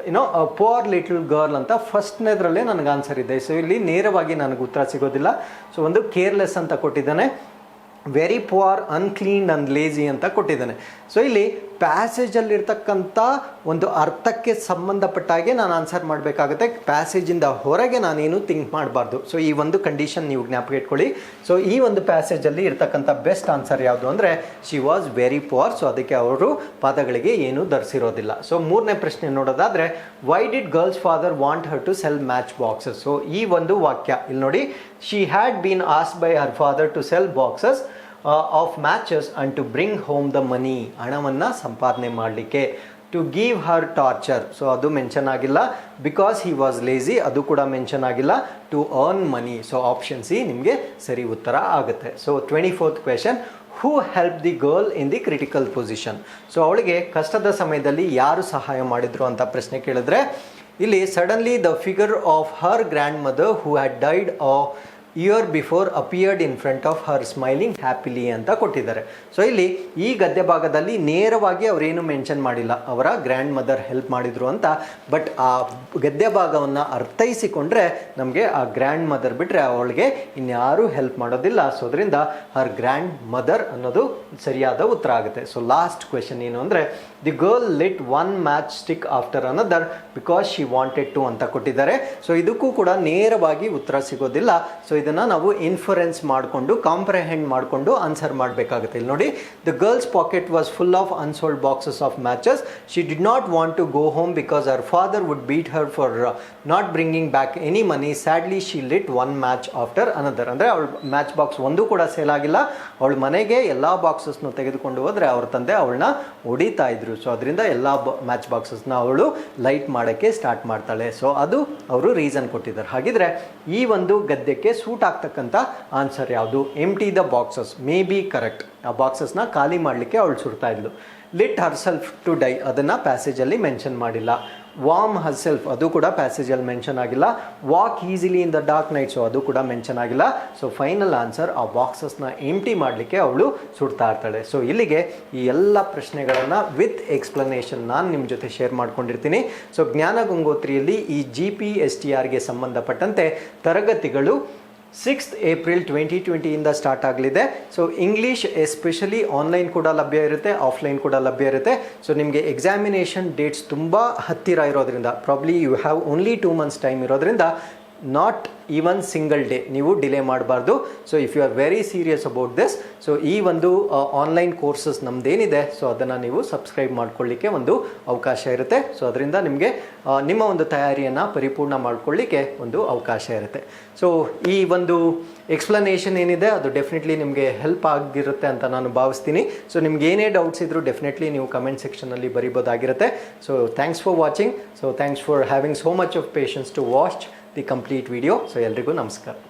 a poor little girl ಅಂತ ಫಸ್ಟ್ನೇದ್ರಲ್ಲೇ ನನಗೆ ಆನ್ಸರ್ ಇದೆ. ಸೊ ಇಲ್ಲಿ ನೇರವಾಗಿ ನನಗೆ ಉತ್ತರ ಸಿಗೋದಿಲ್ಲ. ಸೊ ಒಂದು ಕೇರ್ಲೆಸ್ ಅಂತ ಕೊಟ್ಟಿದ್ದಾನೆ, very poor, unclean and lazy ಅಂತ ಕೊಟ್ಟಿದ್ದಾನೆ. ಸೊ ಇಲ್ಲಿ ಪ್ಯಾಸೇಜಲ್ಲಿರ್ತಕ್ಕಂಥ ಒಂದು ಅರ್ಥಕ್ಕೆ ಸಂಬಂಧಪಟ್ಟಾಗೆ ನಾನು ಆನ್ಸರ್ ಮಾಡಬೇಕಾಗುತ್ತೆ. ಪ್ಯಾಸೇಜಿಂದ ಹೊರಗೆ ನಾನೇನು ಥಿಂಕ್ ಮಾಡಬಾರ್ದು. ಸೊ ಈ ಒಂದು ಕಂಡೀಷನ್ ನೀವು ಜ್ಞಾಪಕ ಇಟ್ಕೊಳ್ಳಿ. ಸೊ ಈ ಒಂದು ಪ್ಯಾಸೇಜಲ್ಲಿ ಇರ್ತಕ್ಕಂಥ ಬೆಸ್ಟ್ ಆನ್ಸರ್ ಯಾವುದು ಅಂದರೆ she was very poor. So ಅದಕ್ಕೆ ಅವರು ಪಾದಗಳಿಗೆ ಏನೂ ಧರಿಸಿರೋದಿಲ್ಲ. ಸೊ ಮೂರನೇ ಪ್ರಶ್ನೆ ನೋಡೋದಾದರೆ why did girl's father want her to sell match boxes. So ಈ ಒಂದು ವಾಕ್ಯ ಇಲ್ಲಿ ನೋಡಿ, she had been asked by her father to sell boxes of matches and to bring home the money. ಹಣವನ್ನು ಸಂಪಾದನೆ ಮಾಡಲಿಕ್ಕೆ. To give her torture. So ಅದು mention ಆಗಿಲ್ಲ. ಬಿಕಾಸ್ ಹಿ ವಾಸ್ ಲೇಜಿ, ಅದು ಕೂಡ ಮೆನ್ಷನ್ ಆಗಿಲ್ಲ. To earn money. So option C ನಿಮಗೆ ಸರಿ ಉತ್ತರ ಆಗುತ್ತೆ. So 24th question, who help the girl in the critical position. So ಅವಳಿಗೆ ಕಷ್ಟದ ಸಮಯದಲ್ಲಿ ಯಾರು ಸಹಾಯ ಮಾಡಿದ್ರು ಅಂತ ಪ್ರಶ್ನೆ ಕೇಳಿದ್ರೆ ಇಲ್ಲಿ suddenly the figure of her grand mother who had died year before appeared in front of her smiling happily ಅಂತ ಕೊಟ್ಟಿದ್ದಾರೆ. ಸೊ ಇಲ್ಲಿ ಈ ಗದ್ಯ ಭಾಗದಲ್ಲಿ ನೇರವಾಗಿ ಅವರೇನು ಮೆನ್ಷನ್ ಮಾಡಿಲ್ಲ ಅವರ ಗ್ರ್ಯಾಂಡ್ ಮದರ್ ಹೆಲ್ಪ್ ಮಾಡಿದ್ರು ಅಂತ. ಬಟ್ ಆ ಗದ್ಯ ಭಾಗವನ್ನು ಅರ್ಥೈಸಿಕೊಂಡ್ರೆ ನಮಗೆ ಆ ಗ್ರ್ಯಾಂಡ್ ಮದರ್ ಬಿಟ್ಟರೆ ಅವಳಿಗೆ ಇನ್ಯಾರೂ ಹೆಲ್ಪ್ ಮಾಡೋದಿಲ್ಲ. ಸೊ ಅದರಿಂದ ಹರ್ ಗ್ರ್ಯಾಂಡ್ ಮದರ್ ಅನ್ನೋದು ಸರಿಯಾದ ಉತ್ತರ ಆಗುತ್ತೆ. ಸೊ ಲಾಸ್ಟ್ ಕ್ವೆಶನ್ ಏನು ಅಂದರೆ the girl lit 1 match stick after another because she wanted to ಅಂತ ಕೊಟ್ಟಿದ್ದಾರೆ. ಸೊ ಇದಕ್ಕೂ ಕೂಡ ನೇರವಾಗಿ ಉತ್ತರ ಸಿಗೋದಿಲ್ಲ. ಸೊ ಇದನ್ನು ನಾವು ಇನ್ಫರೆನ್ಸ್ ಮಾಡಿಕೊಂಡು ಕಾಂಪ್ರಹೆಂಡ್ ಮಾಡಿಕೊಂಡು ಆನ್ಸರ್ ಮಾಡಬೇಕಾಗುತ್ತೆ. ಇಲ್ಲಿ ನೋಡಿ, the girl's pocket was full of unsold boxes of matches. She did not want to go home because her father would beat her for not bringing back any money. Sadly she lit one match after another. ಅಂದರೆ ಅವಳು match box ಒಂದು ಕೂಡ sale ಆಗಿಲ್ಲ. ಅವಳ ಮನೆಗೆ ಎಲ್ಲ ಬಾಕ್ಸಸ್ನು ತೆಗೆದುಕೊಂಡು ಹೋದರೆ ಅವ್ರ ತಂದೆ ಅವಳನ್ನ ಹೊಡಿತಾ ಇದ್ರು. ಸೊ ಅದರಿಂದ ಎಲ್ಲ ಮ್ಯಾಚ್ ಬಾಕ್ಸಸ್ನ ಅವಳು ಲೈಟ್ ಮಾಡೋಕ್ಕೆ ಸ್ಟಾರ್ಟ್ ಮಾಡ್ತಾಳೆ. ಸೊ ಅದು ಅವರು ರೀಸನ್ ಕೊಟ್ಟಿದ್ದಾರೆ. ಹಾಗಿದ್ರೆ ಈ ಒಂದು ಗದ್ಯಕ್ಕೆ ಸೂಟ್ ಆಗ್ತಕ್ಕಂಥ ಆನ್ಸರ್ ಯಾವುದು? Empty the boxes may be correct. ಆ ಬಾಕ್ಸಸ್ನ ಖಾಲಿ ಮಾಡಲಿಕ್ಕೆ ಅವಳು ಸುಡ್ತಾ ಇದ್ಲು. Lit herself to die, ಅದನ್ನು ಪ್ಯಾಸೇಜಲ್ಲಿ ಮೆನ್ಷನ್ ಮಾಡಿಲ್ಲ. ವಾರ್ಮ್ ಹರ್ ಸೆಲ್ಫ್, ಅದು ಕೂಡ ಪ್ಯಾಸೇಜಲ್ಲಿ ಮೆನ್ಷನ್ ಆಗಿಲ್ಲ. Walk easily in the dark night, so ಅದು ಕೂಡ ಮೆನ್ಷನ್ ಆಗಿಲ್ಲ. ಸೊ ಫೈನಲ್ ಆನ್ಸರ್, ಆ ಬಾಕ್ಸಸ್ನ ಎಂಟಿ ಮಾಡಲಿಕ್ಕೆ ಅವಳು ಸುಡ್ತಾ ಇರ್ತಾಳೆ. ಸೊ ಇಲ್ಲಿಗೆ ಈ ಎಲ್ಲ ಪ್ರಶ್ನೆಗಳನ್ನು ವಿತ್ ಎಕ್ಸ್ಪ್ಲನೇಷನ್ ನಾನು ನಿಮ್ಮ ಜೊತೆ ಶೇರ್ ಮಾಡ್ಕೊಂಡಿರ್ತೀನಿ. ಸೊ ಜ್ಞಾನ ಗಂಗೋತ್ರಿಯಲ್ಲಿ ಈ GPSTRಗೆ ಸಂಬಂಧಪಟ್ಟಂತೆ ತರಗತಿಗಳು 6th April 2020 ಸ್ಟಾರ್ಟ್ ಆಗಲಿದೆ. ಸೊ ಇಂಗ್ಲೀಷ್ ಎಸ್ಪೆಷಲಿ ಆನ್ಲೈನ್ ಕೂಡ ಲಭ್ಯ ಇರುತ್ತೆ, ಆಫ್ಲೈನ್ ಕೂಡ ಲಭ್ಯ ಇರುತ್ತೆ. ಸೊ ನಿಮಗೆ ಎಕ್ಸಾಮಿನೇಷನ್ ಡೇಟ್ಸ್ ತುಂಬ ಹತ್ತಿರ ಇರೋದ್ರಿಂದ, probably you have only 2 months time ಇರೋದ್ರಿಂದ ನಾಟ್ ಈವನ್ ಸಿಂಗಲ್ ಡೇ ನೀವು ಡಿಲೇ ಮಾಡಬಾರ್ದು. So if you are very serious about this, so ಈ ಒಂದು ಆನ್ಲೈನ್ ಕೋರ್ಸಸ್ ನಮ್ಮದೇನಿದೆ, ಸೊ ಅದನ್ನು ನೀವು ಸಬ್ಸ್ಕ್ರೈಬ್ ಮಾಡ್ಕೊಳ್ಳಿಕ್ಕೆ ಒಂದು ಅವಕಾಶ ಇರುತ್ತೆ. ಸೊ ಅದರಿಂದ ನಿಮಗೆ ನಿಮ್ಮ ಒಂದು ತಯಾರಿಯನ್ನು ಪರಿಪೂರ್ಣ ಮಾಡ್ಕೊಳ್ಳಿಕ್ಕೆ ಒಂದು ಅವಕಾಶ ಇರುತ್ತೆ. ಸೊ ಈ ಒಂದು ಎಕ್ಸ್ಪ್ಲನೇಷನ್ ಏನಿದೆ ಅದು ಡೆಫಿನೆಟ್ಲಿ ನಿಮಗೆ ಹೆಲ್ಪ್ ಆಗಿರುತ್ತೆ ಅಂತ ನಾನು ಭಾವಿಸ್ತೀನಿ. ಸೊ ನಿಮ್ಗೆ ಏನೇ ಡೌಟ್ಸ್ ಇದ್ದರೂ ಡೆಫಿನೆಟ್ಲಿ ನೀವು ಕಮೆಂಟ್ ಸೆಕ್ಷನಲ್ಲಿ ಬರಿಬೋದಾಗಿರುತ್ತೆ. So thanks for watching. So thanks for having so much of patience to watch the complete video. So ಎಲ್ರಿಗೂ ನಮಸ್ಕಾರ.